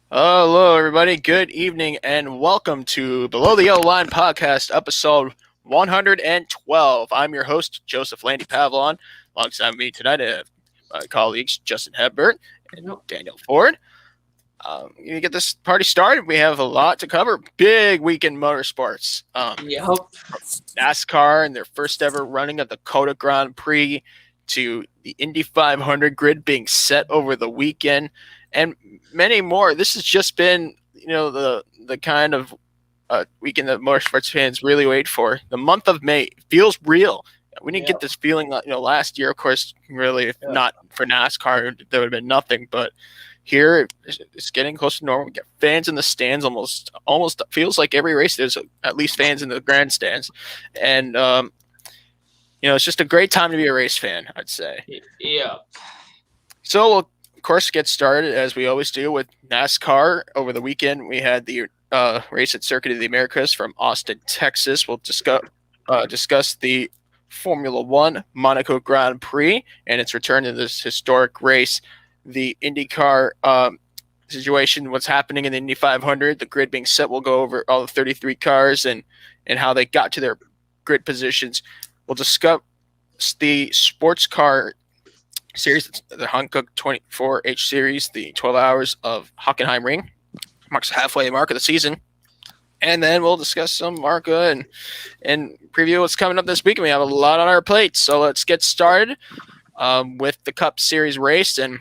Hello, everybody. Good evening, and welcome to Below the Yellow Line podcast, episode 112. I'm your host, Joseph Landy Pavlon. Alongside me tonight, I have my colleagues Justin Hebert and Daniel Ford. You get this party started. We have a lot to cover. Big week in motorsports. NASCAR and their first ever running of the COTA Grand Prix to the Indy 500 grid being set over the weekend, and many more. This has just been, the kind of weekend that motorsports fans really wait for. The month of May feels real. We didn't get this feeling, last year, of course, really, if not for NASCAR, there would have been nothing. But here, it's getting close to normal. We get fans in the stands almost feels like every race there's at least fans in the grandstands. And, it's just a great time to be a race fan, I'd say. Yeah. So we'll, of course, get started, as we always do, with NASCAR. Over the weekend, we had the race at Circuit of the Americas from Austin, Texas. We'll discuss the Formula One Monaco Grand Prix and its return to this historic race. The IndyCar situation, what's happening in the Indy 500, the grid being set. We'll go over all the 33 cars and how they got to their grid positions. We'll discuss the sports car series, the Hankook 24H series, the 12 hours of Hockenheim Ring, marks the halfway mark of the season. And then we'll discuss some ARCA and preview what's coming up this week. And we have a lot on our plate. So let's get started with the Cup Series race. And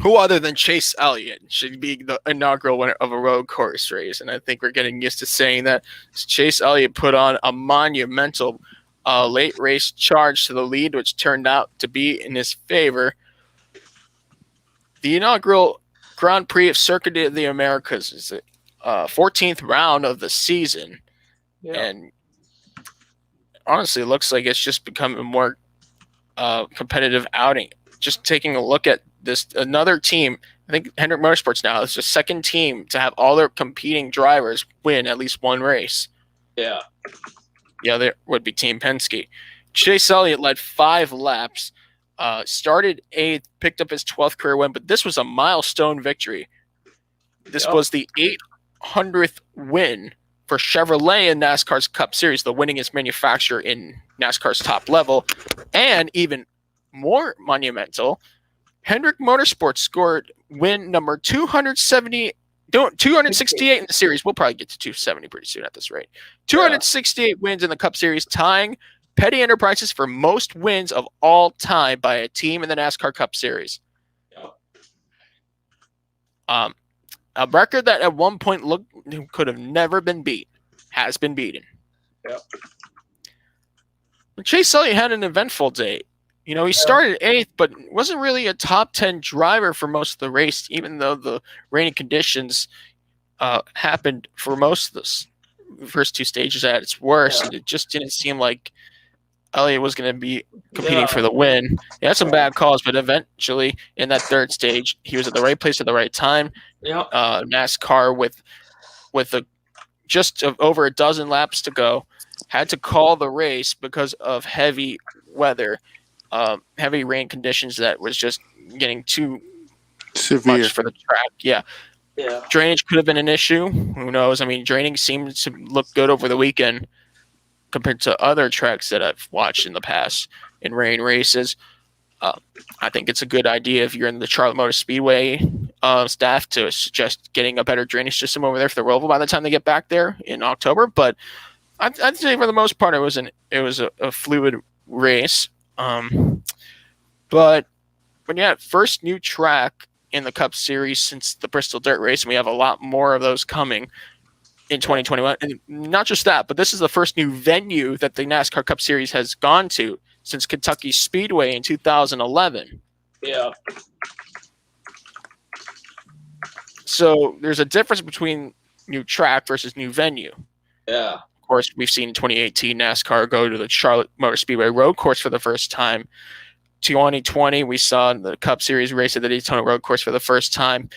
who other than Chase Elliott should be the inaugural winner of a road course race? And I think we're getting used to saying that. Chase Elliott put on a monumental late race charge to the lead, which turned out to be in his favor. The inaugural Grand Prix of Circuit of the Americas is the 14th round of the season. Yeah. And honestly, it looks like it's just become a more competitive outing. Just taking a look at this, another team, I think Hendrick Motorsports now is the second team to have all their competing drivers win at least one race. Yeah. Yeah, there would be Team Penske. Chase Elliott led 5 laps, started 8th, picked up his 12th career win, but this was a milestone victory. This was the 800th win for Chevrolet in NASCAR's Cup Series, the winningest manufacturer in NASCAR's top level. And even more monumental, Hendrick Motorsports scored win number 268 in the series. We'll probably get to 270 pretty soon at this rate. 268 wins in the Cup Series, tying Petty Enterprises for most wins of all time by a team in the NASCAR Cup Series. A record that at one point could have never been beat has been beaten. Chase Elliott had an eventful day. He started 8th, but wasn't really a top 10 driver for most of the race, even though the rainy conditions happened for most of the first 2 stages at its worst. And it just didn't seem like Elliott was going to be competing for the win. He had some bad calls, but eventually in that 3rd stage, he was at the right place at the right time. NASCAR with just over a dozen laps to go had to call the race because of heavy weather. Heavy rain conditions that was just getting too severe much for the track. Yeah. Drainage could have been an issue. Who knows? I mean, drainage seemed to look good over the weekend compared to other tracks that I've watched in the past in rain races. I think it's a good idea if you're in the Charlotte Motor Speedway staff to suggest getting a better drainage system over there for the Roval by the time they get back there in October. But I'd say for the most part, it was a fluid race. But when you have first new track in the Cup Series since the Bristol Dirt Race, and we have a lot more of those coming in 2021, and not just that, but this is the first new venue that the NASCAR Cup Series has gone to since Kentucky Speedway in 2011. Yeah. So there's a difference between new track versus new venue. Yeah. Of course, we've seen in 2018 NASCAR go to the Charlotte Motor Speedway road course for the first time. 2020, we saw the Cup Series race at the Daytona road course for the first time.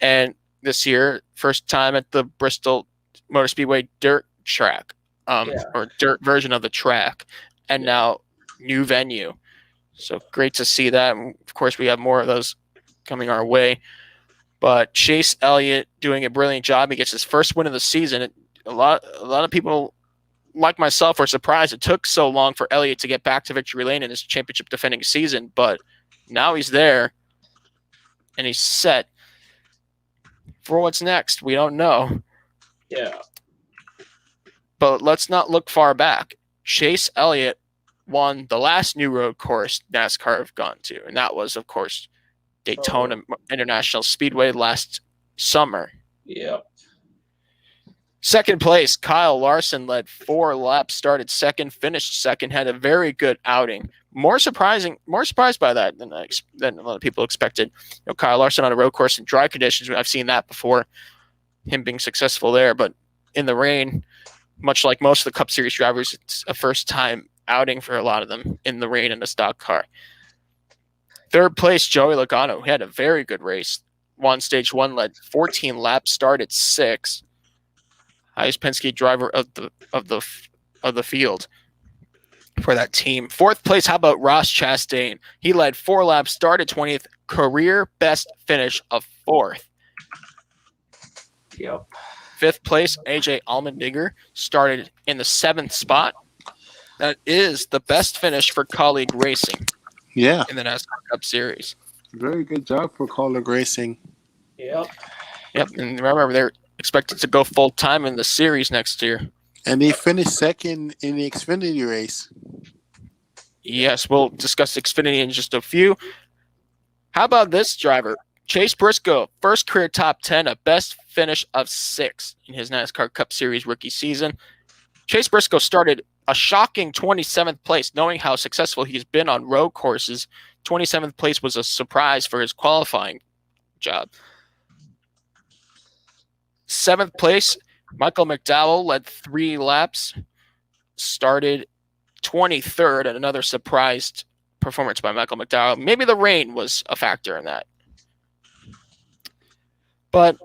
And this year, first time at the Bristol Motor Speedway dirt track, or dirt version of the track. And now new venue. So great to see that. And of course, we have more of those coming our way. But Chase Elliott doing a brilliant job. He gets his first win of the season. A lot of people, like myself, were surprised it took so long for Elliott to get back to victory lane in his championship defending season. But now he's there, and he's set for what's next. We don't know. Yeah. But let's not look far back. Chase Elliott won the last new road course NASCAR have gone to, and that was, of course, Daytona International Speedway last summer. Yep. Second place, Kyle Larson led 4 laps, started second, finished second, had a very good outing. More surprised by that than a lot of people expected. Kyle Larson on a road course in dry conditions, I've seen that before, him being successful there, but in the rain, much like most of the Cup Series drivers, it's a first-time outing for a lot of them in the rain in a stock car. Third place, Joey Logano. He had a very good race. Won stage 1, led 14 laps, started 6. Highest Penske driver of the field for that team. Fourth place, how about Ross Chastain? He led 4 laps, started 20th, career best finish of 4th. Yep. Fifth place, AJ Allmendinger started in the 7th spot. That is the best finish for Colleague Racing. Yeah. In the NASCAR Cup Series. Very good job for Colleague Racing. Yep. And remember, they're expected to go full time in the series next year. And he finished second in the Xfinity race. Yes, we'll discuss Xfinity in just a few. How about this driver? Chase Briscoe, first career top 10, a best finish of 6 in his NASCAR Cup Series rookie season. Chase Briscoe started a shocking 27th place, knowing how successful he's been on road courses. 27th place was a surprise for his qualifying job. 7th place, Michael McDowell led 3 laps, started 23rd, and another surprised performance by Michael McDowell. Maybe the rain was a factor in that. But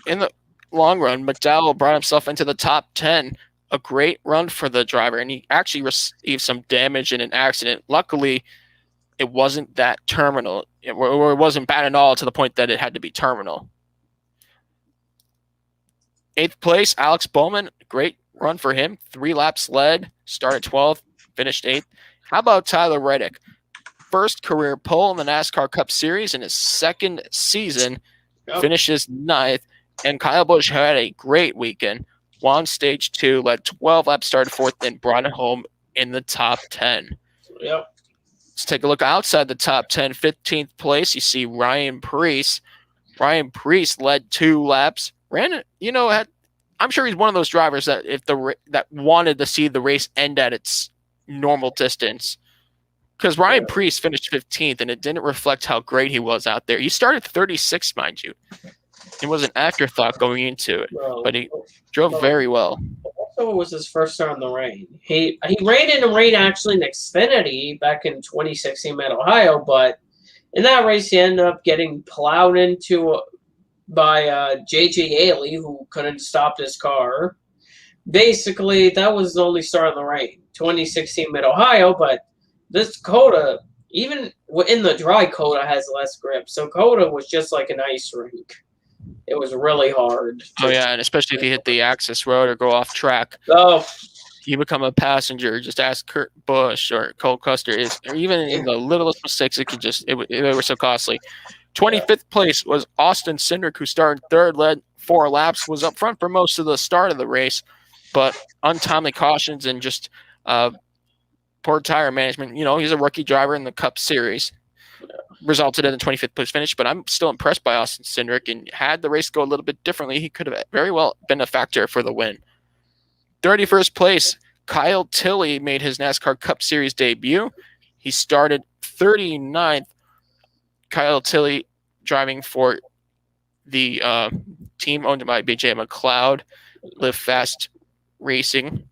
in the long run, McDowell brought himself into the top 10. A great run for the driver, and he actually received some damage in an accident. Luckily, it wasn't that terminal, or it wasn't bad at all to the point that it had to be terminal. 8th place, Alex Bowman. Great run for him. 3 laps led, started 12th, finished 8th. How about Tyler Reddick? First career pole in the NASCAR Cup Series in his 2nd season, finishes 9th. And Kyle Busch had a great weekend. Won stage 2, led 12 laps, started 4th, and brought it home in the top 10. Yep. Let's take a look outside the top 10. 15th place, you see Ryan Preece. Ryan Preece led 2 laps. I'm sure he's one of those drivers that that wanted to see the race end at its normal distance. Because Ryan Preece finished 15th, and it didn't reflect how great he was out there. He started 36th, mind you. It was an afterthought going into it, but he drove very well. Also, it was his first start in the rain. He ran in the rain actually in Xfinity back in 2016 at Ohio, but in that race he ended up getting plowed into by J.J. Haley, who couldn't stop his car. Basically, that was the only start in the rain. 2016 Mid Ohio, but this COTA, even in the dry, COTA has less grip. So COTA was just like an ice rink. It was really hard. Oh, yeah, and especially if you hit the access road or go off track. Oh, you become a passenger. Just ask Kurt Busch or Cole Custer. Or even in the littlest mistakes, they were so costly. 25th place was Austin Cindric, who started 3rd, led 4 laps, was up front for most of the start of the race, but untimely cautions and just poor tire management. He's a rookie driver in the Cup Series. Resulted in the 25th place finish, but I'm still impressed by Austin Cindric, and had the race go a little bit differently, he could have very well been a factor for the win. 31st place, Kyle Tilley made his NASCAR Cup Series debut. He started 39th. Kyle Tilley driving for the team owned by BJ McLeod, Live Fast Racing.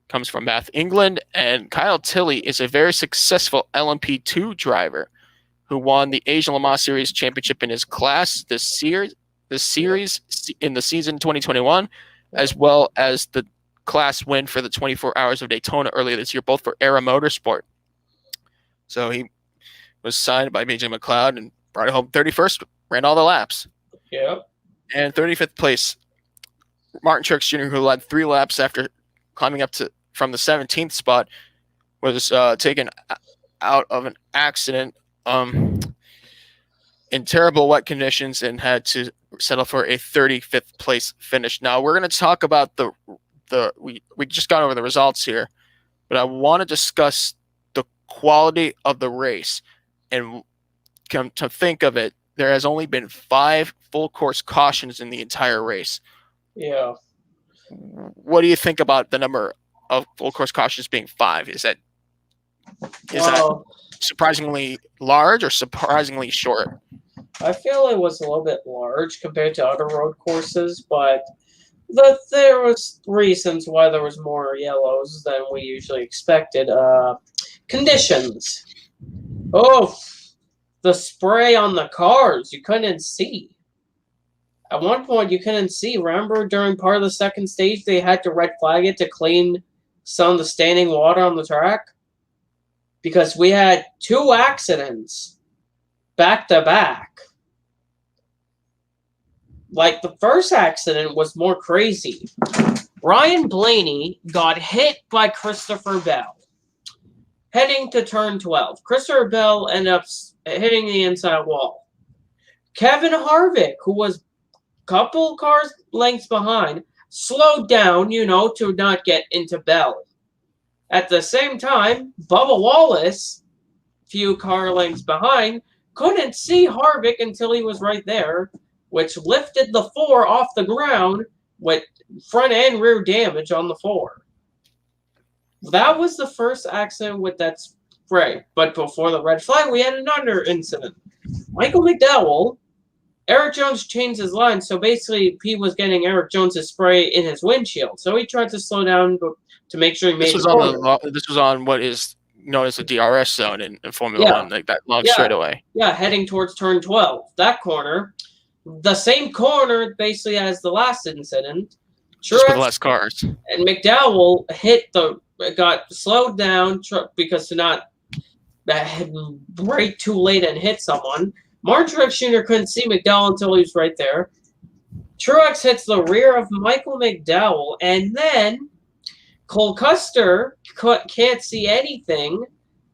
Comes from Bath, England, and Kyle Tilley is a very successful LMP2 driver who won the Asian Le Mans Series championship in his class this series in the season 2021, as well as the class win for the 24 Hours of Daytona earlier this year, both for Era Motorsport. So he was signed by BJ McLeod and brought it home 31st ran all the laps. Yep. And 35th place, Martin Truex Jr., who led 3 laps after climbing up from the 17th spot, was taken out of an accident in terrible wet conditions and had to settle for a 35th place finish. Now we're going to talk about we just got over the results here, but I want to discuss the quality of the race. And come to think of it, there has only been 5 full course cautions in the entire race. Yeah. What do you think about the number of full course cautions being 5? Is that surprisingly large or surprisingly short? I feel it was a little bit large compared to other road courses, but there was reasons why there was more yellows than we usually expected. Conditions. Oh, the spray on the cars, you couldn't see. At one point, you couldn't see. Remember, during part of the second stage, they had to red flag it to clean some of the standing water on the track? Because we had 2 accidents back to back. Like, the first accident was more crazy. Ryan Blaney got hit by Christopher Bell heading to turn 12. Christopher Bell ended up hitting the inside wall. Kevin Harvick, who was a couple cars lengths behind, slowed down, to not get into Bell. At the same time, Bubba Wallace, few car lengths behind, couldn't see Harvick until he was right there, which lifted the 4 off the ground with front and rear damage on the 4. That was the first accident with that spray. But before the red flag, we had another incident. Michael McDowell, Eric Jones changed his line, so basically he was getting Eric Jones' spray in his windshield. So he tried to slow down to make sure he made This was on what is known as the DRS zone in Formula 1, like that long straightaway. Yeah, heading towards turn 12. That corner, the same corner basically as the last incident. Just with less cars. And McDowell got slowed down because to not brake too late and hit someone. Martin Truex Jr. couldn't see McDowell until he was right there. Truex hits the rear of Michael McDowell, and then Cole Custer can't see anything,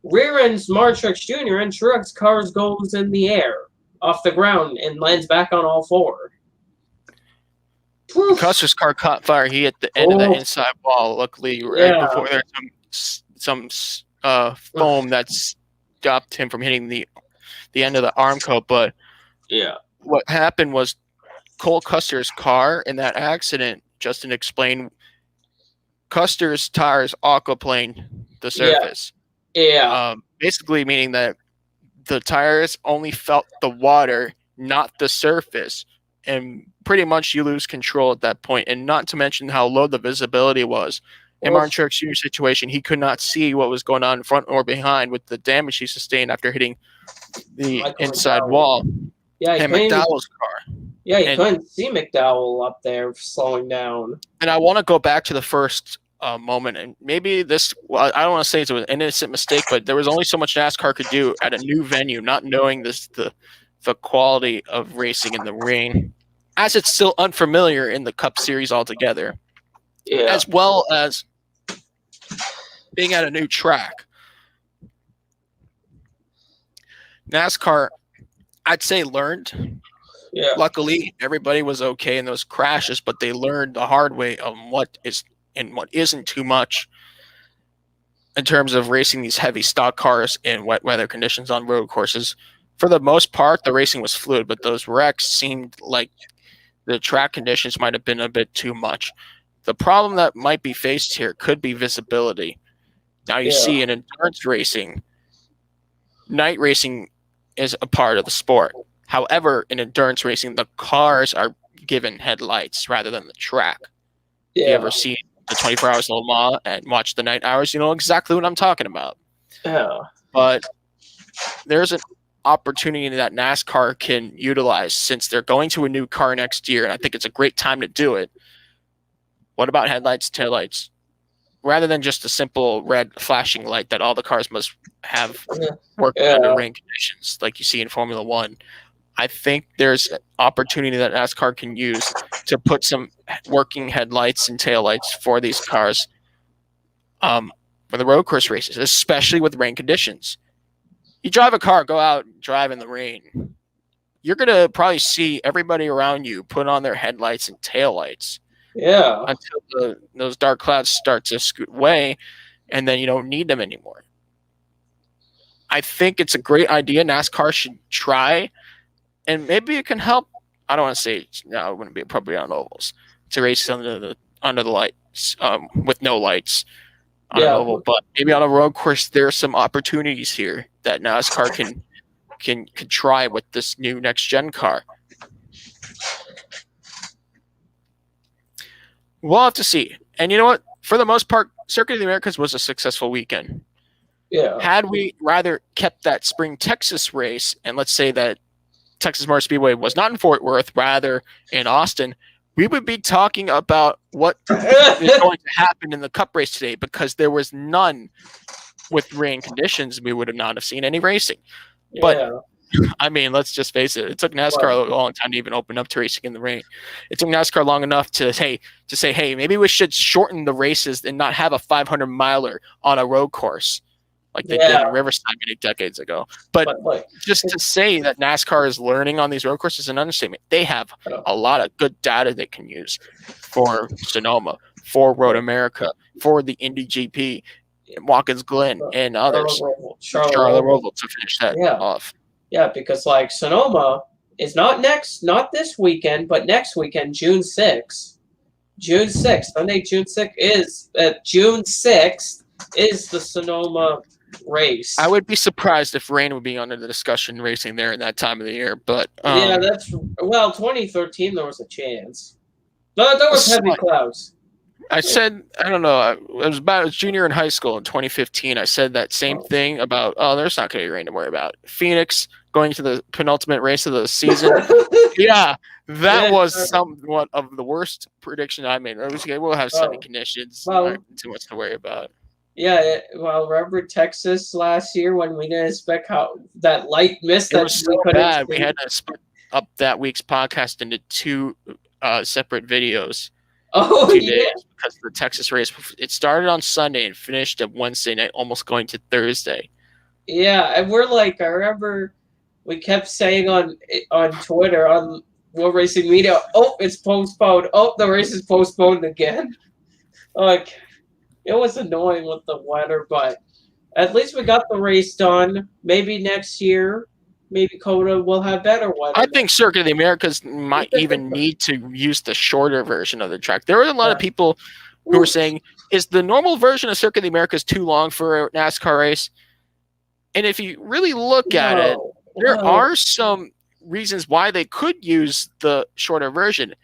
rear ends Martin Truex Jr., and Truex cars goes in the air off the ground and lands back on all 4. Custer's car caught fire. He hit the end of the inside wall. Luckily, right before there's some foam that stopped him from hitting the end of the arm coat. But what happened was Cole Custer's car in that accident, Justin explained, Custer's tires aquaplaned the surface. Basically meaning that the tires only felt the water, not the surface. And pretty much you lose control at that point. And not to mention how low the visibility was. In Martin Truex Jr.'s situation, he could not see what was going on in front or behind with the damage he sustained after hitting the inside wall. And McDowell's car. Yeah, you couldn't see McDowell up there slowing down. And I want to go back to the first moment. And maybe I don't want to say it was an innocent mistake, but there was only so much NASCAR could do at a new venue, not knowing the quality of racing in the rain, as it's still unfamiliar in the Cup Series altogether, as well as being at a new track. NASCAR, I'd say, learned. Luckily, everybody was okay in those crashes, but they learned the hard way on what is and what isn't too much in terms of racing these heavy stock cars in wet weather conditions on road courses. For the most part, the racing was fluid, but those wrecks seemed like the track conditions might have been a bit too much. The problem that might be faced here could be visibility. Now you see in endurance racing, night racing is a part of the sport. However, in endurance racing, the cars are given headlights rather than the track. You ever see the 24 Hours of Le Mans and watch the night hours? You know exactly what I'm talking about. But there's an opportunity that NASCAR can utilize since they're going to a new car next year, and I think it's a great time to do it. What about headlights, taillights? Rather than just a simple red flashing light that all the cars must have worked under rain conditions like you see in Formula 1. I think there's an opportunity that NASCAR can use to put some working headlights and taillights for these cars for the road course races, especially with rain conditions. You drive a car, go out and drive in the rain. You're going to probably see everybody around you put on their headlights and taillights. Yeah. Until those dark clouds start to scoot away, and then you don't need them anymore. I think it's a great idea. NASCAR should try, and maybe it can help. I don't want to say no, it wouldn't be appropriate on ovals to race under the lights with no lights on an oval, but maybe on a road course there are some opportunities here that NASCAR can try with this new next gen car. We'll have to see. And you know what? For the most part, Circuit of the Americas was a successful weekend. Yeah. Had we rather kept that spring Texas race, and let's say that Texas Motor Speedway was not in Fort Worth, rather in Austin, we would be talking about what is going to happen in the Cup race today, because there was none with rain conditions. We would have not have seen any racing. Yeah. But I mean, let's just face it. It took NASCAR a long time to even open up to racing in the rain. It took NASCAR long enough to say, hey, maybe we should shorten the races and not have a 500-miler on a road course like they did in Riverside many decades ago. But just to say that NASCAR is learning on these road courses is an understatement. They have a lot of good data they can use for Sonoma, for Road America, for the Indy GP, Watkins Glen, and others. Charlotte Roval to finish that off. Yeah, because like Sonoma is not this weekend, but next weekend, June 6th. Sunday, June 6th is the Sonoma race. I would be surprised if rain would be under the discussion racing there in that time of the year, but 2013 there was a chance. No, there was heavy clouds. I said, I don't know, it was about junior in high school in 2015. I said that same thing about, there's not going to be rain to worry about. Phoenix going to the penultimate race of the season. That was somewhat of the worst prediction I made. We'll have sunny conditions. Not too much to worry about. Yeah, well, remember Texas last year when we didn't expect how that light mist that was so bad. We had to split up that week's podcast into two separate videos. Because the Texas race, it started on Sunday and finished at Wednesday night, almost going to Thursday. Yeah, and we're like, I remember we kept saying on Twitter, on World Racing Media, it's postponed. The race is postponed again. Like, it was annoying with the weather, but at least we got the race done. Maybe next year, maybe COTA will have better weather. I think Circuit of the Americas might even need to use the shorter version of the track. There were a lot of people who were saying, is the normal version of Circuit of the Americas too long for a NASCAR race? And if you really look at it, there are some reasons why they could use the shorter version.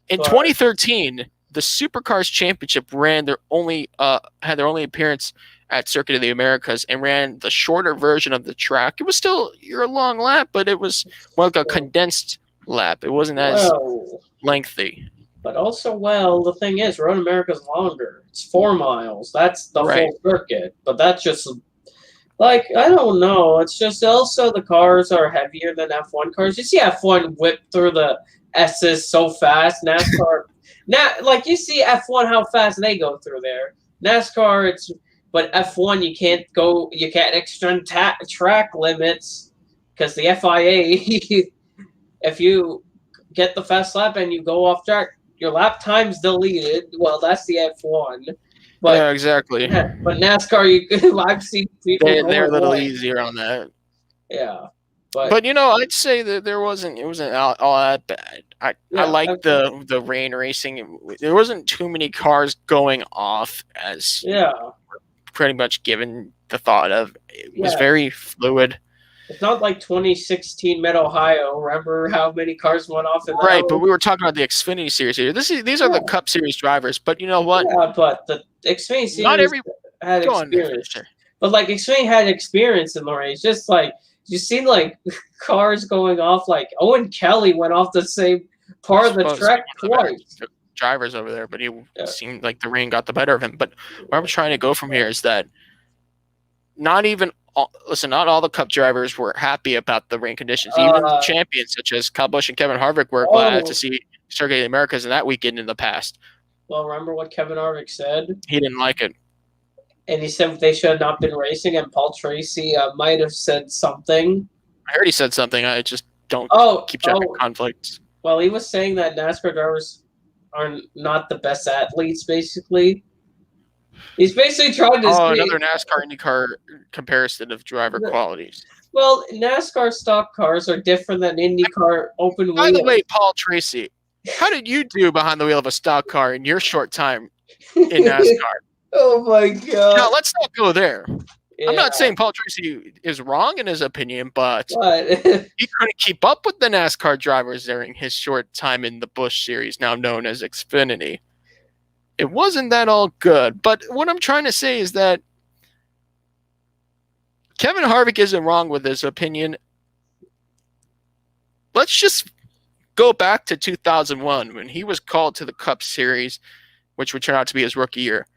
In 2013, the Supercars Championship had their only appearance at Circuit of the Americas and ran the shorter version of the track. It was still a long lap, but it was more like a condensed lap. It wasn't as lengthy. But also, the thing is, Road America's longer. It's 4 miles. That's the whole circuit. But that's just, like, I don't know. It's just also the cars are heavier than F1 cars. You see F1 whip through the S's so fast. NASCAR, like you see F1 how fast they go through there. NASCAR, but F1 you can't extend track limits because the FIA, if you get the fast lap and you go off track, your lap time's deleted. Well, that's the F1. But, yeah, exactly. But NASCAR, I've seen people. They're a little easier on that. Yeah. But I'd say that it wasn't all that bad. I like the rain racing. There wasn't too many cars going off as pretty much given the thought of. It was very fluid. It's not like 2016 Mid-Ohio. Remember how many cars went off in Right, but we were talking about the Xfinity Series here. These are the Cup Series drivers, but you know what? Yeah, but the Xfinity Series had experience. But like Xfinity had experience in the race. Just like you see, like cars going off. Like Owen Kelly went off the same part of the track twice. Drivers over there, but he seemed like the rain got the better of him. But where I'm trying to go from here is that not even listen, not all the Cup drivers were happy about the rain conditions. Even champions such as Kyle Busch and Kevin Harvick were glad to see Circuit of the Americas in that weekend in the past. Well, remember what Kevin Harvick said? He didn't like it. And he said they should have not been racing, and Paul Tracy might have said something. I heard he said something. I just don't keep checking conflicts. Well, he was saying that NASCAR drivers are not the best athletes, basically. He's basically trying to say... another NASCAR IndyCar comparison of driver qualities. Well, NASCAR stock cars are different than IndyCar open wheel. By the way, Paul Tracy, how did you do behind the wheel of a stock car in your short time in NASCAR? Oh, my God. Now, let's not go there. Yeah. I'm not saying Paul Tracy is wrong in his opinion, but he couldn't keep up with the NASCAR drivers during his short time in the Busch Series, now known as Xfinity. It wasn't that all good. But what I'm trying to say is that Kevin Harvick isn't wrong with his opinion. Let's just go back to 2001 when he was called to the Cup Series, which would turn out to be his rookie year.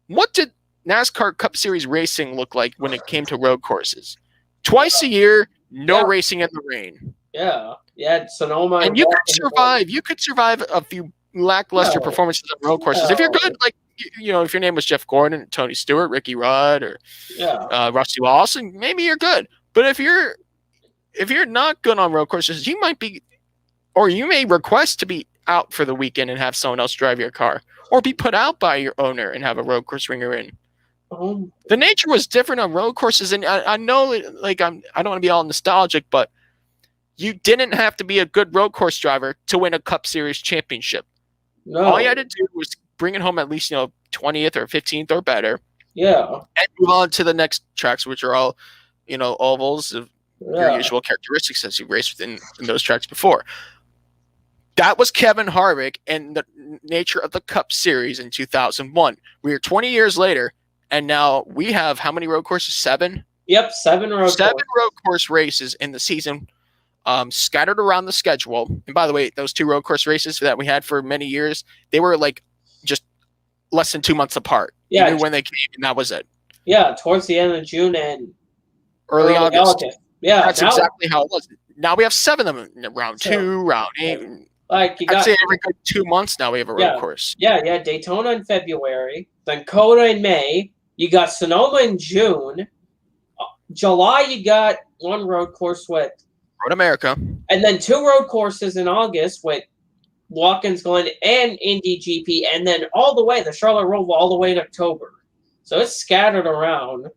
What did NASCAR Cup Series racing look like when it came to road courses? Twice a year, no racing in the rain. Yeah. Yeah, Sonoma. And you could survive. You could survive a few lackluster performances on road courses. If you're good, like, if your name was Jeff Gordon, Tony Stewart, Ricky Rudd, or Rusty Lawson, maybe you're good. But if you're not good on road courses, you might be, or you may request to be out for the weekend and have someone else drive your car, or be put out by your owner and have a road course ringer in. The nature was different on road courses, and I know, like, I don't want to be all nostalgic, but you didn't have to be a good road course driver to win a Cup Series championship. No. All you had to do was bring it home at least 20th or 15th or better. Yeah, and move on to the next tracks, which are all ovals of your usual characteristics as you raced in those tracks before. That was Kevin Harvick and the nature of the Cup Series in 2001. We are 20 years later. And now we have how many road courses? 7? Yep, 7 road course races in the season, scattered around the schedule. And by the way, those 2 road course races that we had for many years, they were like just less than 2 months apart. Yeah, even when they came, and that was it. Yeah, towards the end of June and early August. Yeah, that's exactly how it was. Now we have 7 of them in round 2, round 8. Like I'd say every good 2 months now we have a road course. Yeah, Daytona in February, then COTA in May. You got Sonoma in June. July, you got 1 road course with Road America. And then 2 road courses in August with Watkins Glen and Indy GP. And then all the way, the Charlotte Roval all the way in October. So it's scattered around.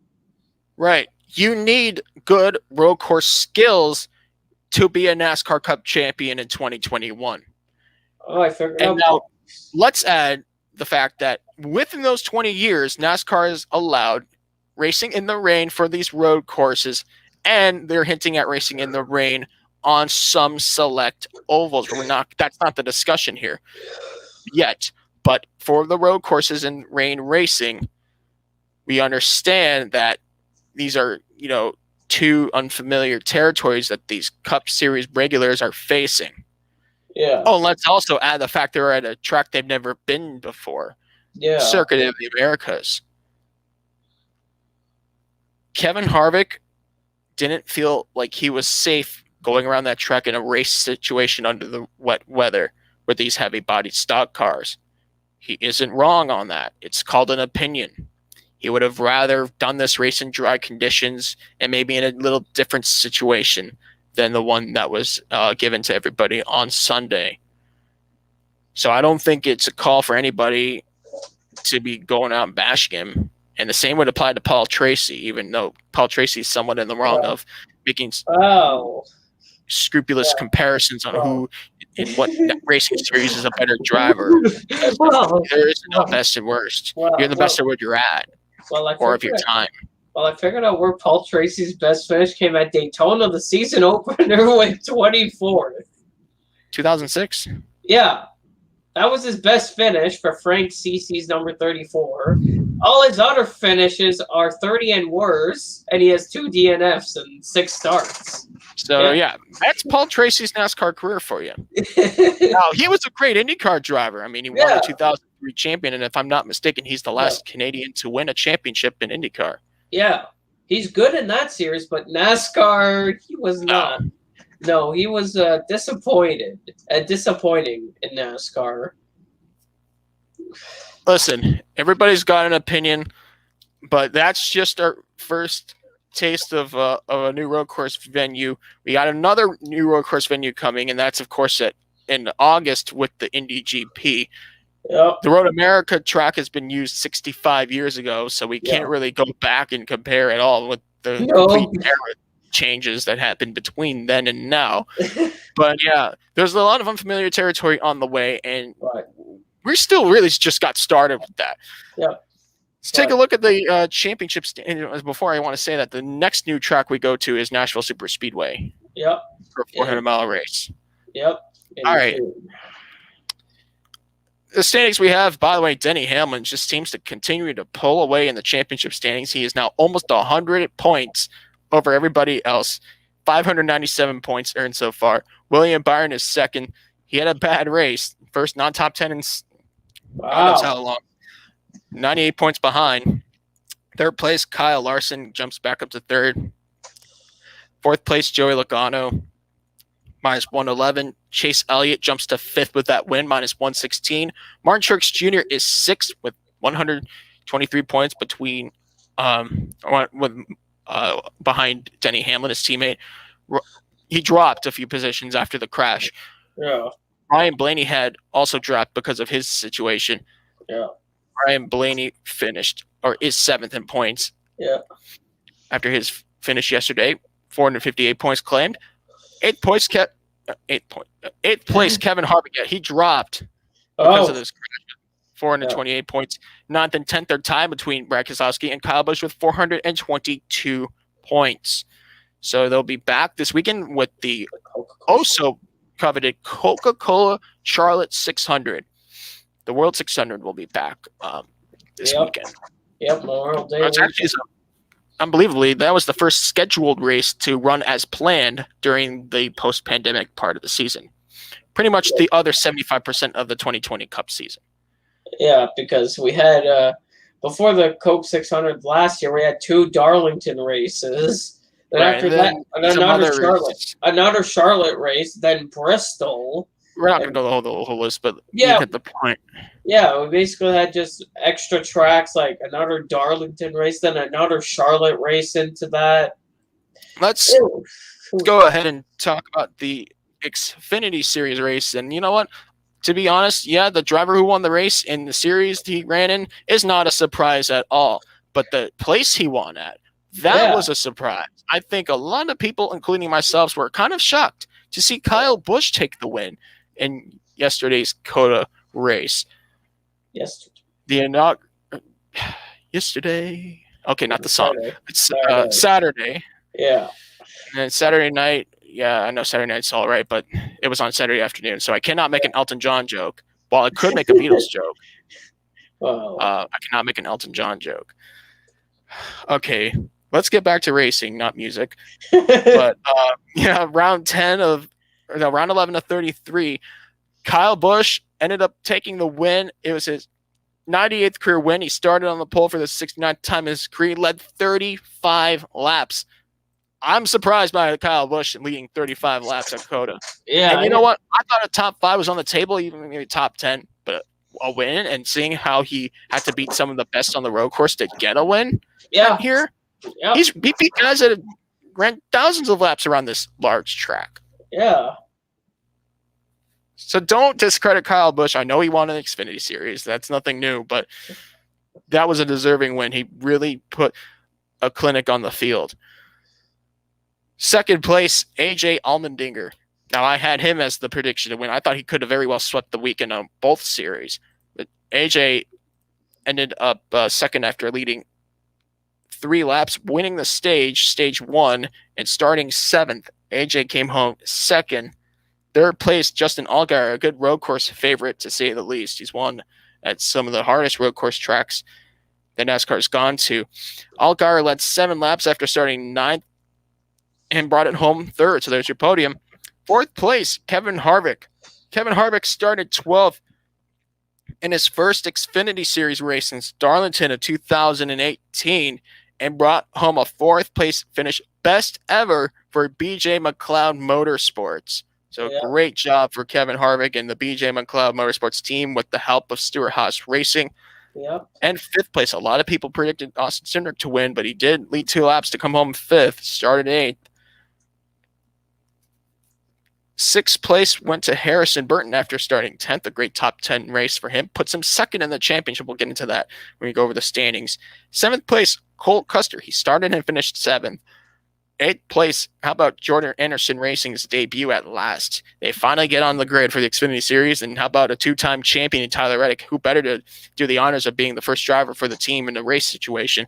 Right. You need good road course skills to be a NASCAR Cup champion in 2021. Oh, I figured out. And now let's add the fact that within those 20 years, NASCAR has allowed racing in the rain for these road courses, and they're hinting at racing in the rain on some select ovals. That's not the discussion here yet. But for the road courses and rain racing, we understand that these are, 2 unfamiliar territories that these Cup Series regulars are facing. Yeah. Oh, and let's also add the fact they're at a track they've never been before. Yeah. Circuit of the Americas. Kevin Harvick didn't feel like he was safe going around that track in a race situation under the wet weather with these heavy-bodied stock cars. He isn't wrong on that. It's called an opinion. He would have rather done this race in dry conditions and maybe in a little different situation than the one that was given to everybody on Sunday. So I don't think it's a call for anybody to be going out and bashing him. And the same would apply to Paul Tracy, even though Paul Tracy is somewhat in the wrong of making scrupulous comparisons on who in what racing series is a better driver. There is no best and worst. You're the best at what you're at, or of your time. Well, I figured out where Paul Tracy's best finish came at Daytona, the season opener with 24th. 2006? Yeah. That was his best finish for Frank Cece's number 34. All his other finishes are 30 and worse, and he has 2 DNFs and 6 starts. So, that's Paul Tracy's NASCAR career for you. Now, he was a great IndyCar driver. I mean, he won the 2003 champion, and if I'm not mistaken, he's the last Canadian to win a championship in IndyCar. Yeah. He's good in that series, but NASCAR, he was not. No, he was disappointing in NASCAR. Listen, everybody's got an opinion, but that's just our first taste of a new road course venue. We got another new road course venue coming, and that's, of course, in August with the Indy GP. Yep. The Road America track has been used 65 years ago, so we can't really go back and compare at all with the complete era changes that happened between then and now. But yeah, there's a lot of unfamiliar territory on the way, and we're still really just got started with that. Yeah. Let's take a look at the championship. Before I want to say that the next new track we go to is Nashville Super Speedway. Yep. For a 400-mile race. Yep. All right. The standings we have, by the way, Denny Hamlin just seems to continue to pull away in the championship standings. He is now almost 100 points over everybody else. 597 points earned so far. William Byron is second. He had a bad race. First non-top 10 in God knows how long. 98 points behind. Third place, Kyle Larson jumps back up to third. Fourth place, Joey Logano, minus 111. Chase Elliott jumps to fifth with that win, minus 116. Martin Truex Jr. is sixth with 123 points behind Denny Hamlin, his teammate. He dropped a few positions after the crash. Yeah. Ryan Blaney had also dropped because of his situation. Yeah. Ryan Blaney is seventh in points. Yeah. After his finish yesterday, 458 points claimed. Eighth place, Kevin Harvick. Yeah, he dropped because of this crash. 428 points. Ninth and 10th are tied between Brad Keselowski and Kyle Busch with 422 points. So they'll be back this weekend with the also coveted Coca-Cola Charlotte 600. The World 600 will be back this weekend. Yep, Memorial Day. Unbelievably, that was the first scheduled race to run as planned during the post-pandemic part of the season. Pretty much the other 75% of the 2020 Cup season. Yeah, because we had, before the Coke 600 last year, we had two Darlington races. Then after that, another Charlotte race, then Bristol. We're not going to go the whole list, but you hit the point. Yeah, we basically had just extra tracks, like another Darlington race, then another Charlotte race into that. Let's go ahead and talk about the Xfinity Series race. And you know what? To be honest, the driver who won the race in the series he ran in is not a surprise at all. But the place he won at, that was a surprise. I think a lot of people, including myself, were kind of shocked to see Kyle Busch take the win in yesterday's COTA race. Yesterday. Okay, not the song. It's Saturday. Yeah. And Saturday night. Yeah, I know Saturday night's all right, but it was on Saturday afternoon, so I cannot make an Elton John joke. While I could make a Beatles joke, I cannot make an Elton John joke. Okay, let's get back to racing, not music. But round 11 of 33, Kyle Busch ended up taking the win. It was his 98th career win. He started on the pole for the 69th time in his career, led 35 laps. I'm surprised by Kyle Busch leading 35 laps at COTA. Yeah. And you know what? I thought a top 5 was on the table, even maybe top 10, but a win, and seeing how he had to beat some of the best on the road course to get a win here. Yep. He beat guys that ran thousands of laps around this large track. Yeah. So don't discredit Kyle Busch. I know he won an Xfinity Series. That's nothing new, but that was a deserving win. He really put a clinic on the field. Second place, AJ Allmendinger. Now, I had him as the prediction to win. I thought he could have very well swept the weekend on both series. But AJ ended up second after leading 3 laps, winning the stage 1, and starting 7th. AJ came home second. Third place, Justin Allgaier, a good road course favorite, to say the least. He's won at some of the hardest road course tracks that NASCAR's gone to. Allgaier led 7 laps after starting 9th and brought it home third. So there's your podium. Fourth place, Kevin Harvick. Kevin Harvick started 12th in his first Xfinity Series race since Darlington of 2018 and brought home a 4th place finish, best ever for BJ McLeod Motorsports. So great job for Kevin Harvick and the BJ McLeod Motorsports team with the help of Stewart-Haas Racing. Yep. And 5th place. A lot of people predicted Austin Cindric to win, but he did lead 2 laps to come home 5th, started 8th. 6th place went to Harrison Burton after starting 10th. A great top 10 race for him. Puts him 2nd in the championship. We'll get into that when we go over the standings. 7th place, Colt Custer. He started and finished 7th. 8th place, how about Jordan Anderson Racing's debut at last? They finally get on the grid for the Xfinity Series, and how about a 2-time champion in Tyler Reddick? Who better to do the honors of being the first driver for the team in a race situation?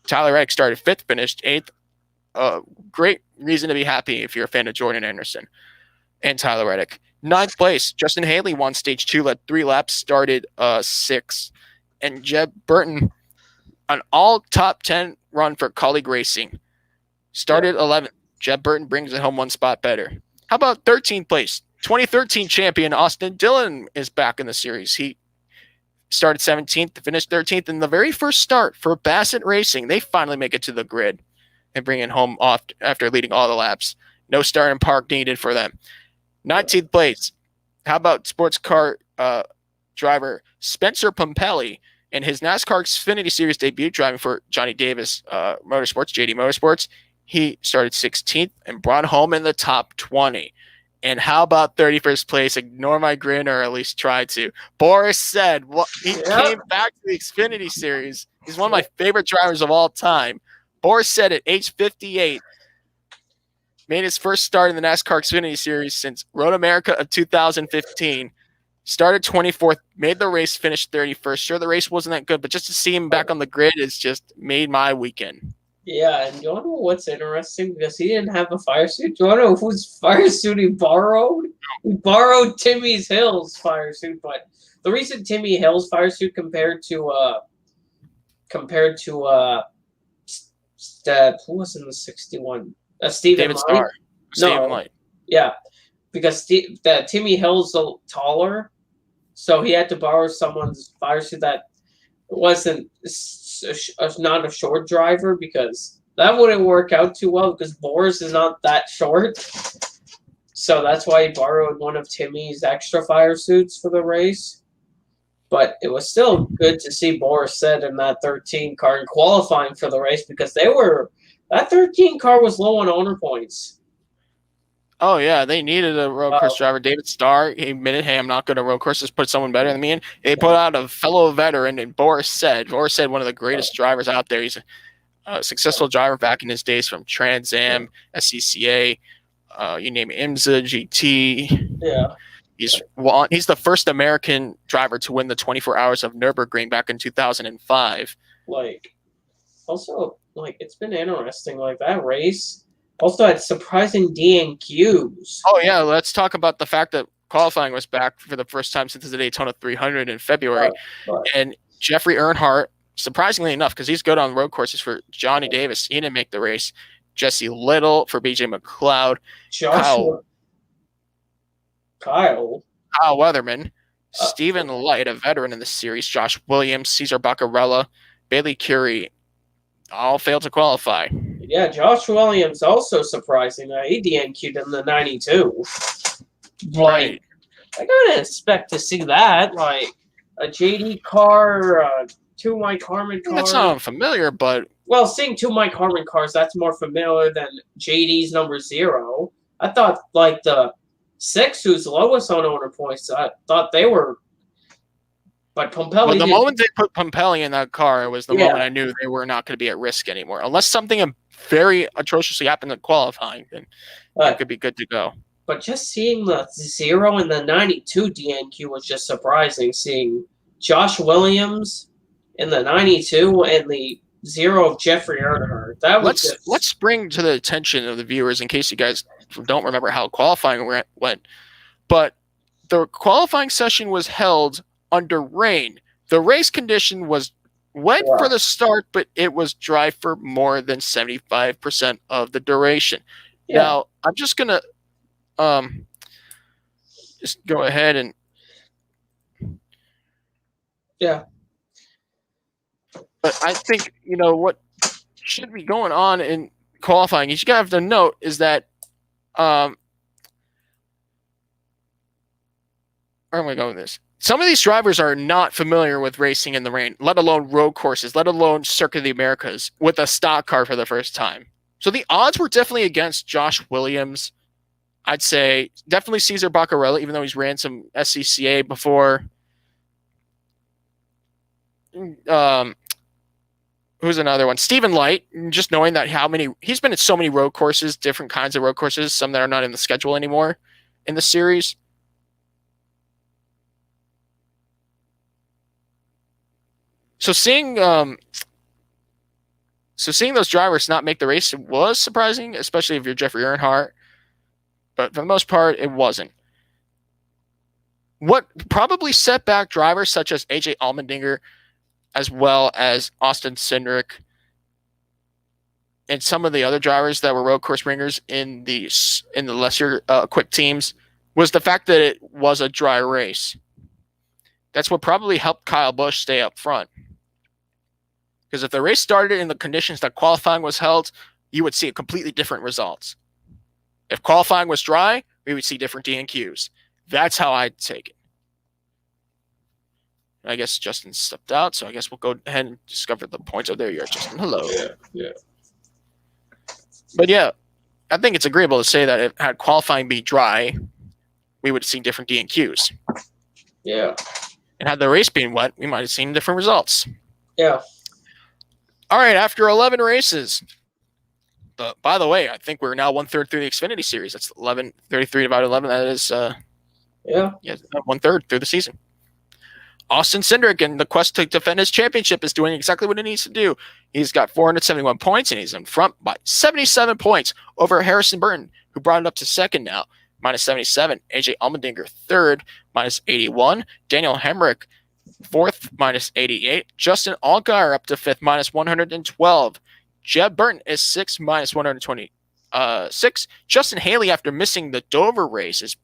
Tyler Reddick started 5th, finished 8th. Great reason to be happy if you're a fan of Jordan Anderson and Tyler Reddick. 9th place, Justin Haley won stage 2, led 3 laps, started 6th. And Jeb Burton, an all top 10 run for Colleague Racing. Started 11th. Jeb Burton brings it home 1 spot better. How about 13th place? 2013 champion Austin Dillon is back in the series. He started 17th, finished 13th in the very first start for Bassett Racing. They finally make it to the grid and bring it home off after leading all the laps. No start in park needed for them. 19th place. How about sports car driver Spencer Pompelli in his NASCAR Xfinity Series debut, driving for Johnny Davis Motorsports, JD Motorsports. He started 16th and brought home in the top 20. And how about 31st place? Ignore my grin, or at least try to. Boris said he came back to the Xfinity Series. He's one of my favorite drivers of all time. Boris said at age 58, made his first start in the NASCAR Xfinity Series since Road America of 2015. Started 24th, made the race, finished 31st. Sure, the race wasn't that good, but just to see him back on the grid has just made my weekend. Yeah, and you want to know what's interesting? Because he didn't have a fire suit. Do you want to know whose fire suit he borrowed? He borrowed Timmy Hill's fire suit, but the reason Timmy Hill's fire suit compared to who was in the 61? Stephen David Starr. Stephen Light. Yeah, because Timmy Hill's a little taller, so he had to borrow someone's fire suit that wasn't not a short driver, because that wouldn't work out too well because Boris is not that short. So that's why he borrowed one of Timmy's extra fire suits for the race. But it was still good to see Boris said in that 13 car in qualifying for the race, because that 13 car was low on owner points. Oh, yeah, they needed a road course driver. David Starr, he admitted, hey, I'm not going to road courses, put someone better than me in. They put out a fellow veteran, and Boris said, one of the greatest drivers out there. He's a successful driver back in his days from Trans Am, SCCA, you name it, IMSA, GT. Yeah. He's the first American driver to win the 24 Hours of Nürburgring back in 2005. Also, it's been interesting, that race also had surprising DNQs. Oh, yeah. Let's talk about the fact that qualifying was back for the first time since the Daytona 300 in February. And Jeffrey Earnhardt, surprisingly enough, because he's good on road courses for Johnny Davis, he didn't make the race. Jesse Little for BJ McLeod. Kyle Weatherman. Stephen Light, a veteran in the series. Josh Williams, Cesar Baccarella, Bailey Curie, all failed to qualify. Yeah, Josh Williams also surprising. He DNQ'd in the 92. Right. I gotta expect to see that. A JD car, 2 Mike Harmon cars. That's not familiar, but... Well, seeing 2 Mike Harmon cars, that's more familiar than JD's number 0. I thought, the 6, who's lowest on owner points, I thought they were... But Pompelli. The moment they put Pompelli in that car, it was the moment I knew they were not going to be at risk anymore. Unless something very atrociously happened in qualifying, then it could be good to go. But just seeing the 0 and the 92 DNQ was just surprising. Seeing Josh Williams in the 92 and the 0 of Jeffrey Earnhardt. Let's bring to the attention of the viewers, in case you guys don't remember how qualifying went. But the qualifying session was held under rain. The race condition was wet for the start, but it was dry for more than 75% of the duration. Yeah. Now, I'm just going to just go ahead and... Yeah. But I think, what should be going on in qualifying, you have to note is that where am I going with this? Some of these drivers are not familiar with racing in the rain, let alone road courses, let alone Circuit of the Americas with a stock car for the first time. So the odds were definitely against Josh Williams. I'd say definitely Cesar Baccarella, even though he's ran some SCCA before. Who's another one? Stephen Light, just knowing that he's been at so many road courses, different kinds of road courses, some that are not in the schedule anymore in the series. So seeing those drivers not make the race was surprising, especially if you're Jeffrey Earnhardt. But for the most part, it wasn't. What probably set back drivers such as AJ Allmendinger, as well as Austin Cindric, and some of the other drivers that were road course ringers in the lesser equipped teams, was the fact that it was a dry race. That's what probably helped Kyle Busch stay up front. Because if the race started in the conditions that qualifying was held, you would see a completely different results. If qualifying was dry, we would see different DNQs. That's how I'd take it. I guess Justin stepped out, so I guess we'll go ahead and discover the points. Oh, there you are, Justin. Hello. Yeah. But yeah, I think it's agreeable to say that if had qualifying be dry, we would have seen different DNQs. Yeah. And had the race been wet, we might have seen different results. Yeah. All right, after 11 races. But by the way, I think we're now 1/3 through the Xfinity series. That's 33 divided 11. That is 1/3 through the season. Austin Cindric, in the quest to defend his championship, is doing exactly what he needs to do. He's got 471 points, and he's in front by 77 points over Harrison Burton, who brought it up to second now, minus 77. AJ Allmendinger, third, minus 81. Daniel Hemrick, fourth, minus 88. Justin Allgaier up to fifth, minus 112. Jeb Burton is sixth, minus 126. Justin Haley, after missing the Dover race, is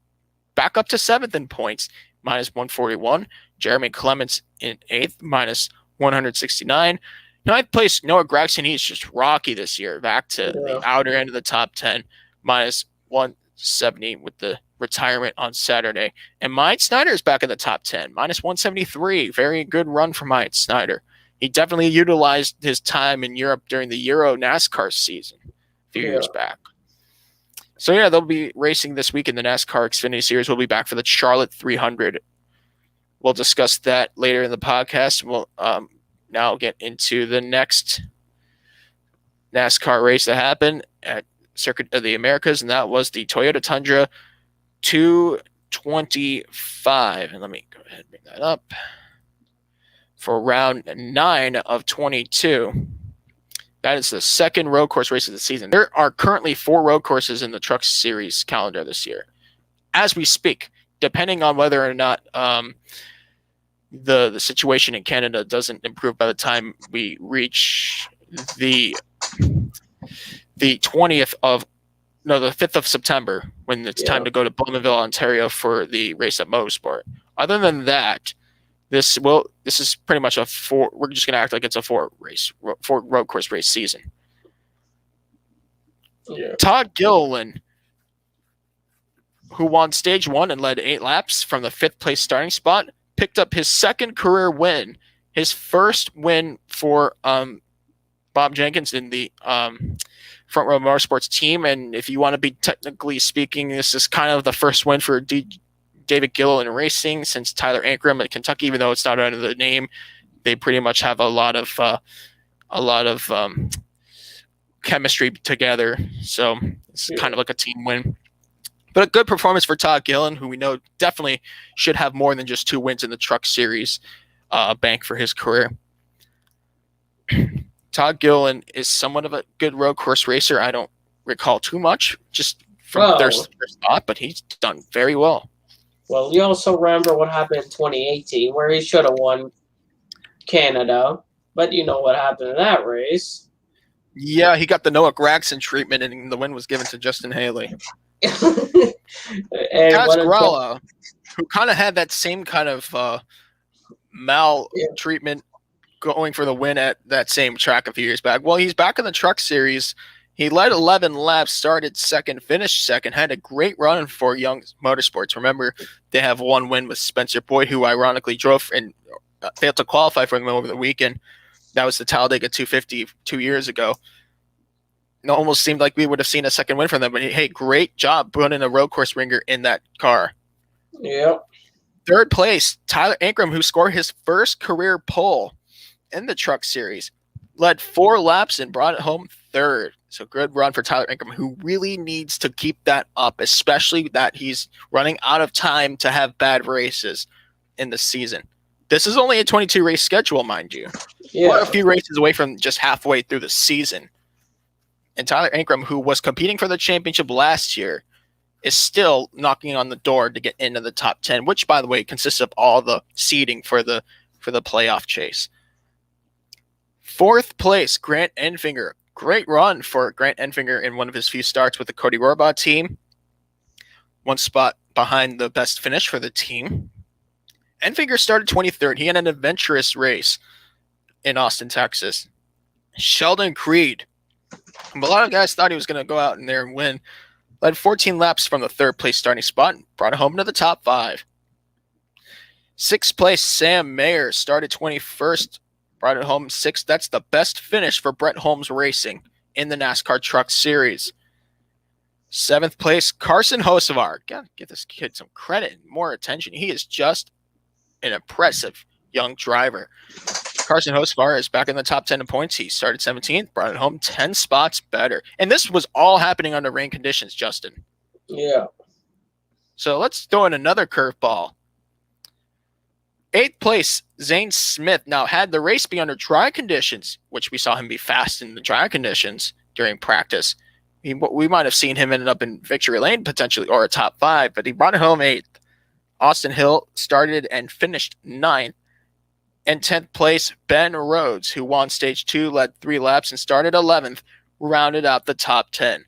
back up to seventh in points, minus 141. Jeremy Clements in eighth, minus 169. Ninth place, Noah Gragson. He's just rocky this year, back to the outer end of the top 10, minus 170 with the retirement on Saturday. And Myatt Snider is back in the top 10, minus 173. Very good run for Myatt Snider. He definitely utilized his time in Europe during the Euro NASCAR season a few years back. So yeah, they'll be racing this week in the NASCAR Xfinity Series. We'll be back for the Charlotte 300. We'll discuss that later in the podcast. We'll now get into the next NASCAR race that happened at Circuit of the Americas, and that was the Toyota Tundra 225. And let me go ahead and bring that up. For round 9 of 22. That is the second road course race of the season. There are currently 4 road courses in the Truck Series calendar this year, as we speak, depending on whether or not the situation in Canada doesn't improve by the time we reach the 5th of September, when it's time to go to Bowmanville, Ontario for the race at Motorsport. Other than that, this is pretty much we're just going to act like it's a 4 road course race season. Yeah. Todd Gilliland, who won stage 1 and led 8 laps from the 5th place starting spot, picked up his second career win, his first win for Bob Jenkins in the Front Row Motorsports team. And if you want to be technically speaking, this is kind of the first win for David Gilliland Racing since Tyler Ingram at Kentucky. Even though it's not under the name, they pretty much have a lot of chemistry together. So it's kind of like a team win. But a good performance for Todd Gilliland, who we know definitely should have more than just 2 wins in the Truck Series bank for his career. Todd Gilliland is somewhat of a good road course racer. I don't recall too much just from their spot, but he's done very well. Well, you also remember what happened in 2018, where he should have won Canada, but you know what happened in that race. Yeah, he got the Noah Gragson treatment, and the win was given to Justin Haley. And who kind of had that same kind of maltreatment going for the win at that same track a few years back. Well, he's back in the Truck Series. He led 11 laps, started second, finished second, had a great run for Young Motorsports. Remember, they have one win with Spencer Boyd, who ironically drove and failed to qualify for them over the weekend. That was the Talladega 250 2 years ago. It almost seemed like we would have seen a second win from them. But hey, great job putting a road course ringer in that car. Yep. Third place, Tyler Ingram, who scored his first career pole in the Truck Series, led 4 laps and brought it home third. So good run for Tyler Ingram, who really needs to keep that up, especially that he's running out of time to have bad races in the season. This is only a 22-race schedule, mind you. Yeah. We're a few races away from just halfway through the season. And Tyler Ingram, who was competing for the championship last year, is still knocking on the door to get into the top 10, which, by the way, consists of all the seeding for the playoff chase. Fourth place, Grant Enfinger. Great run for Grant Enfinger in one of his few starts with the Cody Rohrbaugh team. One spot behind the best finish for the team. Enfinger started 23rd. He had an adventurous race in Austin, Texas. Sheldon Creed. A lot of guys thought he was going to go out in there and win. Led 14 laps from the third place starting spot and brought it home to the top 5. Sixth place, Sam Mayer started 21st. Brought it home 6th. That's the best finish for Brett Holmes Racing in the NASCAR Truck Series. 7th place, Carson Hocevar. Gotta give this kid some credit and more attention. He is just an impressive young driver. Carson Hocevar is back in the top 10 in points. He started 17th, brought it home 10 spots better. And this was all happening under rain conditions, Justin. Yeah. So let's throw in another curveball. 8th place, Zane Smith. Now, had the race be under dry conditions, which we saw him be fast in the dry conditions during practice, we might have seen him ended up in victory lane potentially or a top 5, but he brought it home 8th. Austin Hill started and finished 9th. And 10th place, Ben Rhodes, who won stage 2, led 3 laps and started 11th, rounded out the top 10.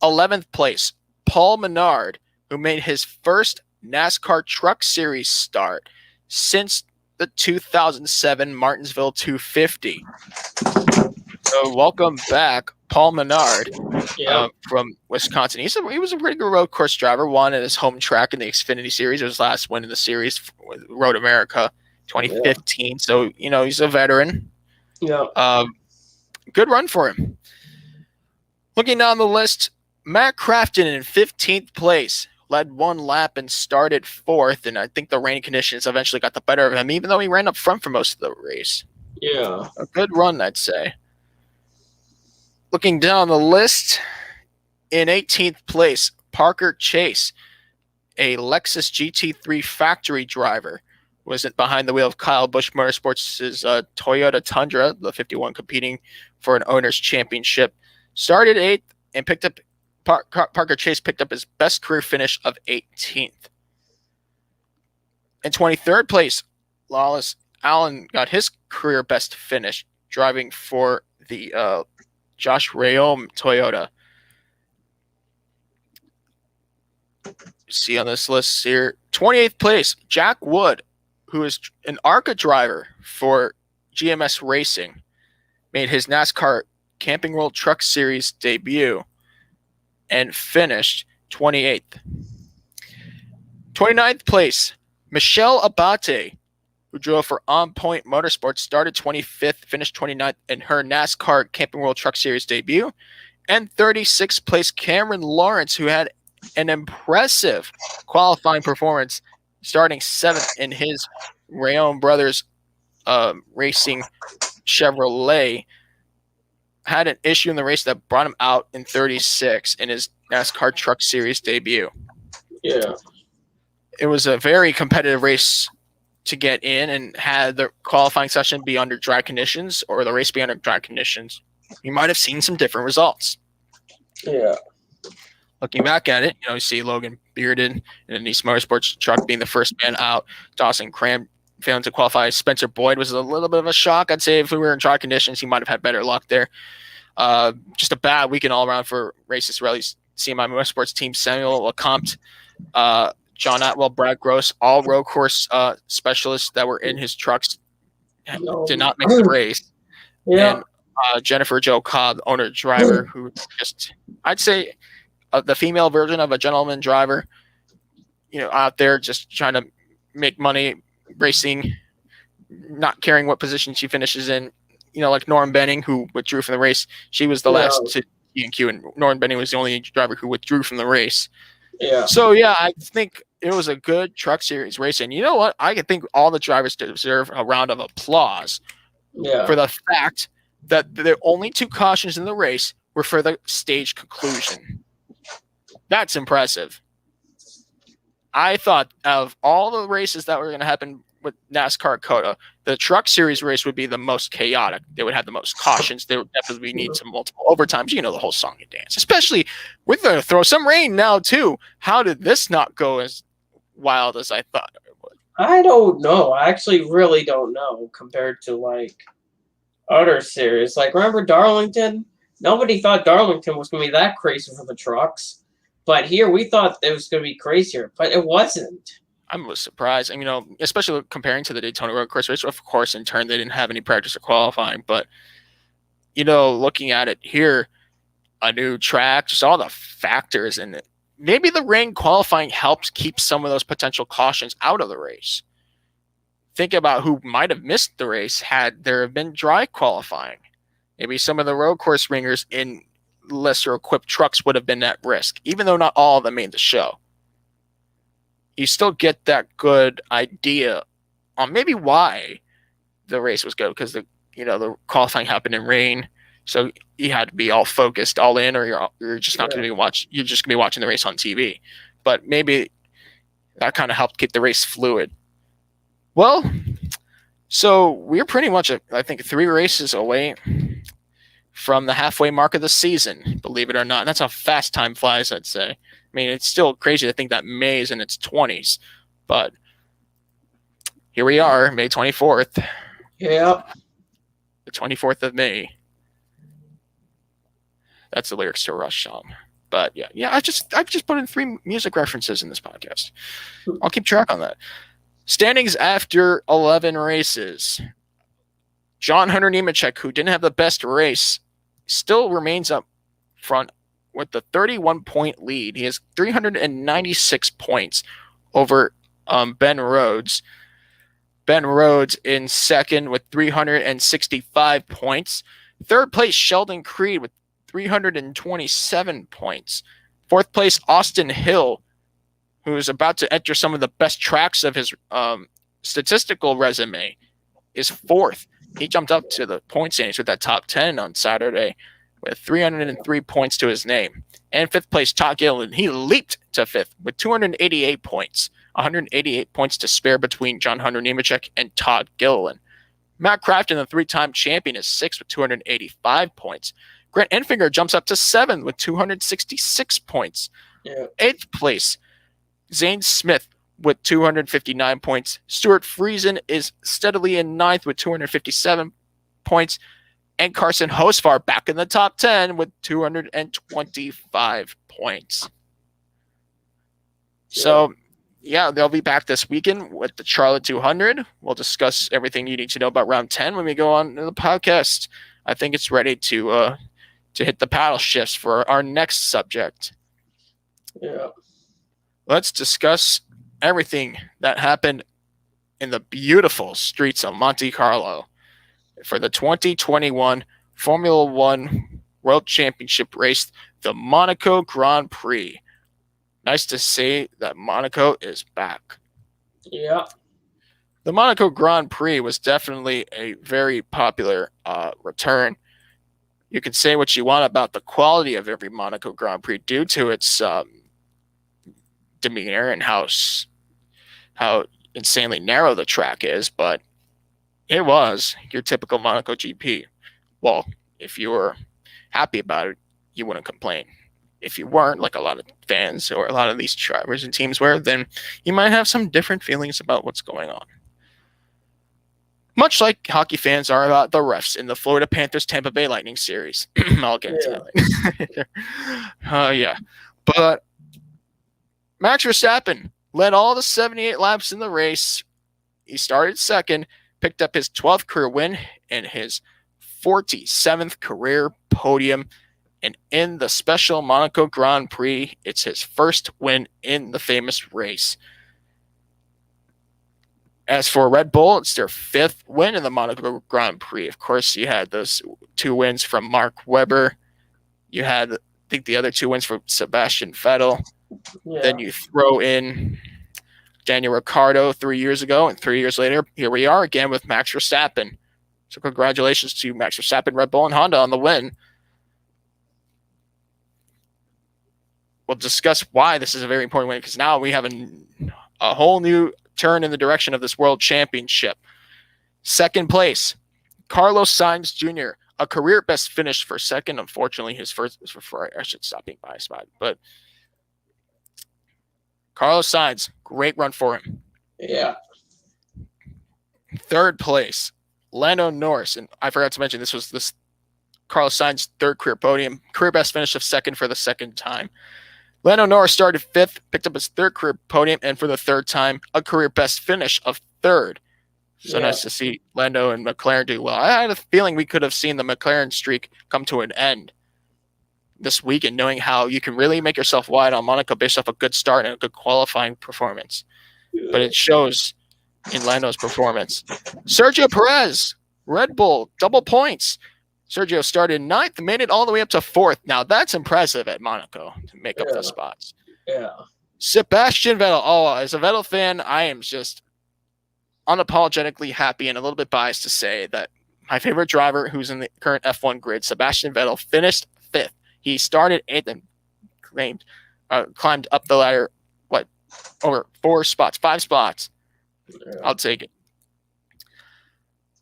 11th place, Paul Menard, who made his first NASCAR Truck Series start since the 2007 Martinsville 250. So welcome back, Paul Menard from Wisconsin. He was a pretty good road course driver, won at his home track in the Xfinity Series. It was his last win in the series with Road America 2015. Yeah. So, he's a veteran. Yeah. Good run for him. Looking down the list, Matt Crafton in 15th place. Led 1 lap and started 4th, and I think the rain conditions eventually got the better of him, even though he ran up front for most of the race. Yeah. A good run, I'd say. Looking down the list, in 18th place, Parker Chase, a Lexus GT3 factory driver, was behind the wheel of Kyle Busch Motorsports' Toyota Tundra, the 51, competing for an owner's championship. Started 8th and picked up Parker Chase picked up his best career finish of 18th. In 23rd place, Lawless Allen got his career best finish driving for the Josh Rayom Toyota. See on this list here, 28th place, Jack Wood, who is an ARCA driver for GMS Racing, made his NASCAR Camping World Truck Series debut and finished 28th. 29th place, Michelle Abate, who drove for On Point Motorsports, started 25th, finished 29th in her NASCAR Camping World Truck Series debut. And 36th place, Cameron Lawrence, who had an impressive qualifying performance, starting 7th in his Rayom Brothers Racing Chevrolet. Had an issue in the race that brought him out in 36 in his NASCAR Truck Series debut. Yeah. It was a very competitive race to get in, and had the qualifying session be under dry conditions or the race be under dry conditions, you might have seen some different results. Yeah. Looking back at it, you see Logan Bearden in a Nice Motorsports truck being the first man out. Dawson Cram failing to qualify. Spencer Boyd was a little bit of a shock. I'd say if we were in dry conditions, he might have had better luck there. Just a bad weekend all around for Racist Rally's CMI Motorsports team. Samuel Lecomte, John Atwell, Brad Gross, all road course specialists that were in his trucks did not make the race. Yeah. And Jennifer Jo Cobb, owner driver, who just, I'd say, the female version of a gentleman driver, out there just trying to make money racing, not caring what position she finishes in. Like Norm Benning, who withdrew from the race. She was the last to DNQ, and Norm Benning was the only driver who withdrew from the race. Yeah. So, yeah, I think it was a good Truck Series race. And you know what? I think all the drivers deserve a round of applause for the fact that the only 2 cautions in the race were for the stage conclusion. That's impressive. I thought of all the races that were going to happen with NASCAR COTA, the Truck Series race would be the most chaotic. They would have the most cautions. They would definitely need some multiple overtimes. The whole song and dance. Especially with the throw some rain now, too. How did this not go as wild as I thought it would? I don't know. I actually really don't know compared to, other series. Remember Darlington? Nobody thought Darlington was going to be that crazy for the trucks. But here we thought it was going to be crazier, but it wasn't. I was surprised. Especially comparing to the Daytona Road Course race. Of course, in turn, they didn't have any practice or qualifying. But, looking at it here, a new track, just all the factors in it. Maybe the rain qualifying helps keep some of those potential cautions out of the race. Think about who might have missed the race had there have been dry qualifying. Maybe some of the road course ringers in lesser equipped trucks would have been at risk, even though not all of them made the show. You still get that good idea on maybe why the race was good, because the qualifying happened in rain, so you had to be all focused, all in, or you're just not going to be You're just going to be watching the race on TV. But maybe that kind of helped keep the race fluid. Well, so we're pretty much, I think, 3 races away from the halfway mark of the season, believe it or not. And that's how fast time flies, I'd say. It's still crazy to think that May is in its 20s, but here we are, May 24th. Yeah. The 24th of May. That's the lyrics to a Rush song. But yeah, I've just put in 3 music references in this podcast. I'll keep track on that. Standings after 11 races. John Hunter Nemechek, who didn't have the best race, still remains up front with the 31-point lead. He has 396 points over Ben Rhodes. Ben Rhodes in second with 365 points. Third place, Sheldon Creed with 327 points. Fourth place, Austin Hill, who is about to enter some of the best tracks of his statistical resume, is fourth. He jumped up to the point standings with that top 10 on Saturday with 303 points to his name. And fifth place, Todd Gilliland. He leaped to fifth with 288 points. 188 points to spare between John Hunter Nemechek and Todd Gilliland. Matt Crafton, the 3-time champion, is sixth with 285 points. Grant Enfinger jumps up to seventh with 266 points. Yeah. Eighth place, Zane Smith with 259 points. Stuart Friesen is steadily in ninth with 257 points. And Carson Hosfar back in the top 10 with 225 points. So, yeah, they'll be back this weekend with the Charlotte 200. We'll discuss everything you need to know about round 10 when we go on to the podcast. I think it's ready to hit the paddle shifts for our next subject. Yeah. Let's discuss everything that happened in the beautiful streets of Monte Carlo for the 2021 Formula One World Championship race, the Monaco Grand Prix. Nice to see that Monaco is back. Yeah. The Monaco Grand Prix was definitely a very popular return. You can say what you want about the quality of every Monaco Grand Prix due to its demeanor and how insanely narrow the track is, but it was your typical Monaco GP. Well, if you were happy about it, you wouldn't complain. If you weren't, like a lot of fans or a lot of these drivers and teams were, then you might have some different feelings about what's going on. Much like hockey fans are about the refs in the Florida Panthers Tampa Bay Lightning series. I'll get into that later. Yeah. But Max Verstappen led all the 78 laps in the race. He started second, picked up his 12th career win and his 47th career podium. And in the special Monaco Grand Prix, it's his first win in the famous race. As for Red Bull, it's their 5th win in the Monaco Grand Prix. Of course, you had those 2 wins from Mark Webber. You had, I think, the other 2 wins from Sebastian Vettel. Yeah. Then you throw in Daniel Ricciardo 3 years ago, and 3 years later, here we are again with Max Verstappen. So congratulations to Max Verstappen, Red Bull, and Honda on the win. We'll discuss why this is a very important win, because now we have a whole new turn in the direction of this World Championship. 2nd place, Carlos Sainz Jr., a career best finish for 2nd. Unfortunately, his first was for Ferrari. I should stop being biased by it, but Carlos Sainz, great run for him. Yeah. 3rd place, Lando Norris, and I forgot to mention this Carlos Sainz's 3rd career podium, career best finish of 2nd for the 2nd time. Lando Norris started 5th, picked up his 3rd career podium, and for the 3rd time, a career best finish of 3rd. So nice to see Lando and McLaren do well. I had a feeling we could have seen the McLaren streak come to an end this weekend, knowing how you can really make yourself wide on Monaco based off a good start and a good qualifying performance. But it shows in Lando's performance. Sergio Perez, Red Bull, double points. Sergio started 9th, made it all the way up to 4th. Now, that's impressive at Monaco to make up the spots. Yeah. Sebastian Vettel. Oh, as a Vettel fan, I am just unapologetically happy and a little bit biased to say that my favorite driver who's in the current F1 grid, Sebastian Vettel, finished 5th. He started 8th and climbed up the ladder, over 5 spots. Yeah. I'll take it.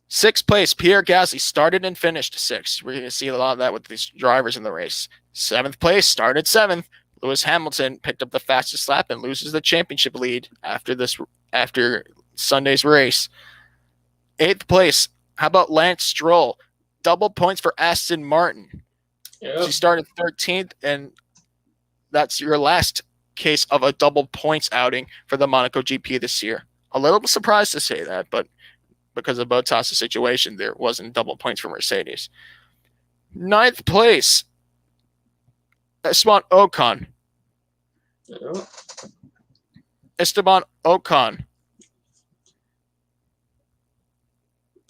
6th place, Pierre Gasly started and finished 6th. We're going to see a lot of that with these drivers in the race. 7th place, started 7th. Lewis Hamilton picked up the fastest lap and loses the championship lead after Sunday's race. 8th place, how about Lance Stroll? Double points for Aston Martin. Yep. She started 13th, and that's your last case of a double points outing for the Monaco GP this year. A little surprised to say that, but because of Bottas' situation, there wasn't double points for Mercedes. 9th place, Esteban Ocon. Yep. Esteban Ocon.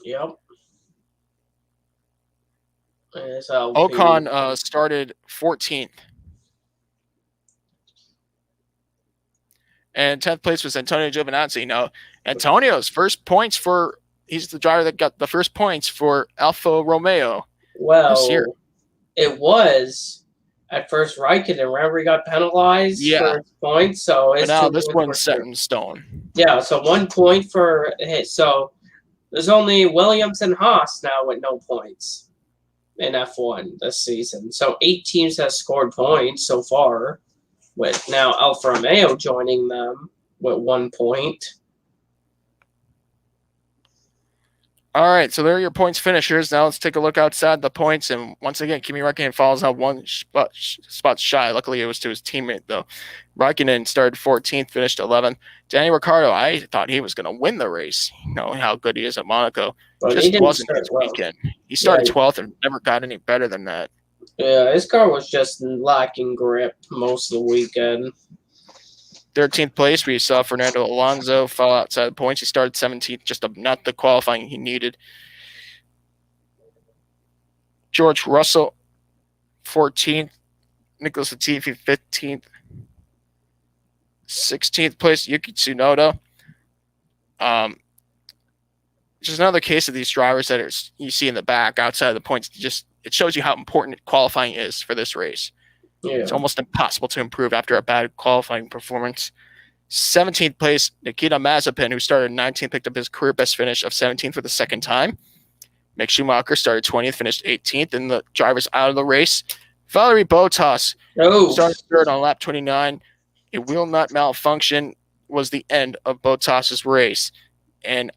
Yep. Ocon started 14th. And 10th place was Antonio Giovinazzi. Now, Antonio's first points he's the driver that got the first points for Alfa Romeo this year. It was at first Raikkonen. Remember, he got penalized for his points. So but now this one's set in stone. Yeah, so 1 point for his. So there's only Williams and Haas now with no points in F1 this season. So 8 teams have scored points so far, with now Alfa Romeo joining them with 1 point. All right, so there are your points finishers. Now let's take a look outside the points. And once again, Kimi Räikkönen falls out 1 spot shy. Luckily, it was to his teammate, though. Räikkönen started 14th, finished 11th. Daniel Ricciardo, I thought he was going to win the race. You know how good he is at Monaco. But just wasn't his weekend. He started 12th and never got any better than that. Yeah, his car was just lacking grip most of the weekend. 13th place, we saw Fernando Alonso fall outside the points. He started 17th, just not the qualifying he needed. George Russell, 14th. Nicholas Latifi, 15th. 16th place, Yuki Tsunoda. Just another case of these drivers that you see in the back outside of the points. It shows you how important qualifying is for this race. Yeah. It's almost impossible to improve after a bad qualifying performance. 17th place, Nikita Mazepin, who started 19th, picked up his career best finish of 17th for the 2nd time. Mick Schumacher started 20th, finished 18th, and the drivers out of the race. Valtteri Bottas started 3rd on lap 29. A wheel nut malfunction was the end of Bottas' race. And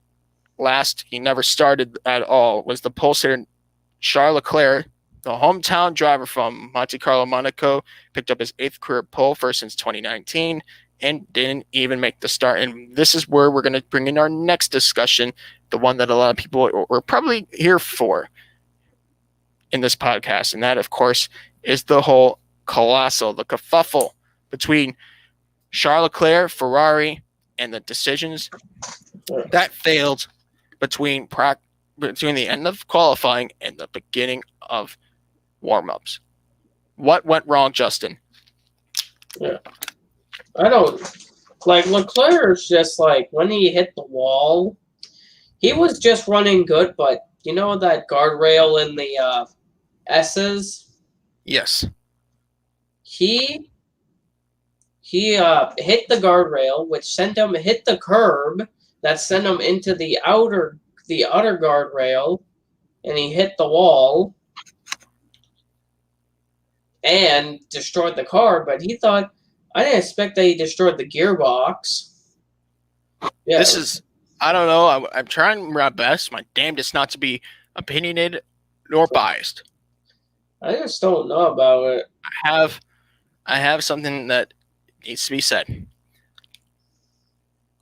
last, he never started at all, was the pole sitter Charles Leclerc. The hometown driver from Monte Carlo, Monaco, picked up his 8th career pole, first since 2019. and didn't even make the start. And this is where we're going to bring in our next discussion, the one that a lot of people were probably here for in this podcast. And that, of course, is the whole the kerfuffle between Charles Leclerc, Ferrari, and the decisions that failed between the end of qualifying and the beginning of warm-ups. What went wrong, Justin? Yeah. I don't like Leclerc's just like when he hit the wall, he was just running good, but you know that guardrail in the S's? Yes. He hit the guardrail, which sent him hit the curb that sent him into the other guardrail, and he hit the wall and destroyed the car. But he thought, I didn't expect that he destroyed the gearbox. Yeah, This is, I don't know. I'm trying my best, my damnedest, not to be opinionated nor biased. I just don't know about it. I have something that needs to be said.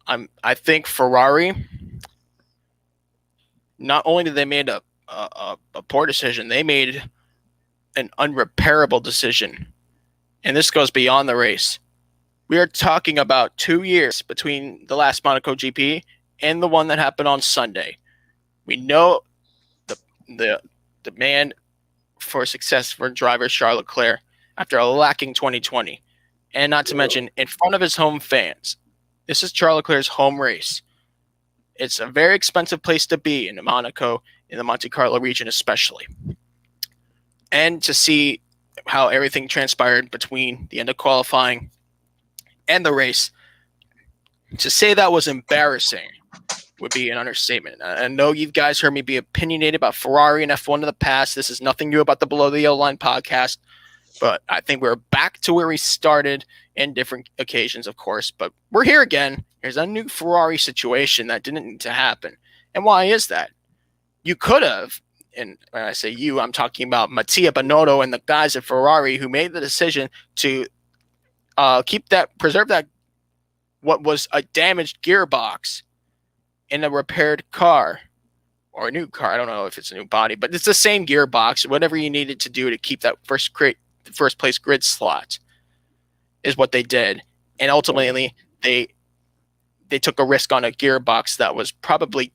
I think Ferrari, not only did they made a poor decision, they made an unrepairable decision. And this goes beyond the race. We are talking about 2 years between the last Monaco GP and the one that happened on Sunday. We know the demand for success for driver Charles Leclerc after a lacking 2020. And not to mention, in front of his home fans. This is Charles Leclerc's home race. It's a very expensive place to be in Monaco, in the Monte Carlo region especially. And to see how everything transpired between the end of qualifying and the race, to say that was embarrassing would be an understatement. I know you guys heard me be opinionated about Ferrari and F1 in the past. This is nothing new about the Below the Yellow Line podcast, but I think we're back to where we started in different occasions, of course. But we're here again. There's a new Ferrari situation that didn't need to happen. And why is that? You could have, and when I say you, I'm talking about Mattia Binotto and the guys at Ferrari who made the decision to preserve that, what was a damaged gearbox in a repaired car or a new car. I don't know if it's a new body, but it's the same gearbox. Whatever you needed to do to keep that first place grid slot is what they did. And ultimately, they took a risk on a gearbox that was probably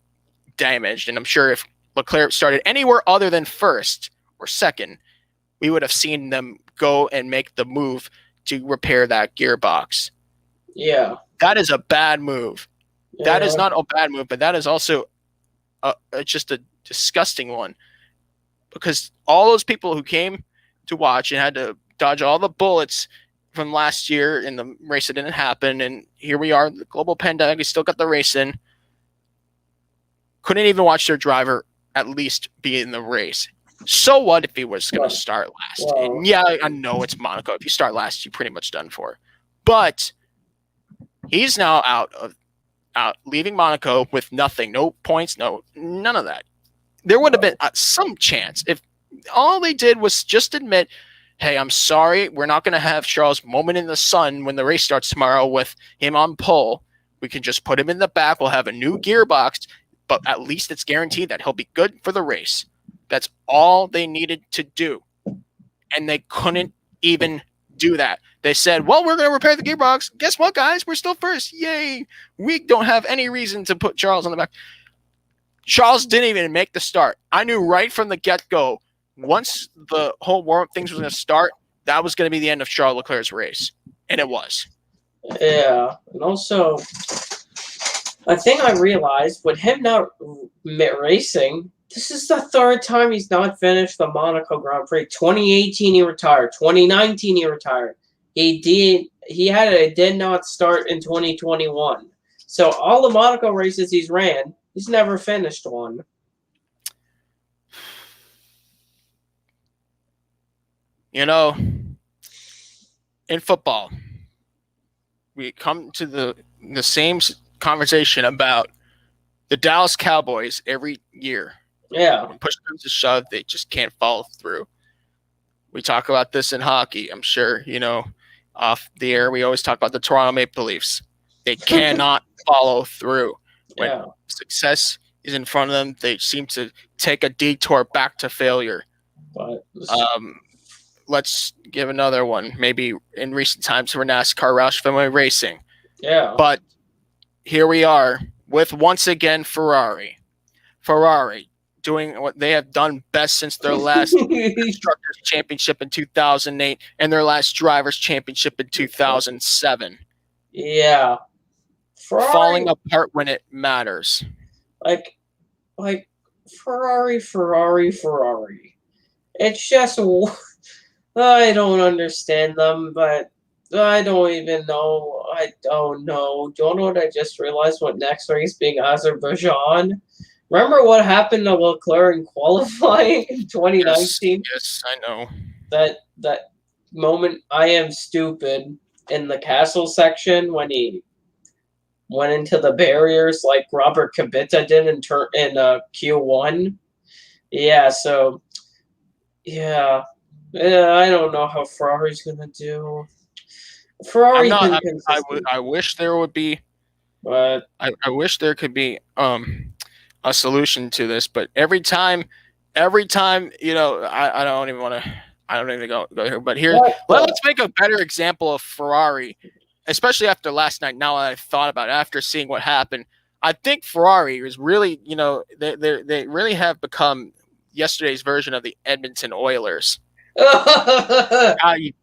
damaged. And I'm sure if Leclerc started anywhere other than first or second, we would have seen them go and make the move to repair that gearbox. Yeah. That is a bad move. Yeah. That is not a bad move, but that is also just a disgusting one. Because all those people who came to watch and had to dodge all the bullets from last year in the race that didn't happen, and here we are, the global pandemic, we still got the race in, couldn't even watch their driver at least be in the race. So what if he was going to start last? Well, and yeah, I know it's Monaco. If you start last, you're pretty much done for. But he's now out, leaving Monaco with nothing, no points, none of that. There would have been some chance if all they did was just admit, hey, I'm sorry, we're not going to have Charles' moment in the sun when the race starts tomorrow with him on pole. We can just put him in the back. We'll have a new gearbox, but at least it's guaranteed that he'll be good for the race. That's all they needed to do. And they couldn't even do that. They said, well, we're going to repair the gearbox. Guess what, guys? We're still first. Yay. We don't have any reason to put Charles on the back. Charles didn't even make the start. I knew right from the get-go, once the whole warm-up things was going to start, that was going to be the end of Charles Leclerc's race. And it was. Yeah. And also, a thing I realized, with him not racing, this is the third time he's not finished the Monaco Grand Prix. 2018 he retired. 2019 he retired. He did not start in 2021. So all the Monaco races he's ran, he's never finished one. You know, in football, we come to the same conversation about the Dallas Cowboys every year. Yeah. When push comes to shove, they just can't follow through. We talk about this in hockey. I'm sure, off the air, we always talk about the Toronto Maple Leafs. They cannot follow through. When success is in front of them, they seem to take a detour back to failure. But let's give another one, maybe in recent times for NASCAR Roush Fenway Racing. Yeah. But here we are with, once again, Ferrari. Ferrari doing what they have done best since their last Constructors Championship in 2008 and their last Drivers Championship in 2007. Yeah. Ferrari, falling apart when it matters. Like Ferrari. It's just, I don't understand them, but I don't even know. I don't know. Do you know what I just realized? What next race being Azerbaijan? Remember what happened to Leclerc in qualifying in 2019? Yes, I know. That moment, I am stupid, in the castle section when he went into the barriers like Robert Kubica did in Q1. Yeah, so yeah, I don't know how Ferrari's gonna do. Ferrari. I wish there would be. But I wish there could be a solution to this, but every time, I don't even want to. I don't even go here. But here, let's make a better example of Ferrari, especially after last night. Now that I've thought about it, after seeing what happened, I think Ferrari is really, they really have become yesterday's version of the Edmonton Oilers. You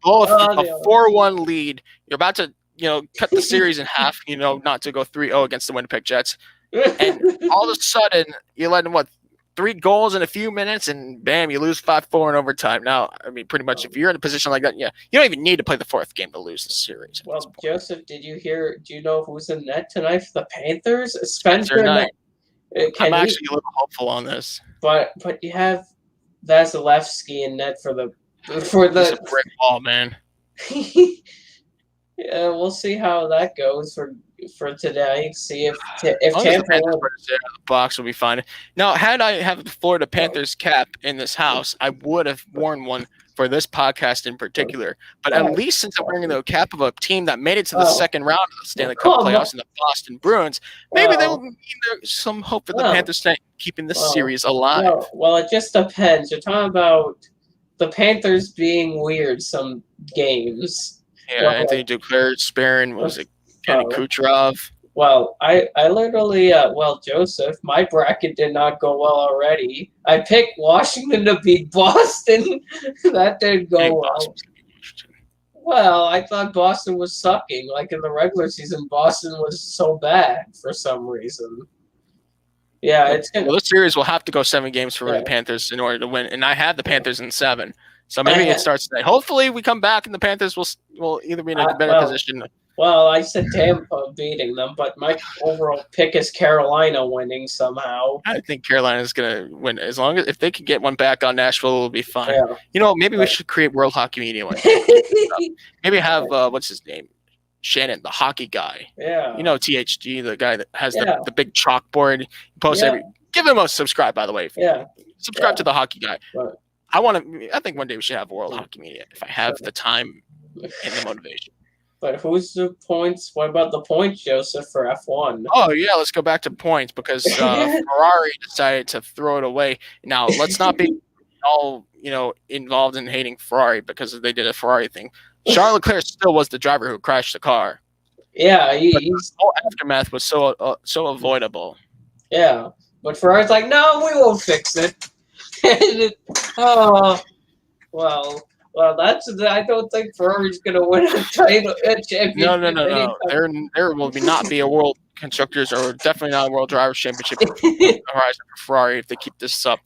blow a 4-1 lead. You're about to, cut the series in half, not to go 3-0 against the Winnipeg Jets. And all of a sudden, you let them, 3 goals in a few minutes, and bam, you lose 5-4 in overtime. Now, I mean, pretty much, if you're in a position like that, you don't even need to play the 4th game to lose the series. Well, Joseph, do you know who's in net tonight for the Panthers? Spencer Knight. I'm actually a little hopeful on this. But you have Vasilevsky in net for the It's a brick wall, man. Yeah, we'll see how that goes for today. See if Tampa the box will be fine. Now, had I have the Florida Panthers cap in this house, I would have worn one for this podcast in particular. But at least since I'm wearing the cap of a team that made it to the second round of the Stanley Cup playoffs in the Boston Bruins, maybe there will be some hope for the Panthers tonight, keeping this series alive. Well, it just depends. You're talking about the Panthers being weird some games. Yeah, Anthony Duclair, Sperrin, Kenny Kucherov. Well, I literally, Joseph, my bracket did not go well already. I picked Washington to beat Boston. That didn't go well. Well, I thought Boston was sucking. Like in the regular season, Boston was so bad for some reason. Yeah, this series will have to go 7 games for the Panthers in order to win, and I had the Panthers in 7. So maybe it starts today. Hopefully, we come back and the Panthers will either be in a better position. Well, I said Tampa beating them, but my overall pick is Carolina winning somehow. I think Carolina is going to win as long as if they can get one back on Nashville, it'll be fine. Yeah. Maybe we should create World Hockey Media one. Maybe have what's his name, Shannon, the hockey guy. Yeah. THG, the guy that has the big chalkboard. He posts give him a subscribe, by the way. Subscribe to the hockey guy. But, I think one day we should have World Hockey Media if I have the time and the motivation. But who's the points? What about the points, Joseph, for F1? Oh, yeah, let's go back to points because Ferrari decided to throw it away. Now, let's not be all, involved in hating Ferrari because they did a Ferrari thing. Charles Leclerc still was the driver who crashed the car. Yeah, the whole aftermath was so avoidable. Yeah, but Ferrari's like, no, we won't fix it. Well, I don't think Ferrari's going to win a title. No. There will not be a World Constructors or definitely not a World Drivers Championship horizon for Ferrari if they keep this up.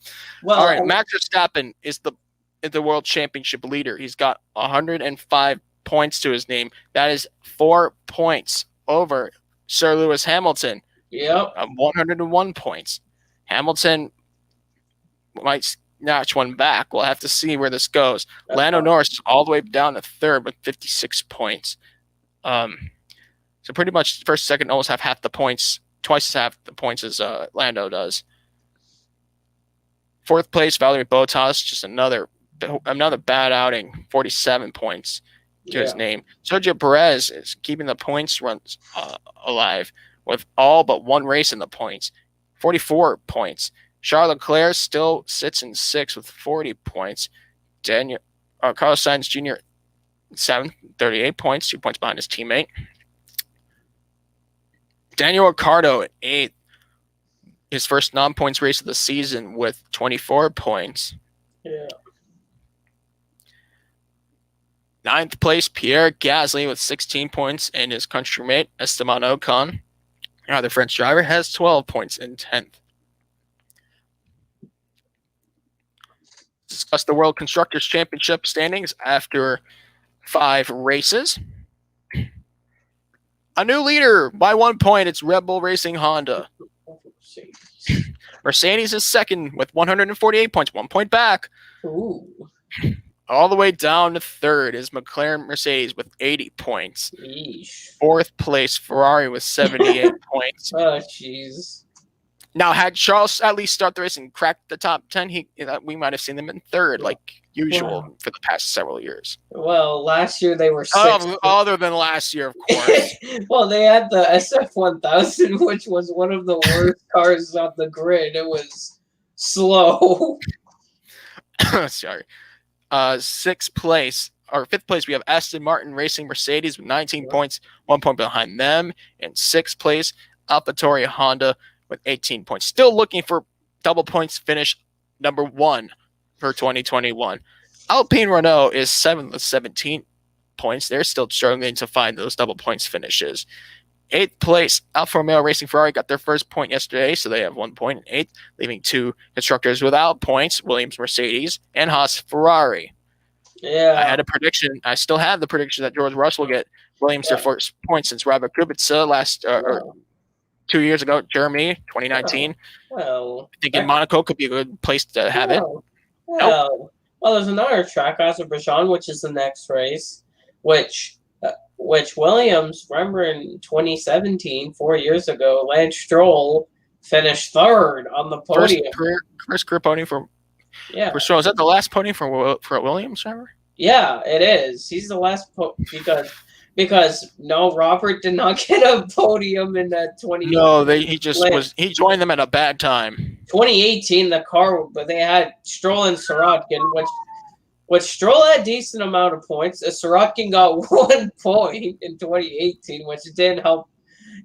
All right, Max Verstappen is the World Championship leader. He's got 105 points to his name. That is 4 points over Sir Lewis Hamilton. Yep. 101 points. Hamilton might notch one back. We'll have to see where this goes. Lando Norris all the way down to 3rd with 56 points. So pretty much first, second almost have half the points, twice as half the points as Lando does. 4th place, Valtteri Bottas, just another bad outing, 47 points. to his name. Sergio Perez is keeping the points runs alive with all but one race in the points, 44 points. Charles Leclerc still sits in 6th with 40 points. Carlos Sainz Jr. 7th, 38 points, 2 points behind his teammate. Daniel Ricciardo at 8th, his first non-points race of the season with 24 points. Yeah. 9th place, Pierre Gasly with 16 points, and his countrymate Esteban Ocon, another French driver, has 12 points in 10th. Discuss the World Constructors' Championship standings after 5 races. A new leader by 1 point. It's Red Bull Racing Honda. Mercedes is second with 148 points, 1 point back. Ooh. All the way down to third is McLaren Mercedes with 80 points. Yeesh. 4th place, Ferrari with 78 points. Oh, jeez. Now, had Charles at least start the race and cracked the top 10, we might have seen them in third, like usual for the past several years. Well, last year they were 6th. Other than last year, of course. Well, they had the SF1000, which was one of the worst cars on the grid. It was slow. Sorry. 6th place, or 5th place, we have Aston Martin Racing Mercedes with 19 points, 1 point behind them. In 6th place, AlphaTauri Honda with 18 points. Still looking for double points finish number 1 for 2021. Alpine Renault is 7th with 17 points. They're still struggling to find those double points finishes. 8th place, Alfa Romeo Racing Ferrari got their first point yesterday, so they have 1 point in 8th, leaving 2 constructors without points, Williams Mercedes and Haas Ferrari. Yeah. I had a prediction. I still have the prediction that George Russell will get Williams their first point since Robert Kubica last 2 years ago, Germany, 2019. Well, I think in Monaco could be a good place to have it. Well, there's another track, Azerbaijan, which is the next race, which Williams, remember in 2017, 4 years ago, Lance Stroll finished 3rd on the podium. First career podium for Stroll. Is that the last podium for Williams, remember? Yeah, it is. He's the last because no, Robert did not get a podium in that 20. No, he joined them at a bad time. 2018, the car, but they had Stroll and Sirotkin, which Stroll had a decent amount of points. Sirotkin got 1 point in 2018, which didn't help.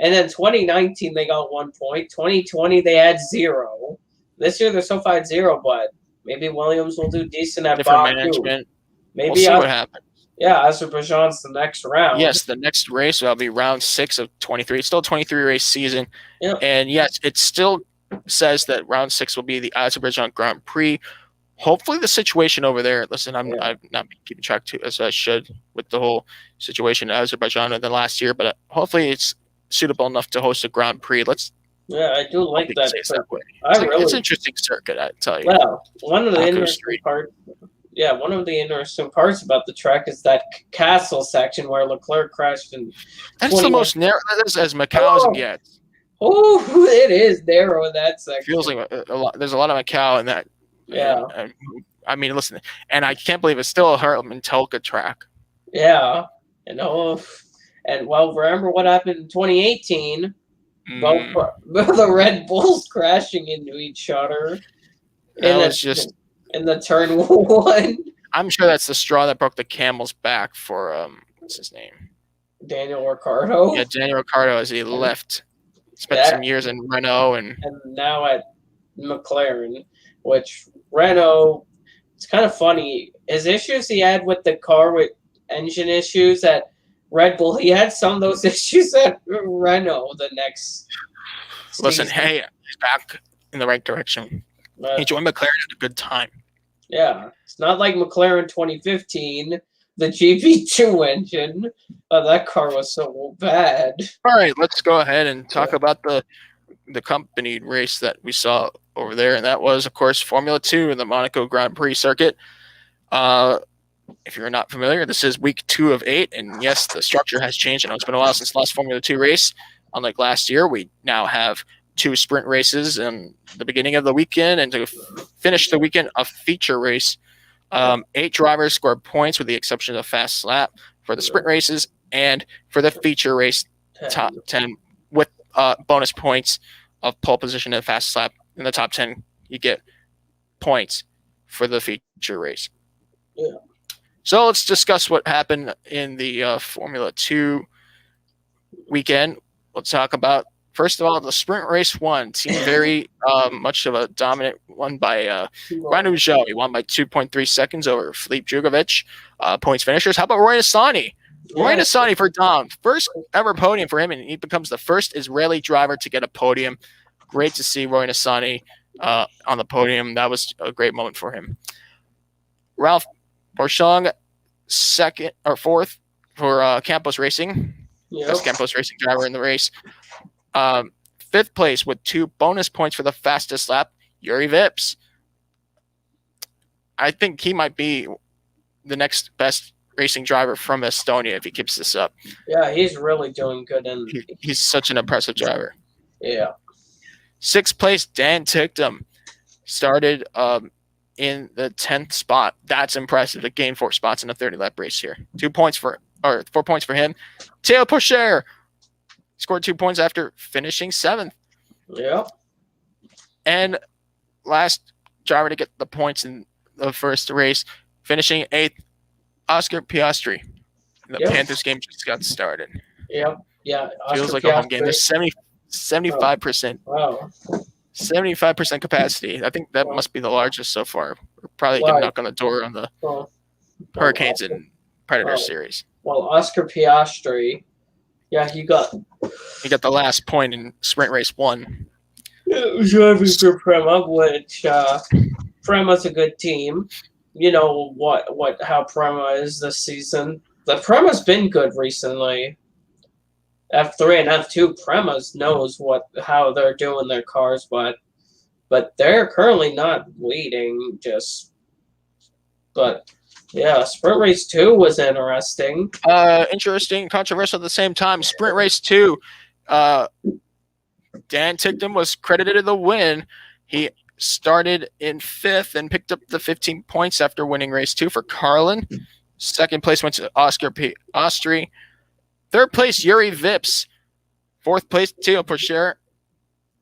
And then 2019, they got 1 point. 2020, they had 0. This year, they're so far at 0, but maybe Williams will do decent at different Baku. management. Maybe we'll see what happens. Yeah, Azerbaijan's the next round. Yes, the next race will be round 6 of 23. It's still a 23 race season. Yep. And yes, it still says that round 6 will be the Azerbaijan Grand Prix. Hopefully the situation over there, listen, I'm not keeping track too as I should with the whole situation in Azerbaijan in the last year, but hopefully it's suitable enough to host a Grand Prix. I do like that. It's an interesting circuit, I tell you. Well, one of the interesting parts. Yeah, one of the interesting parts about the track is that castle section where Leclerc crashed in. That's the most narrow as Macau as it gets. Oh, it is narrow in that section. Feels like a lot. There's a lot of Macau in that. Yeah. I mean, listen, and I can't believe it's still a Hartman Telka track. Yeah, and well, remember what happened in 2018? The Red Bulls crashing into each other. In the turn 1. I'm sure that's the straw that broke the camel's back for what's his name? Daniel Ricciardo. Yeah, Daniel Ricciardo as he spent some years in Renault and now at McLaren, which Renault, it's kind of funny. His issues he had with the car with engine issues at Red Bull, he had some of those issues at Renault the next Listen, season. Hey, he's back in the right direction. He joined McLaren at a good time. Yeah, it's not like McLaren 2015, the GP2 engine. That car was so bad. All right, let's go ahead and talk about the company race that we saw over there, and that was, of course, Formula 2 in the Monaco Grand Prix circuit. If you're not familiar, this is week 2 of 8, and yes, the structure has changed. I know it's been a while since the last Formula 2 race. Unlike last year, we now have 2 sprint races in the beginning of the weekend, and to finish the weekend, a feature race. 8 drivers scored points with the exception of a fast lap. for the sprint races and for the feature race top 10 with bonus points of pole position and fastest lap. In the top 10, you get points for the feature race. Yeah. So let's discuss what happened in the Formula 2 weekend. Let's talk about, first of all, the sprint race one seemed very much of a dominant one by Guanyu Zhou. He won by 2.3 seconds over Filipe Drugovich. Points finishers. How about Roy Nissany? Roy Nissany for Dom. First ever podium for him, and he becomes the first Israeli driver to get a podium. Great to see Roy Nissany on the podium. That was a great moment for him. Ralph Boschung, second or fourth for Campos Racing. Best Campos Racing driver in the race. Fifth place with 2 bonus points for the fastest lap, Juri Vips. I think he might be the next best racing driver from Estonia if he keeps this up. Yeah, he's really doing good. And he's such an impressive driver. Yeah. Sixth place, Dan Ticktum. Started in the 10th spot. That's impressive to gain 4 spots in a 30-lap race here. 4 points for him. Théo Pourchaire scored 2 points after finishing 7th. Yeah. And last driver to get the points in the first race, finishing 8th, Oscar Piastri. The Panthers game just got started. Yep. Yeah. Feels like a home game. There's 75%. Wow. 75% capacity. I think that must be the largest so far. We're probably going to knock on the door on the Hurricanes and Predators series. Well, Oscar Piastri, he got the last point in sprint race 1. Driving for Prema, which Prema's a good team. You know how Prema is this season. The Prema's been good recently. F3 and F2 Premas knows how they're doing their cars, but they're currently not leading. But sprint race 2 was interesting. Interesting, controversial at the same time. Sprint race 2, Dan Ticktum was credited with the win. He started in 5th and picked up the 15 points after winning race 2 for Carlin. Second place went to Oscar Piastri. Third place, Juri Vips. Fourth place, Théo Pourchaire.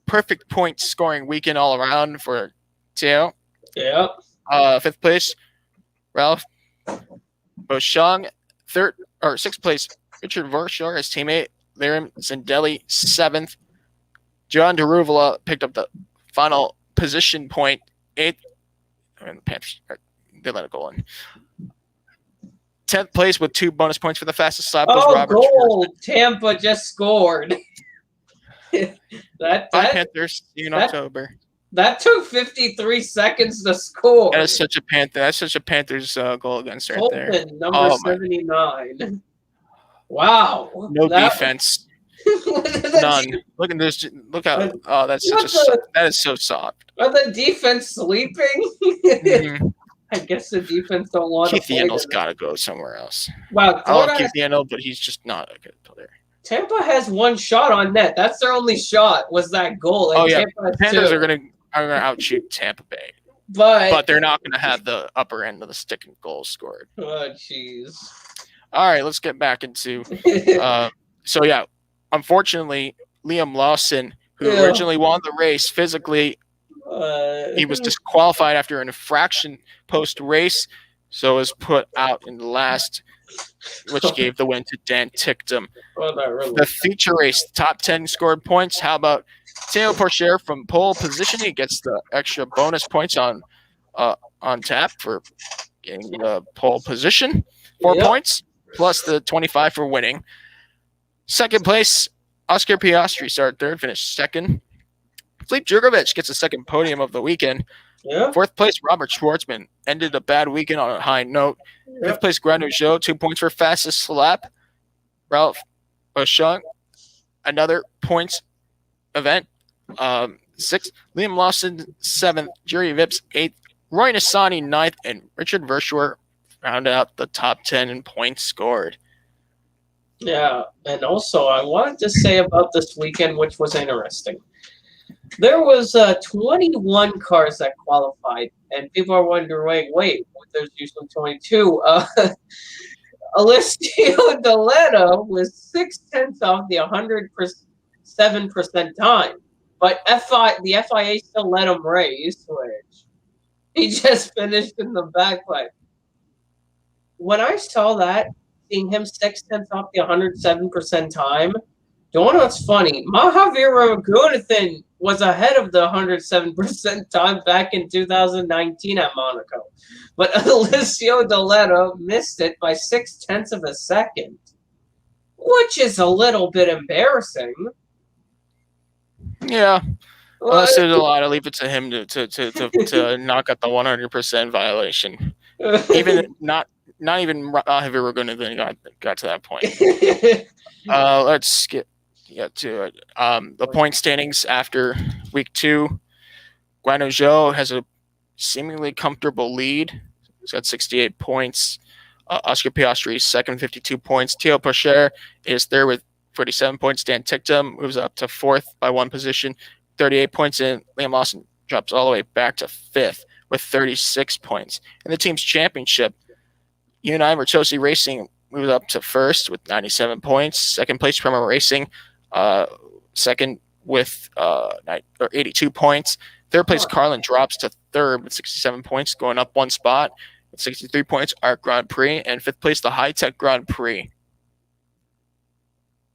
Perfect point scoring weekend all around for Théo. Yeah. Fifth place, Ralph Boschung. Sixth place, Richard Verschoor, his teammate. Liam Zindelli, 7th. John Deruvula picked up the final position point, 8th. And the Panthers, they let it go in. 10th place with 2 bonus points for the fastest lap was Robert goal! Tampa just scored. Panthers in October. That took 53 seconds to score. That's such a Panthers goal against right there. Number 79. Wow. No defense. None. Look at this. Look how. Oh, that is so soft. Are the defense sleeping? Mm-hmm. I guess the defense don't want Keith to play. Yandle's got to go somewhere else. Wow, I love Keith Yandle, but he's just not a good player. Tampa has 1 shot on net. That's their only shot. Was that goal? And the Panthers are gonna outshoot Tampa Bay, but they're not gonna have the upper end of the stick and goals scored. Oh, jeez. All right, let's get back into. Unfortunately, Liam Lawson, who originally won the race, physically. He was disqualified after an infraction post-race, so was put out in the last, which gave the win to Dan Ticktum. The feature race, top 10 scored points. How about Théo Pourchaire from pole position? He gets the extra bonus points on tap for getting the pole position. 4 points, plus the 25 for winning. Second place, Oscar Piastri started third, finished second. Filipe Drugovich gets a second podium of the weekend. Yeah. Fourth place, Robert Schwartzman ended a bad weekend on a high note. Fifth place, Guanyu Zhou, 2 points for fastest lap. Ralph Boschung, another points event. 6th, Liam Lawson, 7th, Juri Vips, 8th, Roy Nissany, 9th, and Richard Verschoor round out the top 10 in points scored. Yeah, and also I wanted to say about this weekend, which was interesting. There was 21 cars that qualified, and people are wondering, wait, there's usually 22. Alessio Deletta was 0.6 off the 107% time. But the FIA still let him race, which he just finished in the back. But when I saw that, seeing him 0.6 off the 107% time, you know what's funny? Mahavira Raghunathan was ahead of the 107% time back in 2019 at Monaco. But Alessio Deletta missed it by 0.6 of a second, which is a little bit embarrassing. Yeah. Unless there's a lot, I leave it to him to knock out the 100% violation. Even not even Mahavira Raghunathan got to that point. Let's get to it. The point standings after week 2. Guanyu Zhou has a seemingly comfortable lead. He's got 68 points. Oscar Piastri is second, 52 points. Théo Pourchaire is third with 47 points. Dan Ticktum moves up to fourth by 1 position, 38 points. And Liam Lawson drops all the way back to fifth with 36 points. In the team's championship, Unai Mertosi Racing moves up to first with 97 points. Second place, Prema Racing, second with 82 points. Third place, Carlin drops to third with 67 points, going up 1 spot with 63 points. Art Grand Prix, and fifth place, the High Tech Grand Prix.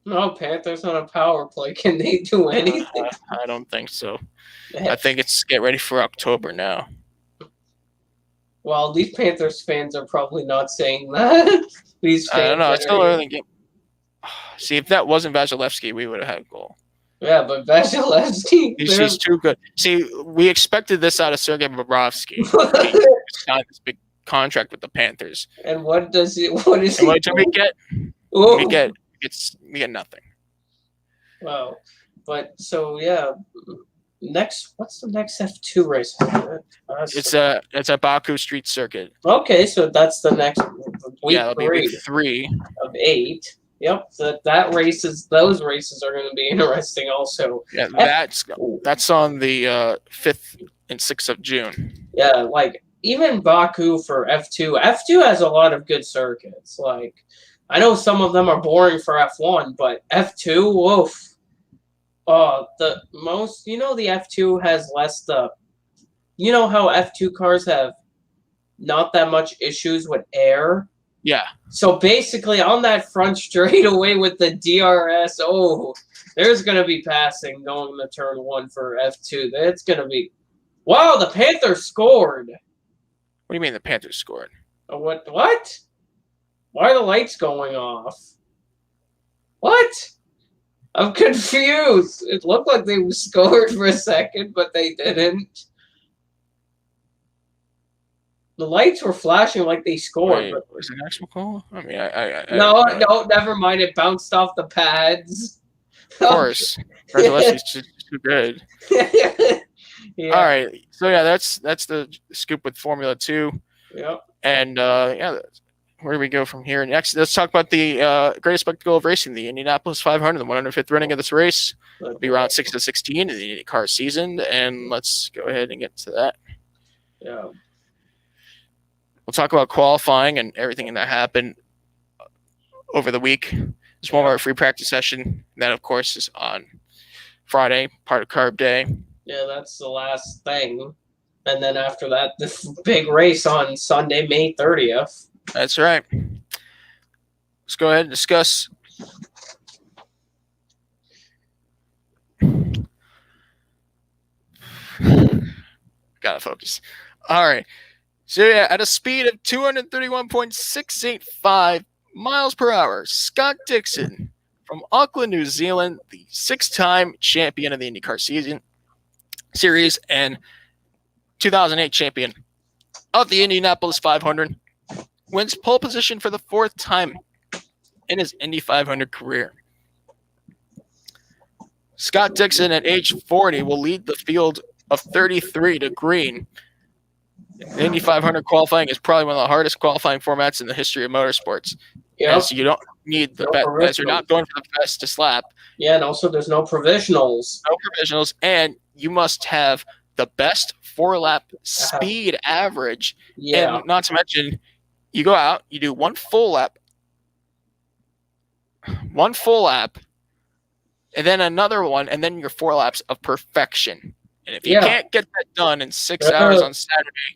No, Panthers on a power play. Can they do anything? I don't think so. I think it's get ready for October now. Well, these Panthers fans are probably not saying that. These fans I don't know. It's still early game. See, if that wasn't Vasilevsky, we would have had a goal. Yeah, but Vasilevsky... He's too good. See, we expected this out of Sergei Bobrovsky. He signed this big contract with the Panthers. And what is he? What do we get? Ooh. We get nothing. Wow. But so yeah, what's the next F2 race? It's a Baku Street Circuit. Okay, so that's the next week. Yeah, it'll be week 3 of 8. Yep, those races are going to be interesting also. Yeah, that's on the 5th and 6th of June. Yeah, like even Baku for F2. F2 has a lot of good circuits. Like I know some of them are boring for F1, but F2, woof. The F2 has less you know how F2 cars have not that much issues with air? Yeah. So basically on that front straightaway with the DRS, there's going to be passing going to turn 1 for F2. That's going to be... Wow, the Panthers scored. What do you mean the Panthers scored? What? Why are the lights going off? What? I'm confused. It looked like they scored for a second, but they didn't. The lights were flashing like they scored. Wait, was it actual call? I mean, No, never mind. It bounced off the pads. Of course. Vasilevsky's too good. Yeah. All right. So, yeah, that's the scoop with Formula 2. Yep. And, where do we go from here? Next, let's talk about the greatest spectacle of racing, the Indianapolis 500, the 105th running of this race. It'll be round 6 to 16 in the IndyCar season. And let's go ahead and get to that. Yeah. We'll talk about qualifying and everything that happened over the week. There's one more free practice session. That, of course, is on Friday, part of Carb Day. Yeah, that's the last thing. And then after that, the big race on Sunday, May 30th. That's right. Let's go ahead and discuss. Gotta focus. All right. So, yeah, at a speed of 231.685 miles per hour, Scott Dixon from Auckland, New Zealand, the 6-time champion of the IndyCar series and 2008 champion of the Indianapolis 500, wins pole position for the 4th time in his Indy 500 career. Scott Dixon, at age 40, will lead the field of 33 to green. The Indy 500 qualifying is probably one of the hardest qualifying formats in the history of motorsports. Yeah. As you don't need the best, as you're not going for the fastest lap. Yeah, and also there's no provisionals. No provisionals, and you must have the best 4-lap speed average. Yeah. And not to mention, you go out, you do one full lap, one full lap, and then another one, and then your 4 laps of perfection. And if you can't get that done in 6 hours on Saturday,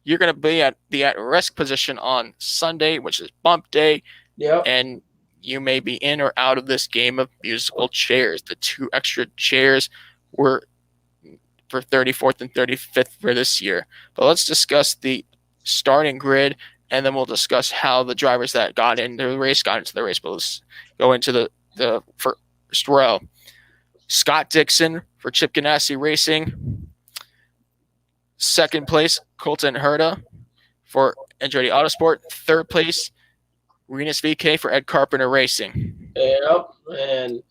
you're going to be at the at-risk position on Sunday, which is bump day. Yep. And you may be in or out of this game of musical chairs. The 2 extra chairs were for 34th and 35th for this year. But let's discuss the starting grid, and then we'll discuss how the drivers that got into the race got into the race. But let's go into the first row. Scott Dixon for Chip Ganassi Racing. Second place, Colton Herta for Andretti Autosport. Third place, Rinus VeeKay for Ed Carpenter Racing. Yep. And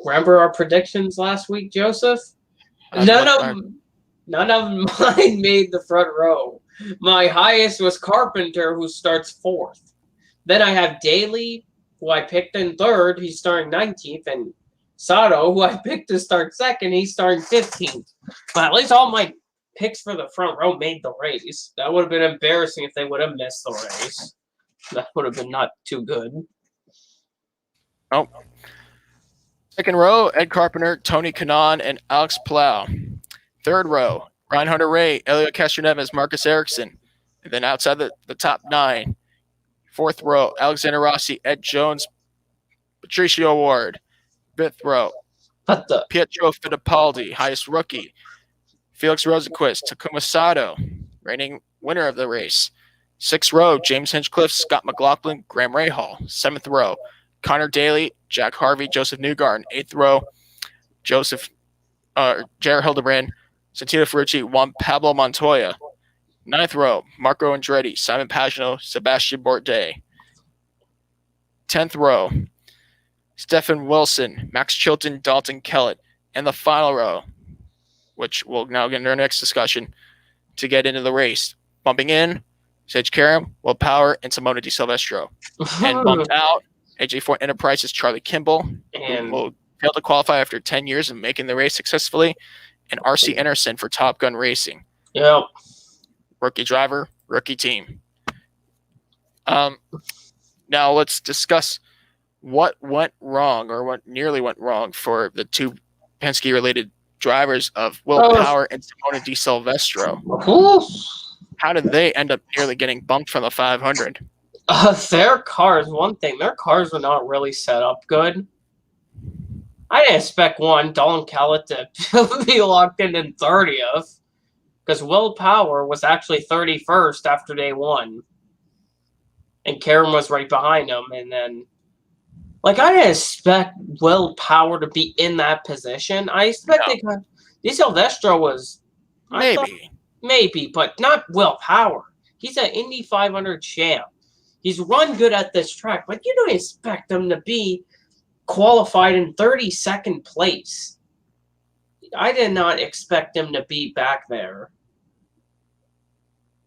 remember our predictions last week, Joseph? None of mine made the front row. My highest was Carpenter, who starts 4th. Then I have Daly, who I picked in 3rd. He's starting 19th. And Sato, who I picked to start 2nd. He's starting 15th. But at least all my picks for the front row made the race. That would have been embarrassing if they would have missed the race. That would have been not too good. Oh. Second row, Ed Carpenter, Tony Kanaan, and Alex Plow. Third row, Ryan Hunter-Ray, Elliott Castroneves, Marcus Ericsson. And then outside the top 9. Fourth row, Alexander Rossi, Ed Jones, Patricio Ward. Fifth row, Pietro Fittipaldi, highest rookie. Felix Rosenquist, Takuma Sato, reigning winner of the race. Sixth row, James Hinchcliffe, Scott McLaughlin, Graham Rahal. Seventh row, Connor Daly, Jack Harvey, Joseph Newgarden. Eighth row, Jared Hildebrand, Santino Ferrucci, Juan Pablo Montoya. Ninth row, Marco Andretti, Simon Pagenaud, Sebastian Bourdais. 10th row, Stephen Wilson, Max Chilton, Dalton Kellett. And the final row, which we'll now get into our next discussion, to get into the race. Bumping in, Sage Karam, Will Power, and Simona Di Silvestro. And bumped out, AJ4 Enterprises, Charlie Kimball, and will fail to qualify after 10 years of making the race successfully, and RC Anderson for Top Gun Racing. Yep. Rookie driver, rookie team. Now let's discuss what went wrong, or what nearly went wrong, for the 2 Penske-related drivers of Will Power and Simona Di Silvestro. How did they end up nearly getting bumped from the 500? Their cars, their cars were not really set up good. I didn't expect Dalton Kellett to be locked in 30th, because Will Power was actually 31st after day 1. And Karam was right behind him. And then, I didn't expect Will Power to be in that position. I expected Di Silvestro was... Maybe, but not Will Power. He's an Indy 500 champ. He's run good at this track, but you don't expect him to be qualified in 32nd place. I did not expect him to be back there.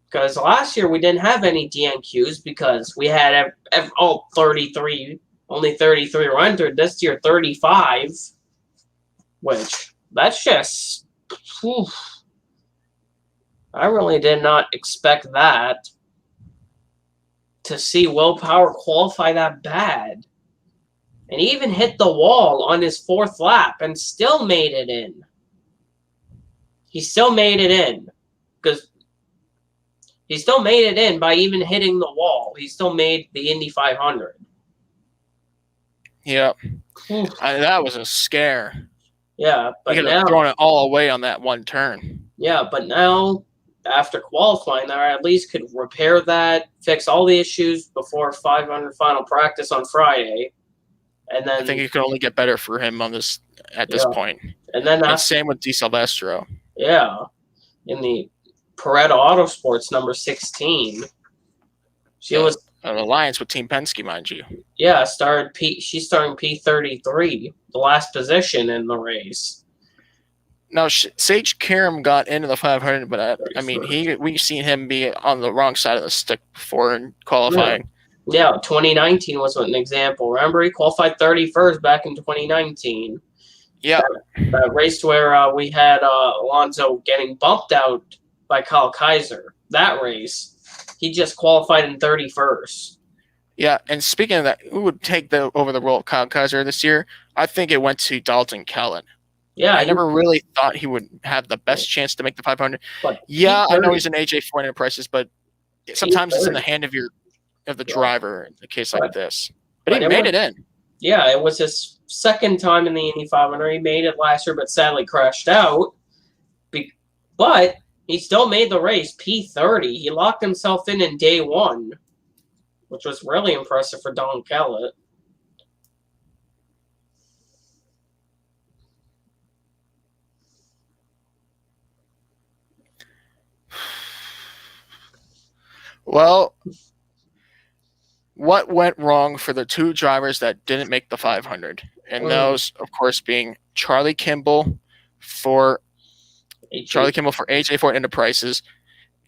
Because last year we didn't have any DNQs because we had all 33. Only 33 were entered. This year, 35. Which, that's just... Whew. I really did not expect that. To see Will Power qualify that bad. And he even hit the wall on his 4th lap and still made it in. He still made it in. Because he still made it in by even hitting the wall. He still made the Indy 500. Yeah. That was a scare. Yeah, but he could have thrown it all away on that one turn. Yeah, but now, after qualifying, I at least could repair that, fix all the issues before 500 final practice on Friday. And then I think it could only get better for him at this point. And then same with Di Silvestro. Yeah. In the Pareto Autosports number 16. She was an alliance with Team Penske, mind you. Yeah, she's starting P33, the last position in the race. Now, Sage Karam got into the 500, but we've seen him be on the wrong side of the stick before in qualifying. Yeah, 2019 was an example. Remember, he qualified 31st back in 2019. Yeah. That race where we had Alonso getting bumped out by Kyle Kaiser. That race, he just qualified in 31st. Yeah, and speaking of that, who would take over the role of Kyle Kaiser this year? I think it went to Dalton Kellett. Yeah, I never really thought he would have the best chance to make the 500. but Yeah, I know he's an AJ Foyt prices, but sometimes it's in the P30. hand of the driver in a case like this. But he but made it in. Yeah, it was his second time in the Indy 500. He made it last year, but sadly crashed out. But he still made the race, P30. He locked himself in day one, which was really impressive for Don Kellett. Well, what went wrong for the two drivers that didn't make the 500? And those, of course, being Charlie Kimball for AJ Foyt Enterprises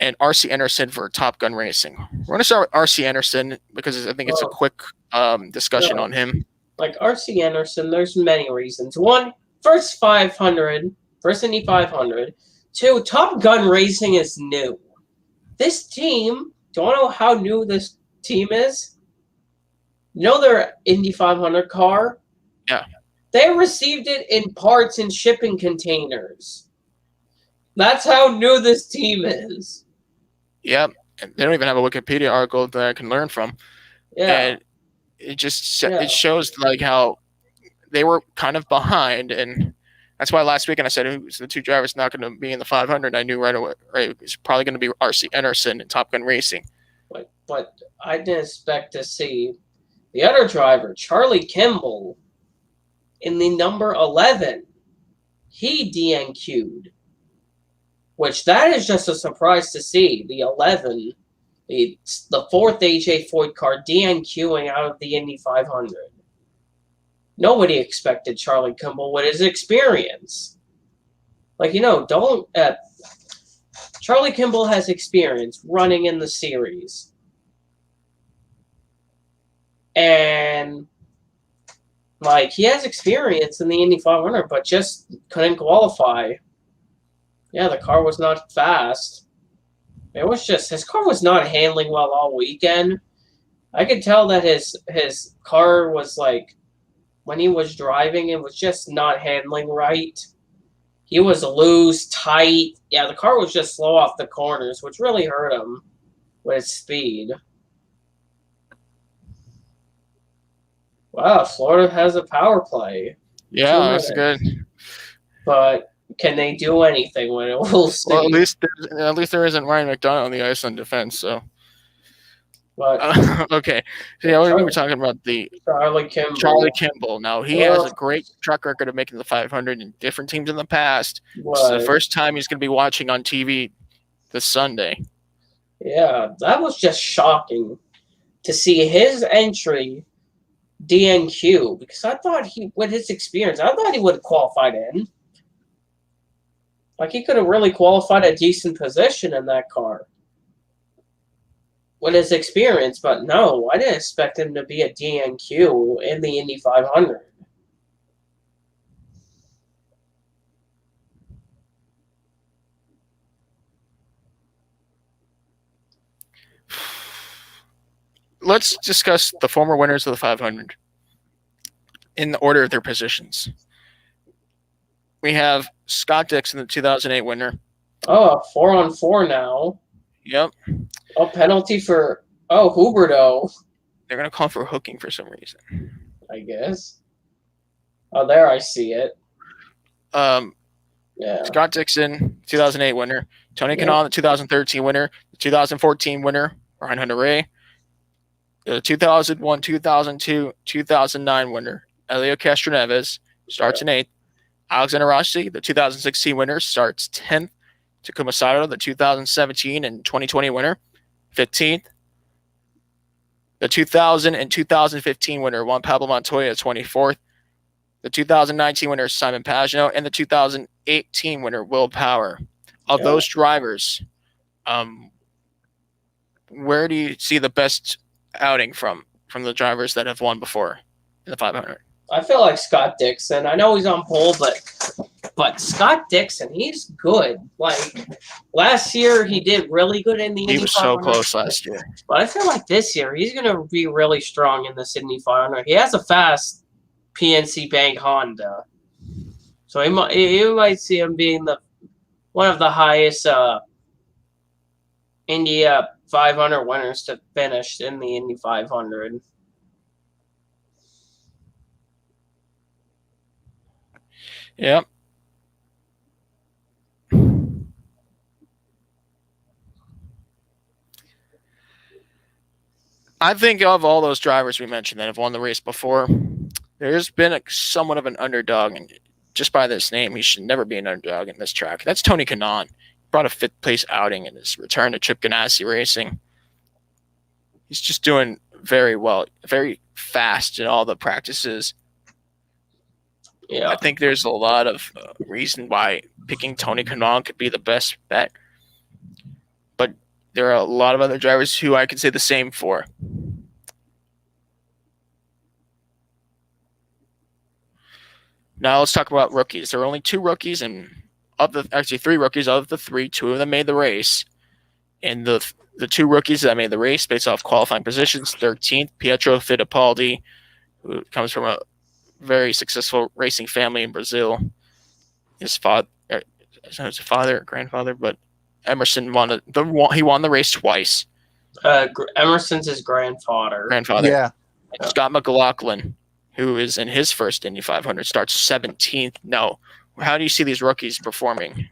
and RC Anderson for Top Gun Racing. We're going to start with RC Anderson because I think it's a quick discussion on him. Like RC Anderson, there's many reasons. One, first 500, first Indy 500. Two, Top Gun Racing is new. This team, don't know how new this team is. You know their Indy 500 car? Yeah. They received it in parts and shipping containers. That's how new this team is. Yep. And they don't even have a Wikipedia article that I can learn from. Yeah. And it just it shows like how they were kind of behind, and that's why last weekend I said who's the two drivers not going to be in the 500. I knew right away. Right, it's probably going to be RC Anderson and Top Gun Racing. But I didn't expect to see the other driver, Charlie Kimball, in the number 11. He DNQ'd, which that is just a surprise to see. The 11, the fourth AJ Foyt car DNQing out of the Indy 500. Nobody expected Charlie Kimball with his experience. Charlie Kimball has experience running in the series. And, he has experience in the Indy 500, but just couldn't qualify. Yeah, the car was not fast. It was just, his car was not handling well all weekend. I could tell that his car was, when he was driving, it was just not handling right. He was loose, tight. Yeah, the car was just slow off the corners, which really hurt him with its speed. Wow, Florida has a power play. Yeah, that's good. But can they do anything with it? We'll see. Well, at least there isn't Ryan McDonough on the ice on defense, so. But okay. So, yeah, we were talking about the Charlie Kimball. Now, he has a great track record of making the 500 in different teams in the past. This is the first time he's going to be watching on TV this Sunday. Yeah, that was just shocking to see his entry DNQ, because I thought with his experience, I thought he would have qualified in. He could have really qualified a decent position in that car with his experience, but no, I didn't expect him to be a DNQ in the Indy 500. Let's discuss the former winners of the 500 in the order of their positions. We have Scott Dixon, the 2008 winner. Oh, 4-on-4 now. Yep. A penalty for Huberto. They're going to call for hooking for some reason, I guess. Oh, there I see it. Yeah. Scott Dixon, 2008 winner. Tony Kanaan, the 2013 winner. The 2014 winner, Ryan Hunter-Reay. The 2001, 2002, 2009 winner, Elliott Castroneves, starts in 8th. Alexander Rossi, the 2016 winner, starts 10th. Takuma Sato, the 2017 and 2020 winner, 15th. The 2000 and 2015 winner, Juan Pablo Montoya, 24th. The 2019 winner, Simon Pagenaud, and the 2018 winner, Will Power. Of those drivers, where do you see the best outing from the drivers that have won before in the 500? I feel like Scott Dixon. I know he's on pole, but But Scott Dixon, he's good. Like last year, he did really good in the Indy He was so 500. close last year. But I feel like this year he's going to be really strong in this Indy 500. He has a fast PNC Bank Honda, so you might see him being one of the highest Indy 500 winners to finish in the Indy 500. Yep. I think of all those drivers we mentioned that have won the race before, there's been somewhat of an underdog, and just by this name, he should never be an underdog in this track. That's Tony Kanaan. Brought a fifth place outing in his return to Chip Ganassi Racing. He's just doing very well, very fast in all the practices. Yeah, I think there's a lot of reason why picking Tony Kanaan could be the best bet. But there are a lot of other drivers who I could say the same for. Now let's talk about rookies. There are only two rookies, and three rookies. Of the three, two of them made the race. And the two rookies that made the race based off qualifying positions, 13th, Pietro Fittipaldi, who comes from a very successful racing family in Brazil. His grandfather, but Emerson won the race twice. Emerson's his grandfather. Yeah. Scott McLaughlin, who is in his first Indy 500, starts 17th. No, how do you see these rookies performing?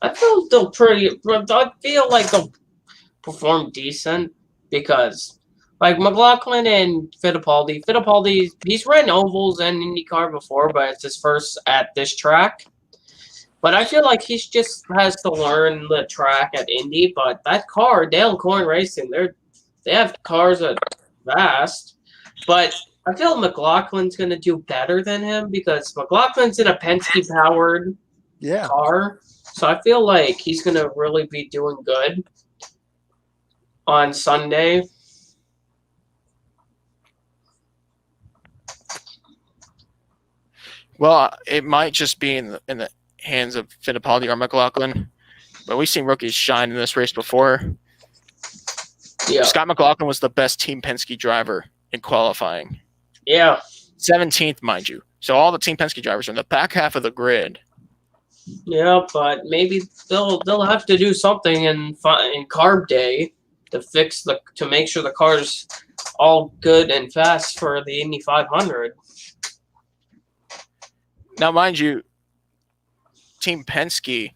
I feel like they'll perform decent because, like McLaughlin and Fittipaldi, he's ran ovals and IndyCar before, but it's his first at this track. But I feel like he just has to learn the track at Indy. But that car, Dale Coyne Racing, they have cars that are fast. But I feel McLaughlin's going to do better than him because McLaughlin's in a Penske-powered car. So I feel like he's going to really be doing good on Sunday. Well, it might just be in the hands of Fittipaldi or McLaughlin, but we've seen rookies shine in this race before. Yeah. Scott McLaughlin was the best Team Penske driver in qualifying. Yeah. 17th, mind you. So all the Team Penske drivers are in the back half of the grid. Yeah, but maybe they'll have to do something in carb day to make sure the car's all good and fast for the Indy 500. Now, mind you, Team Penske,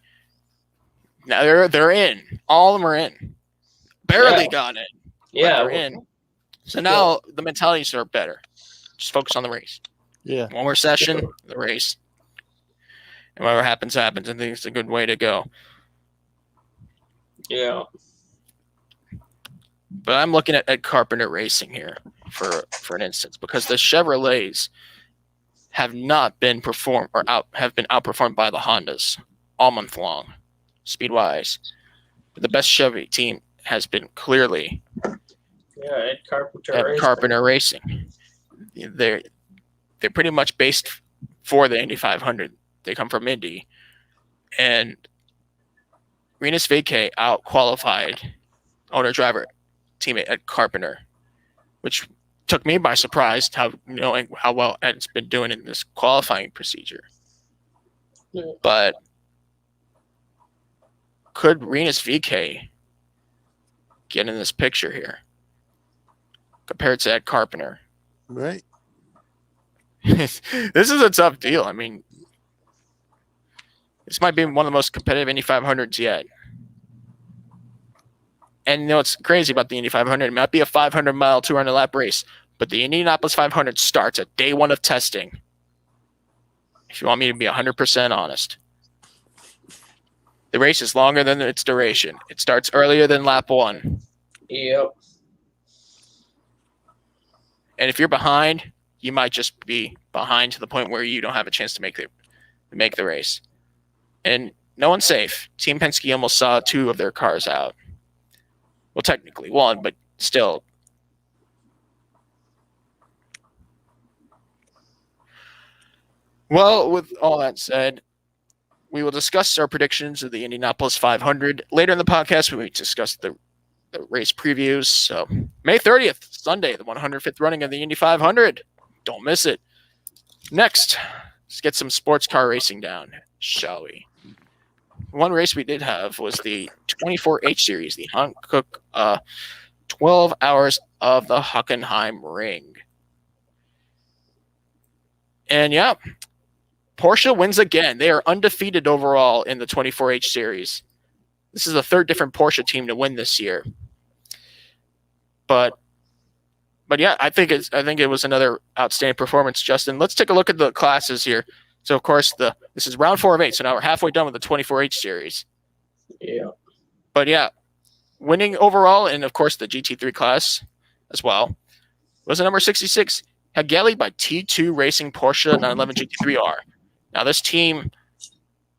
now they're in. All of them are in. Barely got in. Yeah, they're in. So now the mentalities are better. Just focus on the race. Yeah. One more session, the race. And whatever happens, happens. I think it's a good way to go. Yeah. But I'm looking at Carpenter Racing here for an instance, because the Chevrolets have not been have been outperformed by the Hondas all month long, speed-wise. But the best Chevy team has been clearly at Carpenter Racing. They're pretty much based for the Indy 500. They come from Indy, and Rinus VeeKay out-qualified owner-driver teammate at Carpenter, which took me by surprise, knowing how well Ed's been doing in this qualifying procedure. Yeah. But could Rinus VeeKay get in this picture here compared to Ed Carpenter? Right. This is a tough deal. I mean, this might be one of the most competitive Indy 500s yet. And what's crazy about the Indy 500, it might be a 500-mile 200-lap race, but the Indianapolis 500 starts at day one of testing. If you want me to be 100% honest. The race is longer than its duration. It starts earlier than lap one. Yep. And if you're behind, you might just be behind to the point where you don't have a chance to make the race. And no one's safe. Team Penske almost saw two of their cars out. Well, technically one, but still. Well, with all that said, we will discuss our predictions of the Indianapolis 500. Later in the podcast, we will discuss the race previews. So May 30th, Sunday, the 105th running of the Indy 500. Don't miss it. Next, let's get some sports car racing down, shall we? One race we did have was the 24H Series, the Hankook 12 Hours of the Hockenheim Ring. And yeah, Porsche wins again. They are undefeated overall in the 24H Series. This is the third different Porsche team to win this year. But yeah, I think it was another outstanding performance, Justin. Let's take a look at the classes here. So of course this is round 4 of 8. So now we're halfway done with the 24H Series. Yeah. But yeah, winning overall, and of course the GT3 class as well, was the number 66, Hageli by T2 Racing Porsche 911 GT3R. Now this team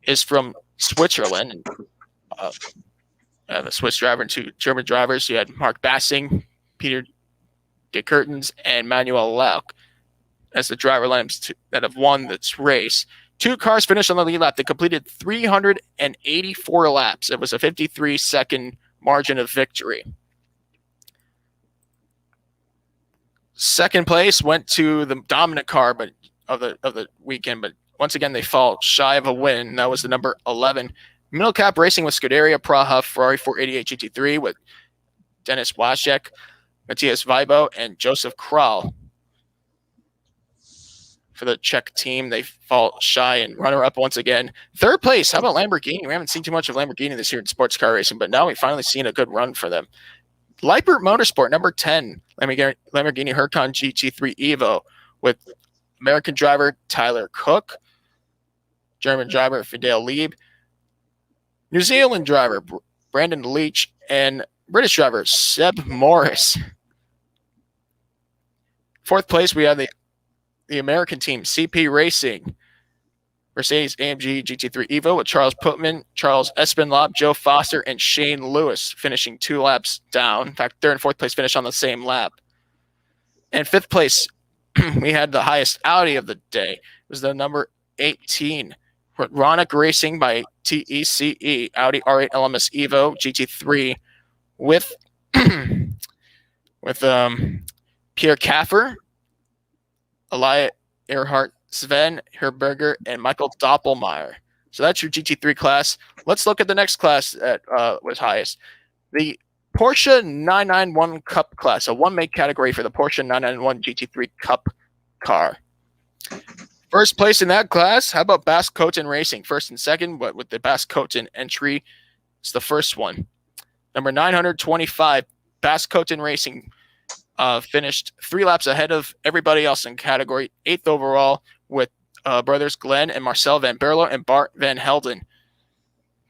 is from Switzerland. The Swiss driver and 2 German drivers. You had Mark Bassing, Peter de Curtens, and Manuel Lauck as the driver lineups that have won this race. 2 cars finished on the lead lap. They completed 384 laps. It was a 53-second margin of victory. Second place went to the dominant car of the weekend, but once again they fall shy of a win. That was the number 11. Middle Cap Racing with Scuderia Praha Ferrari 488 GT3 with Dennis Waszek, Matthias Weibo, and Joseph Kral. For the Czech team, they fall shy and runner-up once again. Third place, how about Lamborghini? We haven't seen too much of Lamborghini this year in sports car racing, but now we've finally seen a good run for them. Leipert Motorsport, number 10, Lamborghini Huracan GT3 Evo with American driver Tyler Cook, German driver Fidel Lieb, New Zealand driver Brandon Leach, and British driver Seb Morris. Fourth place, we have the American team, CP Racing, Mercedes-AMG GT3 Evo with Charles Putman, Charles Espenlaub, Joe Foster, and Shane Lewis finishing 2 laps down. In fact, third and fourth place finished on the same lap. And fifth place, we had the highest Audi of the day. It was the number 18, Ronick Racing by TECE, Audi R8 LMS Evo GT3 with Pierre Kaffer, Elia Earhart, Sven Herberger, and Michael Doppelmayr. So that's your GT3 class. Let's look at the next class that was highest. The Porsche 991 Cup class, a one-make category for the Porsche 991 GT3 Cup car. First place in that class, how about Bas Koten Racing? First and second, but with the Bas Koten entry, it's the first one. Number 925, Bas Koten Racing finished 3 laps ahead of everybody else in category, 8th overall, with brothers Glenn and Marcel Van Berlo and Bart Van Helden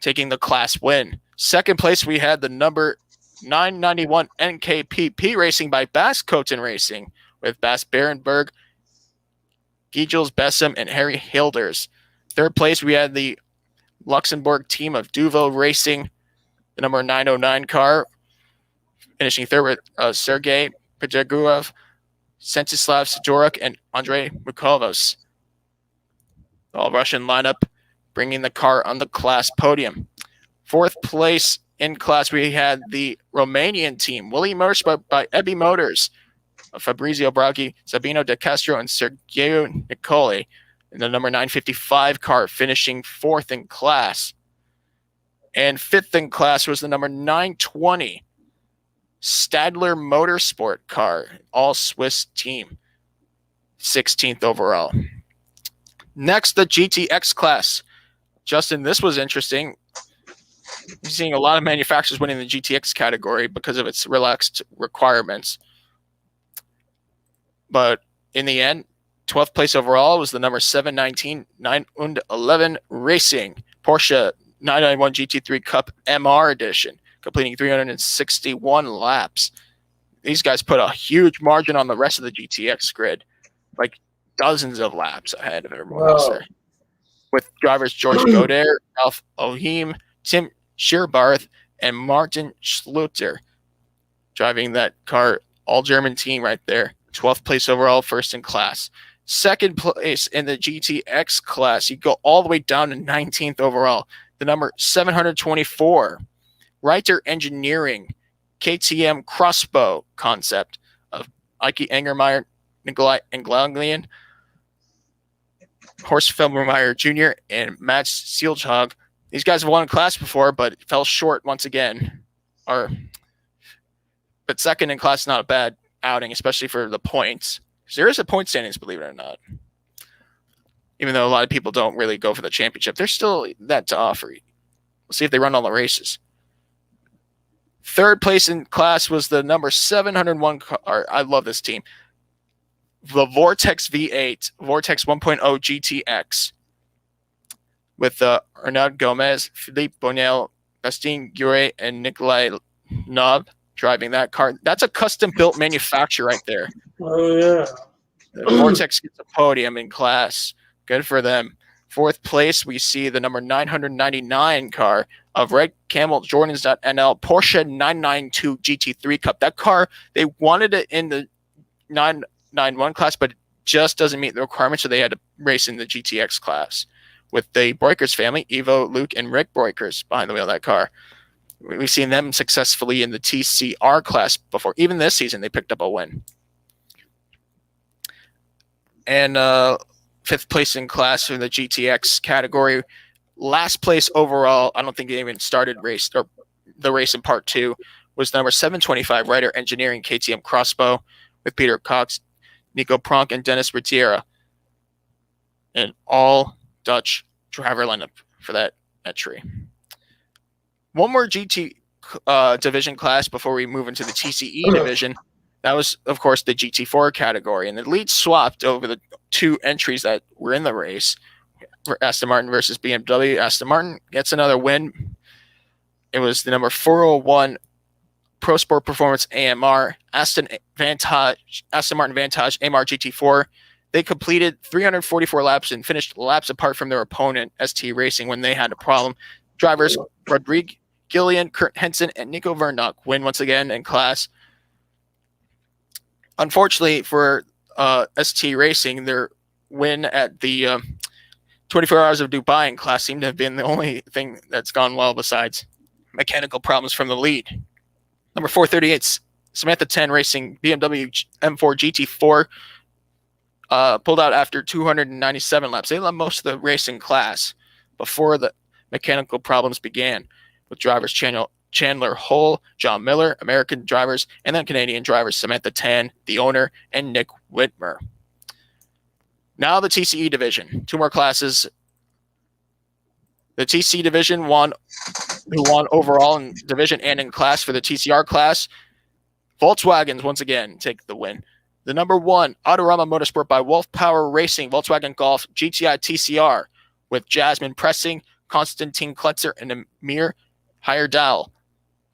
taking the class win. Second place, we had the number 991 NKPP Racing by Bas Koten Racing with Bas Berenberg, Gijels Bessem, and Harry Hilders. Third place, we had the Luxembourg team of Duvo Racing, the number 909 car, finishing third with Sergei Pedregurov, Sentislav Sidoruk, and Andrei Mukovos. All Russian lineup, bringing the car on the class podium. Fourth place in class, we had the Romanian team, Willie Motorsport by Ebby Motors, Fabrizio Braghi, Sabino De Castro, and Sergio Nicoli in the number 955 car, finishing 4th in class. And 5th in class was the number 920 Stadler Motorsport car, all Swiss team, 16th overall. Next, the GTX class. Justin, this was interesting. You're seeing a lot of manufacturers winning the GTX category because of its relaxed requirements. But in the end, 12th place overall was the number 719 911 Racing Porsche 991 GT3 Cup MR edition, completing 361 laps. These guys put a huge margin on the rest of the GTX grid, like dozens of laps ahead of everyone else there. With drivers George Goder, Alf Ohim, Tim Scheerbarth, and Martin Schluter driving that car, all German team right there. 12th place overall, first in class. Second place in the GTX class, you go all the way down to 19th overall. The number 724, Reiter Engineering, KTM crossbow concept of Ike Engermeyer, Mclaughlin, Horst Feldmeyer Jr., and Max Seelzog. These guys have won a class before, but fell short once again. But second in class is not a bad outing, especially for the points. There is a point standings, believe it or not. Even though a lot of people don't really go for the championship, there's still that to offer. We'll see if they run all the races. Third place in class was the number 701 car. I love this team. The Vortex V8, Vortex 1.0 GTX. With Arnaud Gomez, Philippe Bonnel, Bastien Gure, and Nikolai Nob driving that car. That's a custom-built manufacturer right there. Oh, yeah. The Vortex gets a podium in class. Good for them. Fourth place, we see the number 999 car of Red Camel Jordans.NL Porsche 992 GT3 Cup. That car, they wanted it in the 991 class, but it just doesn't meet the requirements, so they had to race in the GTX class with the Breukers family, Ivo, Luke, and Rick Breukers behind the wheel of that car. We've seen them successfully in the TCR class before. Even this season, they picked up a win. And fifth place in class in the GTX category. Last place overall, I don't think they even started the race in part two, was number 725 Reiter Engineering KTM Crossbow with Peter Cox, Nico Pronk, and Dennis Ritiera. An all Dutch driver lineup for that entry. One more GT division class before we move into the TCE division. That was, of course, the GT4 category. And the lead swapped over the two entries that were in the race. Aston Martin versus BMW. Aston Martin gets another win. It was the number 401 Pro Sport Performance AMR. Aston Martin Vantage AMR GT4. They completed 344 laps and finished laps apart from their opponent, ST Racing, when they had a problem. Drivers Rodrigue Gilliland, Kurt Henson, and Nico Vernock win once again in class. Unfortunately for ST Racing, their win at the 24 Hours of Dubai in class seemed to have been the only thing that's gone well besides mechanical problems from the lead. Number 438, Samantha 10 Racing BMW M4 GT4 pulled out after 297 laps. They led most of the racing class before the mechanical problems began, with drivers Chandler Hull, John Miller, American drivers, and then Canadian drivers Samantha Tan, the owner, and Nick Whitmer. Now the TCE division. Two more classes. The TC division who won overall in division and in class for the TCR class. Volkswagens once again take the win. The number one, Autorama Motorsport by Wolf Power Racing, Volkswagen Golf GTI TCR with Jasmine Pressing, Konstantin Kletzer, and Amir Heyerdahl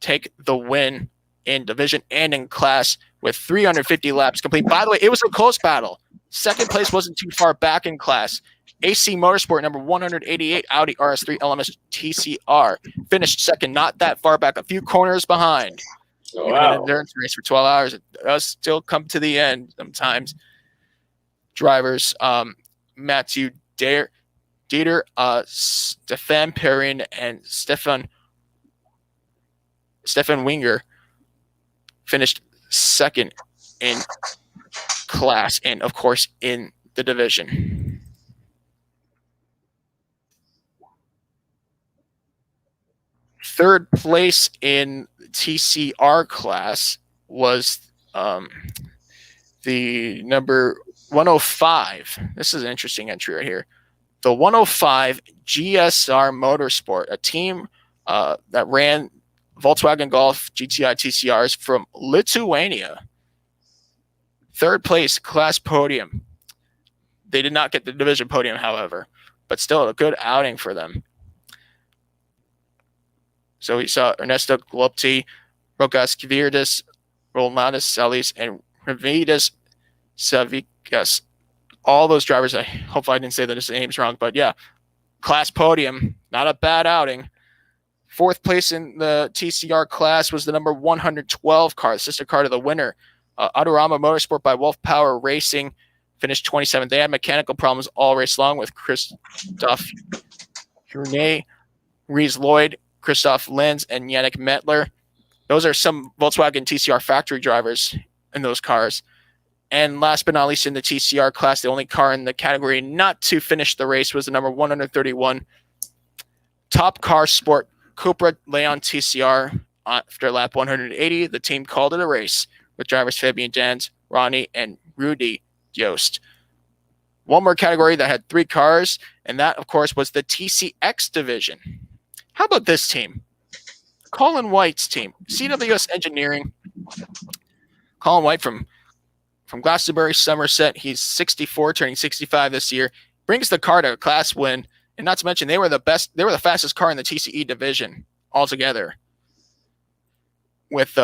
take the win in division and in class with 350 laps complete. By the way, it was a close battle. Second place wasn't too far back in class. AC Motorsport, number 188, Audi RS3 LMS TCR, finished second, not that far back, a few corners behind. Oh, Even an endurance race for 12 hours, it does still come to the end sometimes. Drivers, Matthew Dieter, Stefan Perrin, and Stefan Winger finished second in class and, of course, in the division. Third place in TCR class was the number 105. This is an interesting entry right here. The 105 GSR Motorsport, a team that ran Volkswagen Golf GTI TCRs from Lithuania. Third place class podium. They did not get the division podium, however, but still a good outing for them. So we saw Ernesto Glopti, Rokas Kvirdis, Rolandis Salis, and Ravidas Savikas. All those drivers, hopefully I didn't say those names wrong, but yeah, class podium, not a bad outing. Fourth place in the TCR class was the number 112 car, the sister car to the winner. Autorama Motorsport by Wolf Power Racing finished 27th. They had mechanical problems all race long with Christophe Journet, Reese Lloyd, Christoph Linz, and Yannick Mettler. Those are some Volkswagen TCR factory drivers in those cars. And last but not least, in the TCR class, the only car in the category not to finish the race was the number 131 Top Car Sport Cupra Leon TCR. After lap 180, the team called it a race with drivers Fabian Danz, Ronnie, and Rudy Yost. One more category that had 3 cars, and that, of course, was the TCX division. How about this team? Colin White's team, CWS Engineering. Colin White from Glastonbury, Somerset. He's 64, turning 65 this year. Brings the car to a class win, and not to mention they were the fastest car in the TCE division altogether, with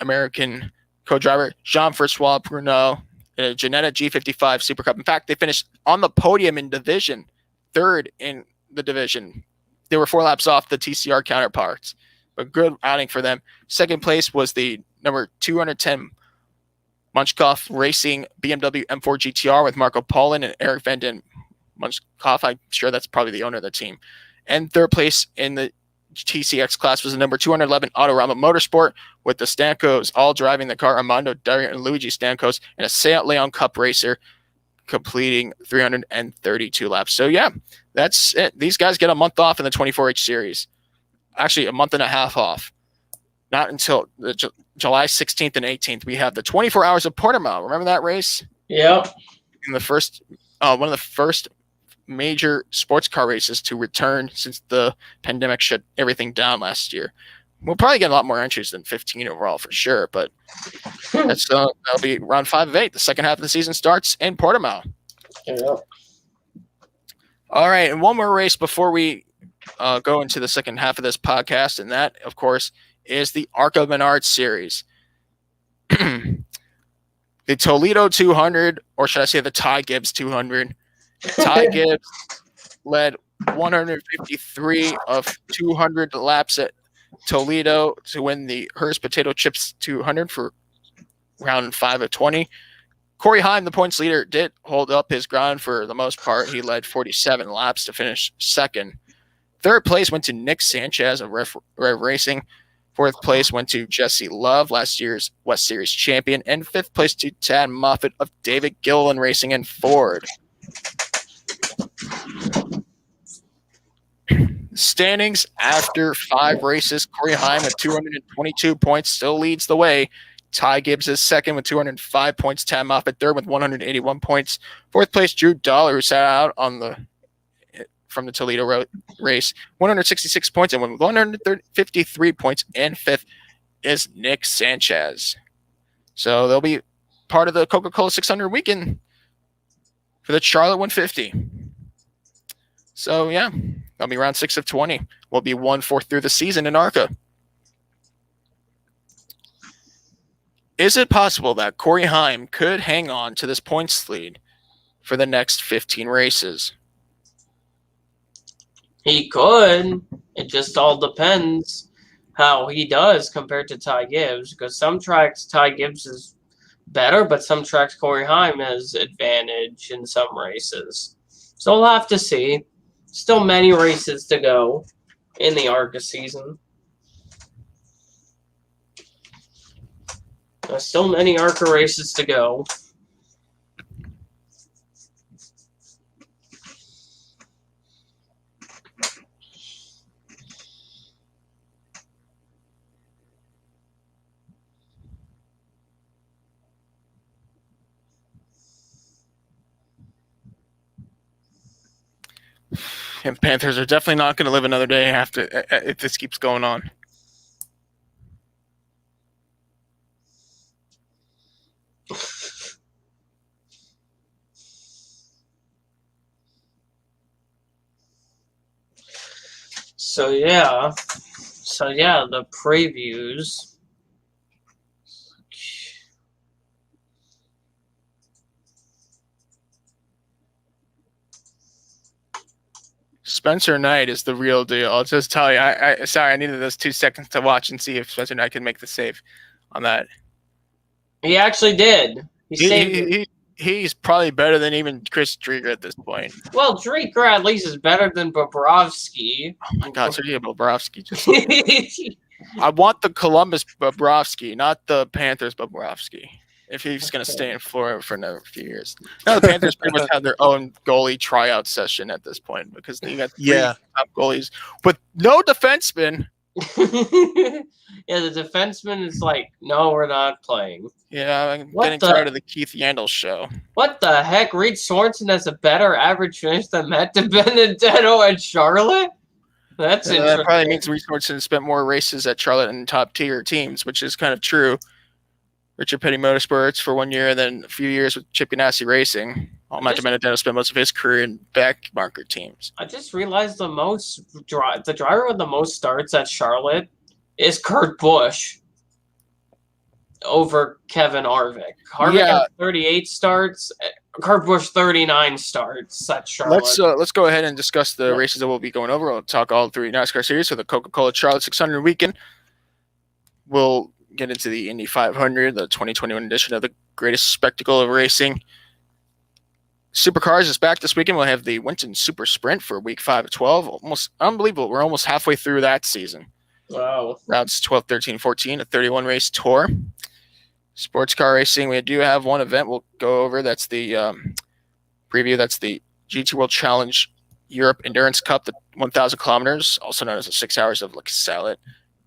American co-driver Jean-Francois Bruno, a Ginetta G55 Super Cup. In fact, they finished on the podium in division, 3rd in the division. They were 4 laps off the TCR counterparts, but good outing for them. Second place was the number 210 Munchkoff Racing BMW M4 GTR with Marco Paulin and Eric Van Den Munchkoff. I'm sure that's probably the owner of the team. And third place in the TCX class was the number 211 Autorama Motorsport with the Stankos all driving the car, Armando Dario and Luigi Stankos, and a Seat Leon Cup racer completing 332 laps. So yeah, that's it. These guys get a month off in the 24H series. Actually, a month and a half off. Not until the July 16th and 18th. We have the 24 Hours of Portimao. Remember that race? Yeah. In the first, one of the first major sports car races to return since the pandemic shut everything down last year. We'll probably get a lot more entries than 15 overall for sure, but that's that'll be round 5 of 8. The second half of the season starts in Portimao. Yeah. All right, and one more race before we go into the second half of this podcast, and that, of course, is the ARCA Menard Series. The Toledo 200, or should I say the Ty Gibbs 200. Ty Gibbs led 153 of 200 laps at Toledo to win the Hearst Potato Chips 200 for round 5 of 20. Corey Heim, the points leader, did hold up his ground for the most part. He led 47 laps to finish second. Third place went to Nick Sanchez of Rev Racing. Fourth place went to Jesse Love, last year's West Series champion. And fifth place to Tad Moffitt of David Gilliland Racing and Ford. Standings after 5 races, Corey Heim with 222 points still leads the way. Ty Gibbs is second with 205 points. Tad Moffitt third with 181 points. Fourth place, Drew Dollar, who sat out from the Toledo race, 166 points, and with 153 points. And fifth is Nick Sanchez. So they'll be part of the Coca-Cola 600 weekend for the Charlotte 150. So yeah, that'll be round 6 of 20. We'll be 1/4 through the season in ARCA. Is it possible that Corey Heim could hang on to this points lead for the next 15 races? He could. It just all depends how he does compared to Ty Gibbs, because some tracks Ty Gibbs is better, but some tracks Corey Heim has advantage in some races. So we'll have to see. Still many races to go in the ARCA season. Still many ARCA races to go. And Panthers are definitely not going to live another day after if this keeps going on. So yeah, the previews. Spencer Knight is the real deal. I'll just tell you. I needed those 2 seconds to watch and see if Spencer Knight can make the save on that. He actually did. He he's probably better than even Chris Drieger at this point. Well, Drieger at least is better than Bobrovsky. Oh my God, Sergei Bobrovsky. I want the Columbus Bobrovsky, not the Panthers Bobrovsky. If he's going to stay in Florida for another few years. Now the Panthers pretty much have their own goalie tryout session at this point because they got three top goalies with no defenseman. Yeah, the defenseman is like, no, we're not playing. Yeah, I'm getting tired of the Keith Yandel show. What the heck? Reed Sorensen has a better average finish than Matt DiBenedetto at Charlotte? That's interesting. That probably means Reed Sorensen spent more races at Charlotte and top tier teams, which is kind of true. Richard Petty Motorsports for 1 year, and then a few years with Chip Ganassi Racing. Matt DiBenedetto spent most of his career in back marker teams. I just realized the driver with the most starts at Charlotte is Kurt Busch over Kevin Harvick. Harvick has 38 starts. Kurt Busch 39 starts at Charlotte. Let's go ahead and discuss the races that we'll be going over. We'll talk all three NASCAR series for the Coca-Cola Charlotte 600 weekend. We'll get into the Indy 500, the 2021 edition of the greatest spectacle of racing. Supercars is back this weekend. We'll have the Winton Super Sprint for week 5 of 12. Almost unbelievable. We're almost halfway through that season. Wow. Routes 12, 13, 14, a 31 race tour. Sports car racing, we do have one event we'll go over. That's the preview. That's the GT World Challenge Europe Endurance Cup, the 1,000 kilometers, also known as the 6 hours of Sallet,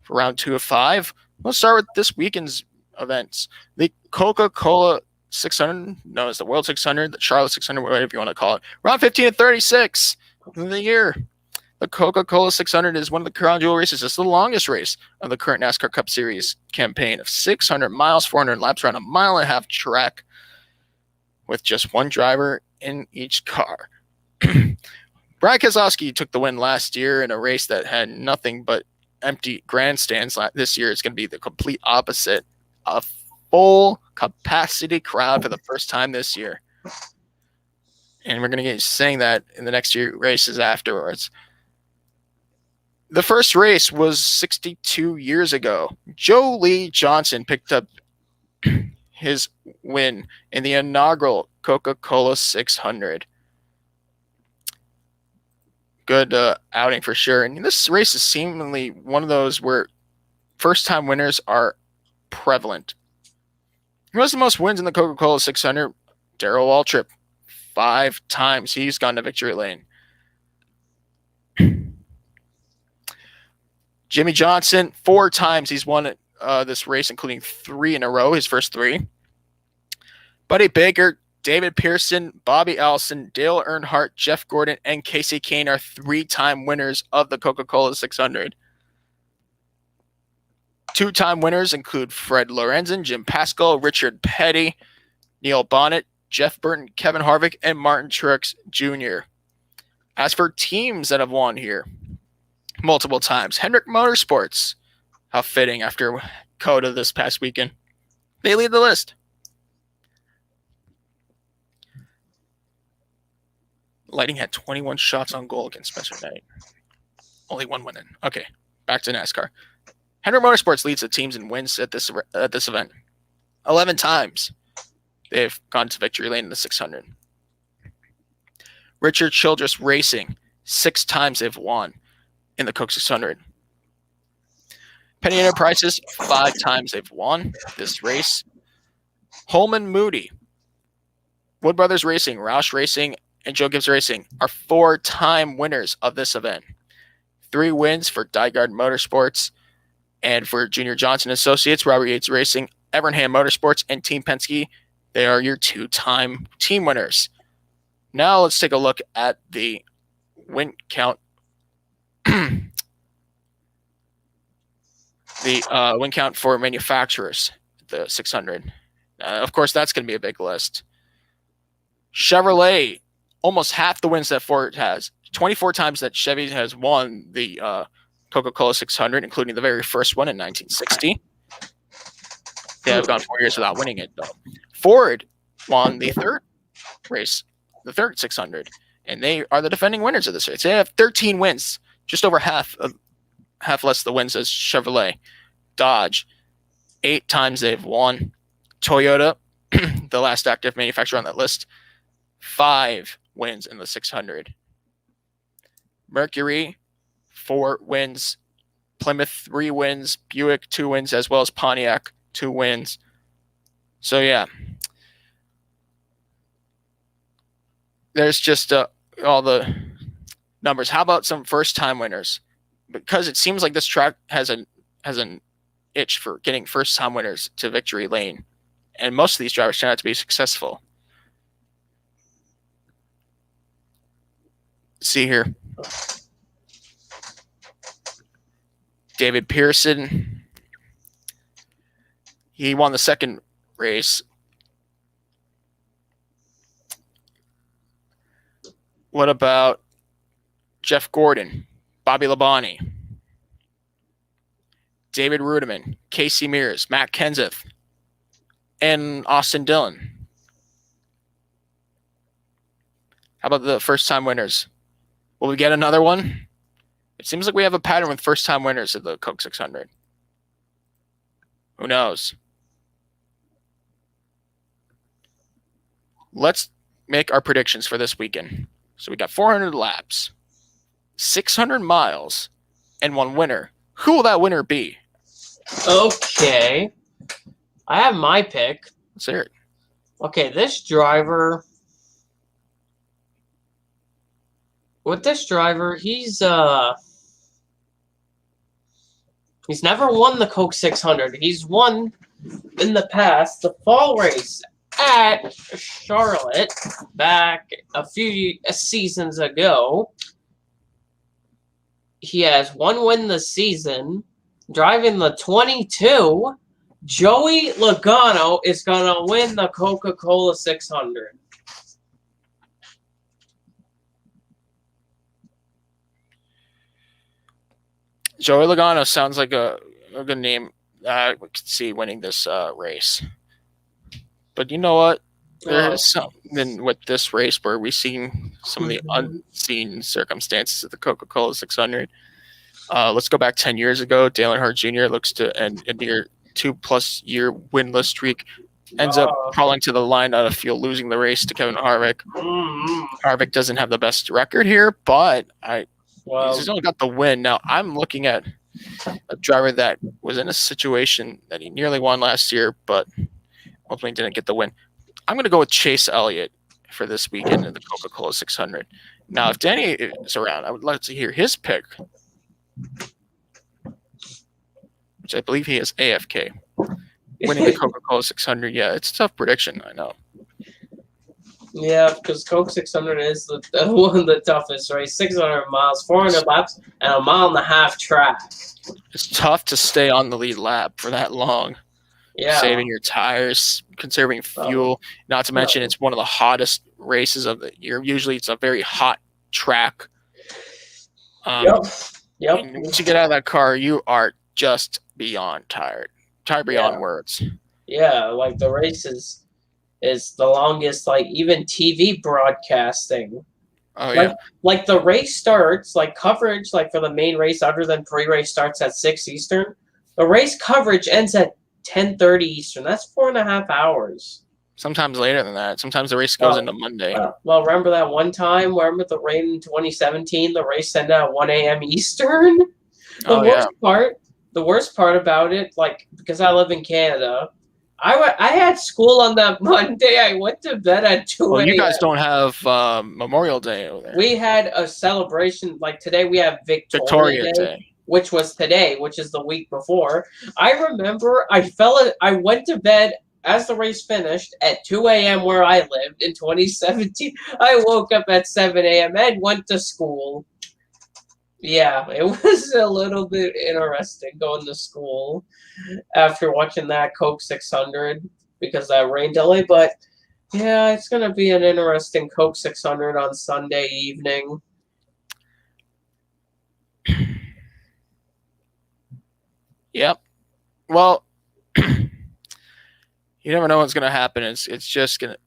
for round 2 of 5. We'll start with this weekend's events. The Coca-Cola 600, known as the World 600, the Charlotte 600, whatever you want to call it. Round 15 of 36 of the year. The Coca-Cola 600 is one of the crown jewel races. It's the longest race of the current NASCAR Cup Series campaign of 600 miles, 400 laps around a mile and a half track with just one driver in each car. Brian Keselowski took the win last year in a race that had nothing but empty grandstands. This year it's going to be the complete opposite. A full capacity crowd for the first time this year. And we're going to get saying that in the next few races afterwards. The first race was 62 years ago. Joe Lee Johnson picked up his win in the inaugural Coca-Cola 600. Good outing for sure. And this race is seemingly one of those where first-time winners are prevalent. Who has the most wins in the Coca-Cola 600? Darrell Waltrip. 5 times he's gone to victory lane. Jimmy Johnson, 4 times he's won this race, including 3 in a row, his first 3. Buddy Baker, David Pearson, Bobby Allison, Dale Earnhardt, Jeff Gordon, and Casey Kane are 3-time winners of the Coca-Cola 600. 2-time winners include Fred Lorenzen, Jim Pascal, Richard Petty, Neil Bonnet, Jeff Burton, Kevin Harvick, and Martin Truex Jr. As for teams that have won here multiple times, Hendrick Motorsports, how fitting after COTA this past weekend, they lead the list. Lighting had 21 shots on goal against Spencer Knight. Only 1 win in. Okay, back to NASCAR. Hendrick Motorsports leads the teams in wins at this event. 11 times they've gone to victory lane in the 600. Richard Childress Racing, 6 times they've won in the Coke 600. Penny Enterprises, 5 times they've won this race. Holman Moody, Wood Brothers Racing, Roush Racing, and Joe Gibbs Racing are 4-time winners of this event. 3 wins for Dyegard Motorsports, and for Junior Johnson Associates, Robert Yates Racing, Evernham Motorsports, and Team Penske. They are your 2-time team winners. Now let's take a look at the win count. The win count for manufacturers, the 600. Of course, that's going to be a big list. Chevrolet, almost half the wins that Ford has. 24 times that Chevy has won the Coca-Cola 600, including the very first one in 1960. They have gone 4 years without winning it, though. Ford won the third race, the third 600, and they are the defending winners of this race. They have 13 wins, just over half less the wins as Chevrolet. Dodge, 8 times they've won. Toyota, the last active manufacturer on that list, 5 wins in the 600. Mercury, 4 wins. Plymouth, 3 wins. Buick, 2 wins, as well as Pontiac, 2 wins. So, yeah. There's just all the numbers. How about some first-time winners? Because it seems like this track has an itch for getting first-time winners to victory lane. And most of these drivers turn out to be successful. Let's see here. David Pearson. He won the second race. What about Jeff Gordon, Bobby Labonte, David Rudiman, Casey Mears, Matt Kenseth, and Austin Dillon? How about the first-time winners? Will we get another one? It seems like we have a pattern with first-time winners of the Coke 600. Who knows? Let's make our predictions for this weekend. So we got 400 laps, 600 miles, and 1 winner. Who will that winner be? Okay. I have my pick. Let's hear it. Okay, this driver... With this driver, he's never won the Coke 600. He's won in the past the fall race at Charlotte back a few seasons ago. He has 1 win this season. Driving the 22, Joey Logano is going to win the Coca-Cola 600. Joey Logano sounds like a good name. We could see winning this race. But you know what? There's something with this race where we've seen some of the unseen circumstances of the Coca-Cola 600. Let's go back 10 years ago. Dale Earnhardt Jr. looks to end a near 2+ year winless streak. Ends up crawling to the line out of fuel, losing the race to Kevin Harvick. Harvick doesn't have the best record here, but he's only got the win. Now, I'm looking at a driver that was in a situation that he nearly won last year, but ultimately didn't get the win. I'm going to go with Chase Elliott for this weekend in the Coca-Cola 600. Now, if Danny is around, I would like to hear his pick, which I believe he is AFK. Winning the Coca-Cola 600, yeah, it's a tough prediction, I know. Yeah, because Coke 600 is one of the toughest race. 600 miles, 400 laps, and a 1.5 mile track. It's tough to stay on the lead lap for that long. Yeah. Saving your tires, conserving fuel. Not to mention, it's one of the hottest races of the year. Usually, it's a very hot track. Yep. Once you get out of that car, you are just beyond tired. Tired beyond words. Yeah, like the race is the longest, like even TV broadcasting. Oh, yeah. Like the race starts, like coverage, like for the main race, other than pre-race starts at 6 Eastern. The race coverage ends at 10:30 Eastern. That's 4.5 hours. Sometimes later than that. Sometimes the race goes into Monday. Well, remember that one time? Remember the rain in 2017? The race ended at 1 a.m. Eastern? The worst part about it, like, because I live in Canada, I had school on that Monday. I went to bed at 2 a.m. Well, you guys don't have Memorial Day over there. We had a celebration. Like, today we have Victoria Day, which was today, which is the week before. I remember I went to bed as the race finished at 2 a.m. where I lived in 2017. I woke up at 7 a.m. and went to school. Yeah, it was a little bit interesting going to school after watching that Coke 600 because that rain delay. But, yeah, it's going to be an interesting Coke 600 on Sunday evening. Yep. Well, you never know what's going to happen. It's just going to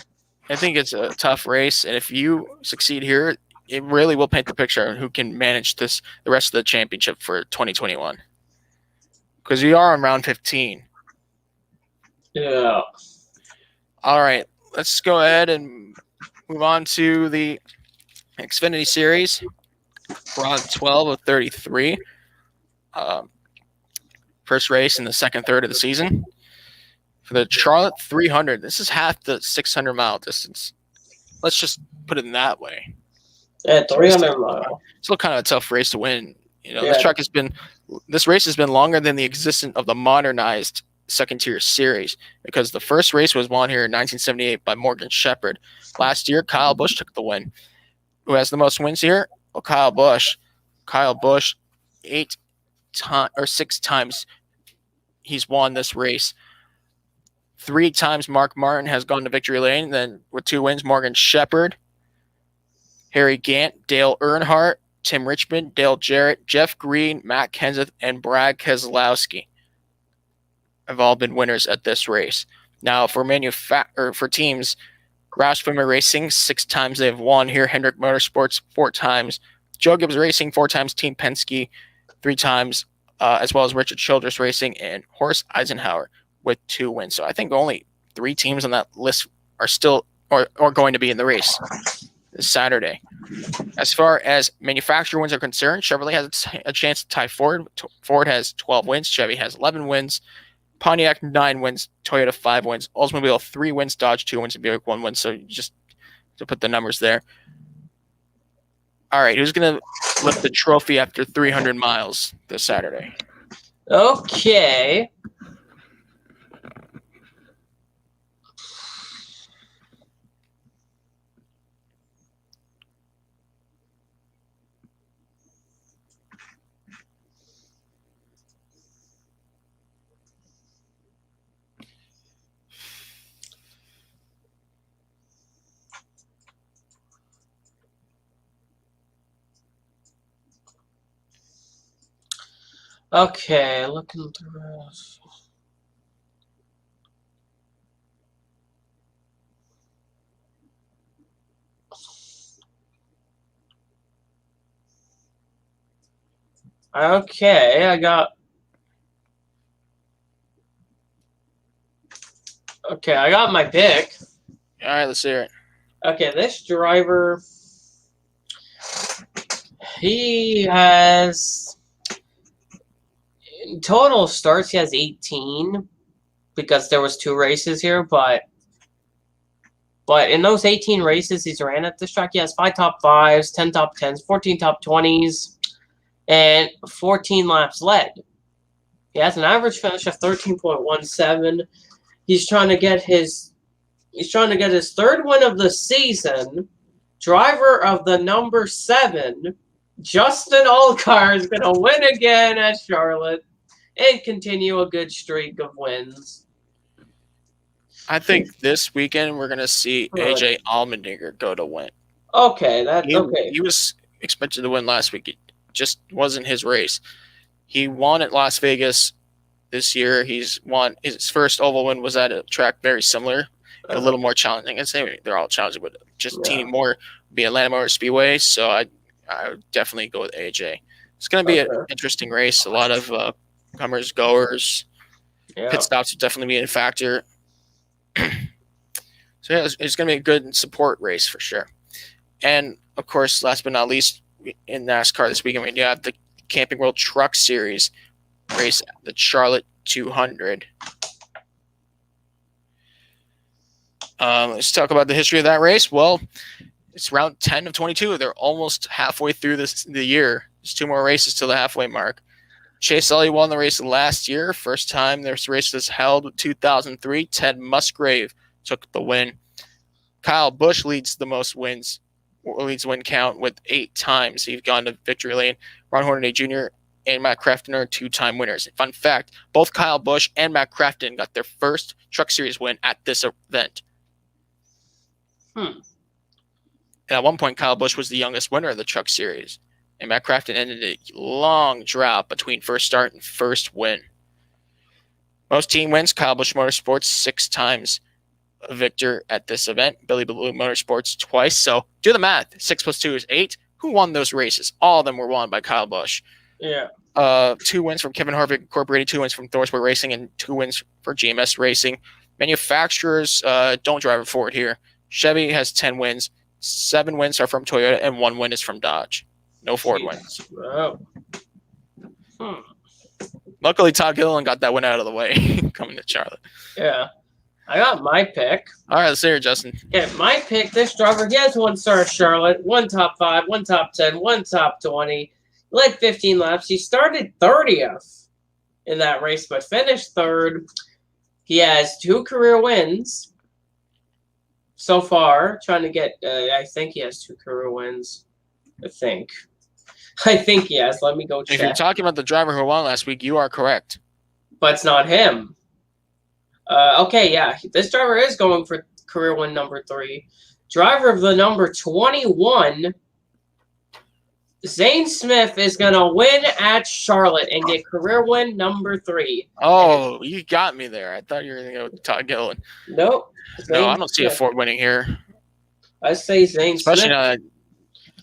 – I think it's a tough race. And if you succeed here – it really will paint the picture on who can manage the rest of the championship for 2021. Because we are on round 15. Yeah. All right, let's go ahead and move on to the Xfinity Series. Round 12 of 33. First race in the second third of the season. For the Charlotte 300, this is half the 600-mile distance. Let's just put it in that way. Yeah, 300 mile. Still kind of a tough race to win. You know, Yeah. this race has been longer than the existence of the modernized second-tier series because the first race was won here in 1978 by Morgan Shepherd. Last year, Kyle Busch took the win. Who has the most wins here? Well, Kyle Busch. Kyle Busch, 6 times he's won this race. 3 times Mark Martin has gone to victory lane. Then with 2 wins, Morgan Shepherd, Harry Gant, Dale Earnhardt, Tim Richmond, Dale Jarrett, Jeff Green, Matt Kenseth, and Brad Keselowski have all been winners at this race. Now for teams, Roush Fenway Racing, 6 times they've won here. Hendrick Motorsports, 4 times. Joe Gibbs Racing, 4 times. Team Penske, 3 times, as well as Richard Childress Racing and Horst Eisenhower with 2 wins. So I think only 3 teams on that list are still or going to be in the race this Saturday. As far as manufacturer wins are concerned, Chevrolet has a chance to tie Ford. Ford has 12 wins. Chevy has 11 wins. Pontiac 9 wins. Toyota 5 wins. Oldsmobile 3 wins. Dodge 2 wins. And Buick 1 win. So just to put the numbers there. All right, who's going to lift the trophy after 300 miles this Saturday? Okay. Okay, looking through. Okay, I got my pick. All right, let's hear it. Okay, this driver, he has, in total starts, he has 18 because there was 2 races here, but in those 18 races he's ran at this track, he has 5 top 5s, 10 top 10s, 14 top 20s, and 14 laps led. He has an average finish of 13.17. He's trying to get his 3rd win of the season. Driver of the number 7, Justin Allgaier, is going to win again at Charlotte and continue a good streak of wins. I think this weekend we're going to see AJ Allmendinger go to win. Okay, okay. He was expected to win last week. It just wasn't his race. He won at Las Vegas this year. He's won his first oval win was at a track very similar, a little more challenging. I'd say they're all challenging, but just a teeny more be Atlanta Motor Speedway. So I would definitely go with AJ. It's going to be an interesting race. A lot of comers, goers. Yeah. Pit stops will definitely be a factor. So yeah, it's going to be a good support race for sure. And of course, last but not least, in NASCAR this weekend, we have the Camping World Truck Series race, the Charlotte 200. Let's talk about the history of that race. Well, it's round 10 of 22. They're almost halfway through the year. There's 2 more races to the halfway mark. Chase Elliott won the race last year. First time this race was held, 2003. Ted Musgrave took the win. Kyle Busch leads the most wins, leads win count with 8 times. He's gone to victory lane. Ron Hornaday Jr. and Matt Crafton are 2-time winners. Fun fact, both Kyle Busch and Matt Crafton got their first Truck Series win at this event. And at one point, Kyle Busch was the youngest winner of the Truck Series. And Matt Crafton ended a long drought between first start and first win. Most team wins, Kyle Busch Motorsports 6 times a victor at this event. Billy Blue Motorsports twice. So do the math. 6 plus 2 is 8. Who won those races? All of them were won by Kyle Busch. Yeah. 2 wins from Kevin Harvick Incorporated, 2 wins from Thorsport Racing, and 2 wins for GMS Racing. Manufacturers don't drive it forward here. Chevy has 10 wins. 7 wins are from Toyota, and 1 win is from Dodge. No Ford wins. Wow. Luckily, Todd Gilliland got that one out of the way coming to Charlotte. Yeah. I got my pick. All right, let's hear it, Justin. Okay, my pick, this driver, he has 1 star at Charlotte, 1 top 5, 1 top 10, 1 top 20. Led 15 laps. He started 30th in that race, but finished 3rd. He has 2 career wins so far. Trying to get, I think he has 2 career wins. I think he has. Let me go check. If you're talking about the driver who won last week, you are correct. But it's not him. Okay, yeah. This driver is going for career win number 3. Driver of the number 21, Zane Smith, is going to win at Charlotte and get career win number 3. Oh, you got me there. I thought you were going to go with Todd Gilliland. Nope. No, I don't see a Ford winning here. I say Zane Especially Smith. now that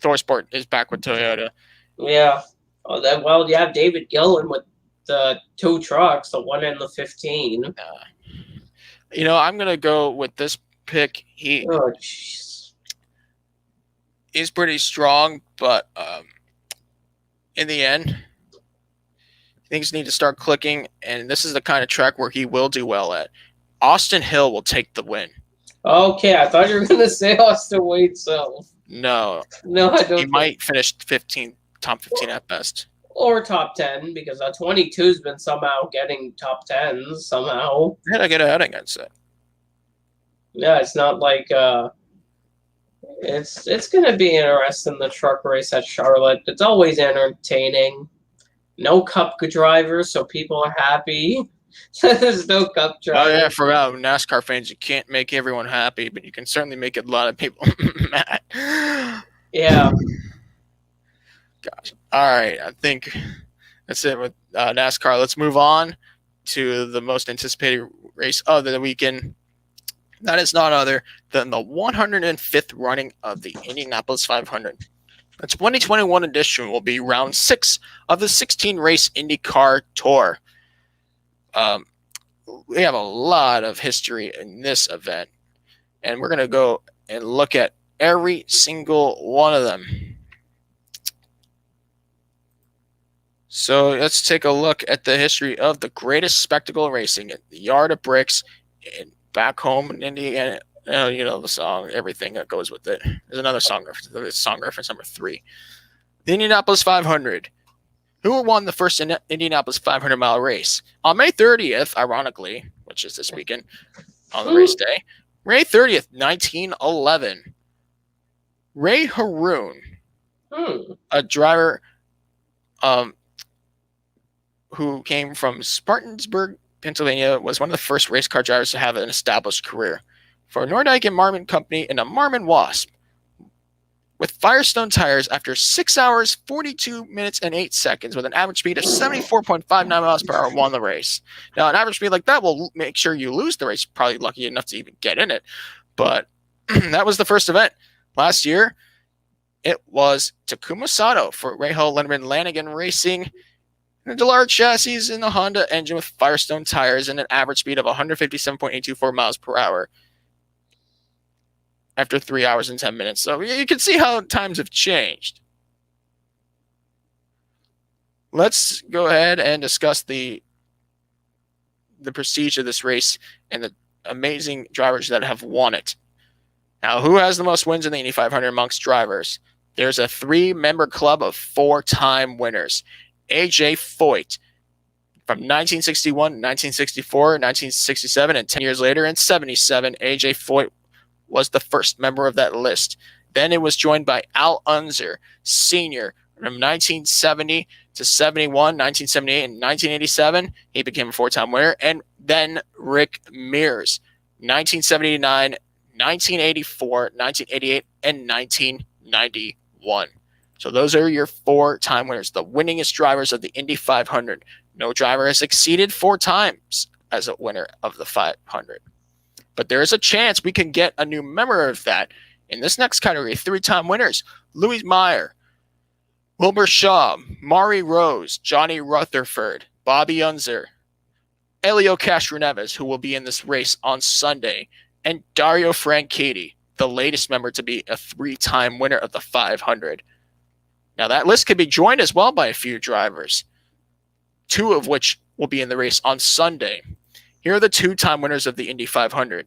Thorsport is back with Toyota. Yeah. Oh, that. Well, you have David Gillen with the 2 trucks, the 1 and the 15. I'm going to go with this pick. He's pretty strong, but in the end, things need to start clicking, and this is the kind of track where he will do well at. Austin Hill will take the win. Okay, I thought you were going to say Austin Wade self. No, I don't. He might finish 15, top 15 at best. Or top 10, because 22's been somehow getting top 10s somehow. How did I get ahead against it? Yeah, it's not like it's gonna be interesting, the truck race at Charlotte. It's always entertaining. No cup drivers, so people are happy. There's no cup drivers. Oh yeah, I forgot. NASCAR fans, you can't make everyone happy, but you can certainly make a lot of people mad. Yeah. Gosh. All right, I think that's it with NASCAR. Let's move on to the most anticipated race of the weekend. That is none other than the 105th running of the Indianapolis 500. The 2021 edition will be round 6 of the 16-race IndyCar Tour. We have a lot of history in this event, and we're going to go and look at every single one of them. So let's take a look at the history of the greatest spectacle racing at the Yard of Bricks and back home in Indiana. The song, everything that goes with it. There's another song reference number 3. The Indianapolis 500. Who won the first Indianapolis 500-mile race? On May 30th, ironically, which is this weekend, on the race day, May 30th, 1911, Ray Haroon, a driver who came from Spartanburg, Pennsylvania, was one of the first race car drivers to have an established career for Nordyke and Marmon Company in a Marmon Wasp with Firestone tires after 6 hours, 42 minutes, and 8 seconds with an average speed of 74.59 miles per hour won the race. Now, an average speed like that will make sure you lose the race. Probably lucky enough to even get in it. But that was the first event. Last year, it was Takuma Sato for Rahal Linderman Lanigan Racing. The Dillard chassis in the Honda engine with Firestone tires and an average speed of 157.824 miles per hour after 3 hours and 10 minutes. So you can see how times have changed. Let's go ahead and discuss the prestige of this race and the amazing drivers that have won it. Now, who has the most wins in the Indy 500 amongst drivers? There's a 3-member club of 4-time winners. A.J. Foyt from 1961, 1964, 1967, and 10 years later in 77, A.J. Foyt was the first member of that list. Then it was joined by Al Unser, Sr. From 1970 to 71, 1978, and 1987, he became a 4-time winner. And then Rick Mears, 1979, 1984, 1988, and 1991. So those are your 4-time winners, the winningest drivers of the Indy 500. No driver has exceeded 4 times as a winner of the 500. But there is a chance we can get a new member of that. In this next category, 3-time winners, Louis Meyer, Wilbur Shaw, Maury Rose, Johnny Rutherford, Bobby Unser, Elio Castroneves, who will be in this race on Sunday, and Dario Franchitti, the latest member to be a 3-time winner of the 500. Now, that list could be joined as well by a few drivers, 2 of which will be in the race on Sunday. Here are the 2-time winners of the Indy 500.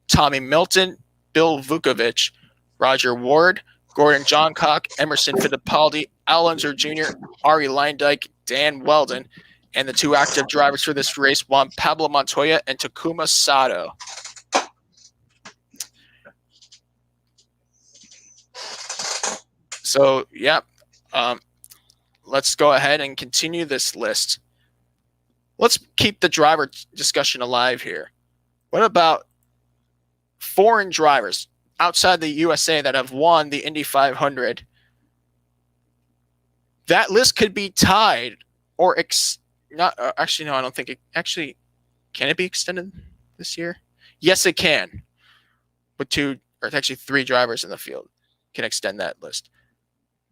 Tommy Milton, Bill Vukovich, Roger Ward, Gordon Johncock, Emerson Fittipaldi, Al Unser Jr., Ari Leindyke, Dan Weldon, and the 2 active drivers for this race, Juan Pablo Montoya and Takuma Sato. So, yeah, let's go ahead and continue this list. Let's keep the driver discussion alive here. What about foreign drivers outside the USA that have won the Indy 500? That list could be tied or not. Actually, no, I don't think it actually. Can it be extended this year? Yes, it can. With 2 or actually 3 drivers in the field can extend that list.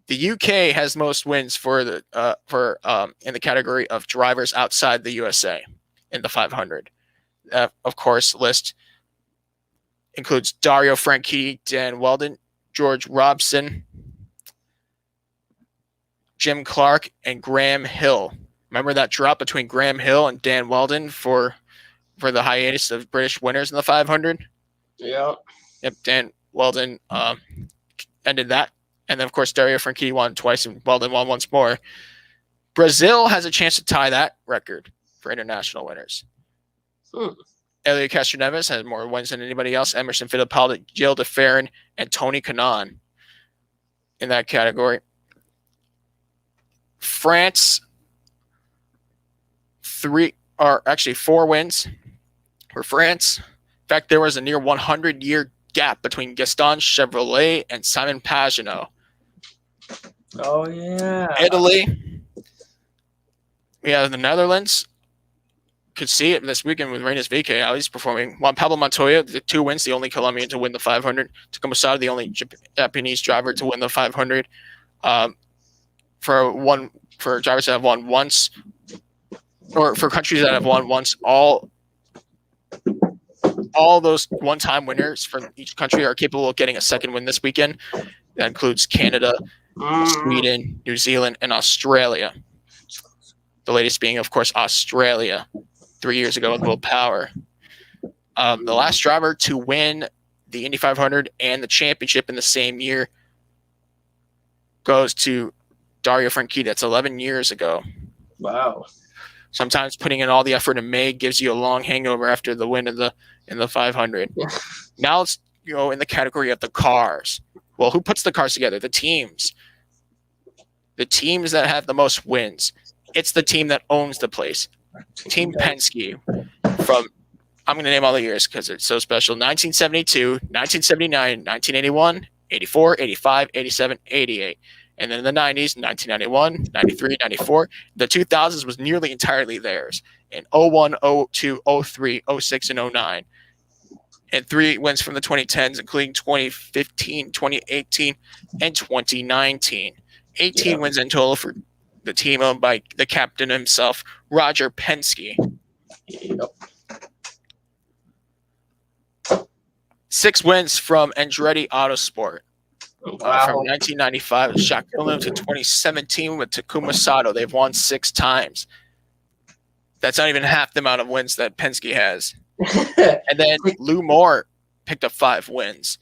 The UK has most wins for the in the category of drivers outside the USA in the 500. Of course, list includes Dario Franchitti, Dan Weldon, George Robson, Jim Clark, and Graham Hill. Remember that drop between Graham Hill and Dan Weldon for the hiatus of British winners in the 500? Yeah. Yep, Dan Weldon ended that. And then, of course, Dario Franchitti won twice and Weldon won once more. Brazil has a chance to tie that record for international winners. Elio Castroneves has more wins than anybody else. Emerson Fittipaldi, Gilles de Ferran, and Tony Kanaan in that category. France, 4 wins for France. In fact, there was a near 100-year gap between Gaston Chevrolet and Simon Pagenaud. Oh, yeah. Italy. We have the Netherlands. Could see it this weekend with Reynes Vique. How he's performing. Juan Pablo Montoya, the 2 wins, the only Colombian to win the 500. Takuma Sato, the only Japanese driver to win the 500. For drivers that have won once, or for countries that have won once, all those one-time winners from each country are capable of getting a second win this weekend. That includes Canada, Sweden, New Zealand, and Australia. The latest being, of course, Australia 3 years ago with Will Power. The last driver to win the Indy 500 and the championship in the same year goes to Dario Franchitti. That's 11 years ago. Wow. Sometimes putting in all the effort in May gives you a long hangover after the win in the 500. Yeah. Now let's go in the category of the cars. Well, who puts the cars together? The teams. The teams that have the most wins. It's the team that owns the place. Team Penske from, I'm going to name all the years because it's so special, 1972, 1979, 1981, 84, 85, 87, 88. And then in the 90s, 1991, 93, 94. The 2000s was nearly entirely theirs. In 01, 02, 03, 06, and 09. And 3 wins from the 2010s, including 2015, 2018, and 2019. 18 wins in total for the team owned by the captain himself, Roger Penske. Yep. 6 wins from Andretti Autosport. Wow. From 1995, Jacques Villeneuve to 2017 with Takuma Sato. They've won 6 times. That's not even half the amount of wins that Penske has. And then Lou Moore picked up 5 wins.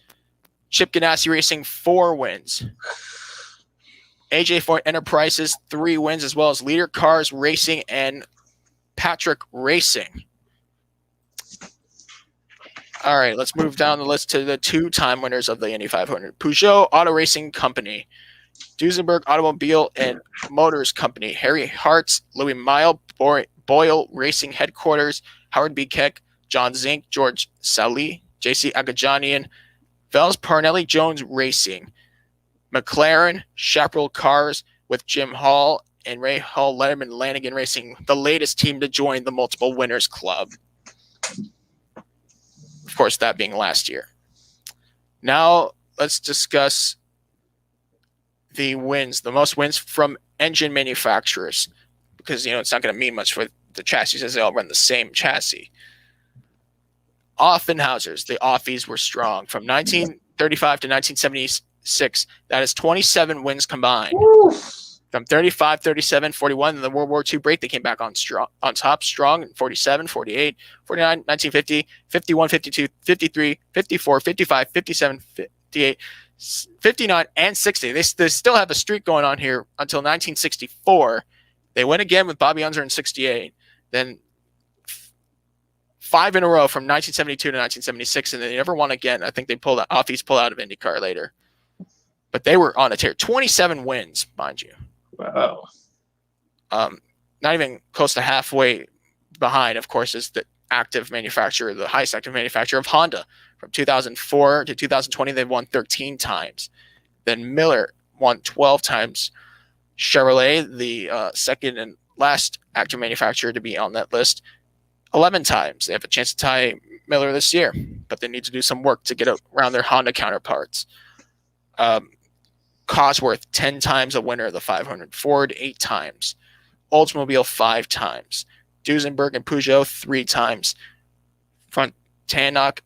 Chip Ganassi Racing, 4 wins. AJ Foyt Enterprises, 3 wins, as well as Leader Cars Racing and Patrick Racing. All right, let's move down the list to the 2-time winners of the Indy 500. Peugeot Auto Racing Company, Duesenberg Automobile and Motors Company, Harry Hartz, Louis Mile, Boyle Racing Headquarters, Howard B. Keck, John Zink, George Sali, J.C. Agajanian, Vels Parnelli Jones Racing, McLaren, Chaparral Cars with Jim Hall and Ray Hall Letterman Lanigan Racing, the latest team to join the multiple winners club. Of course, that being last year. Now let's discuss the wins, the most wins from engine manufacturers. because it's not going to mean much for the chassis as they all run the same chassis. Offenhausers, the Offies were strong from 1935 to 1976. That is 27 wins combined. Oof. From 35, 37, 41, and the World War II break, they came back on top strong in 47, 48, 49, 1950, 51, 52, 53, 54, 55, 57, 58, 59, and 60. They still have a streak going on here until 1964. They win again with Bobby Unser in 68. Then 5 in a row from 1972 to 1976, and they never won again. I think they Offies pull out of IndyCar later. But they were on a tear. 27 wins, mind you. Wow. Not even close to halfway behind, of course, is the highest active manufacturer of Honda. From 2004 to 2020, they won 13 times. Then Miller won 12 times. Chevrolet, the second and last active manufacturer to be on that list, 11 times. They have a chance to tie Miller this year, but they need to do some work to get around their Honda counterparts. Cosworth, 10 times a winner of the 500. Ford, 8 times. Oldsmobile, 5 times. Duesenberg and Peugeot, 3 times. Frontenac,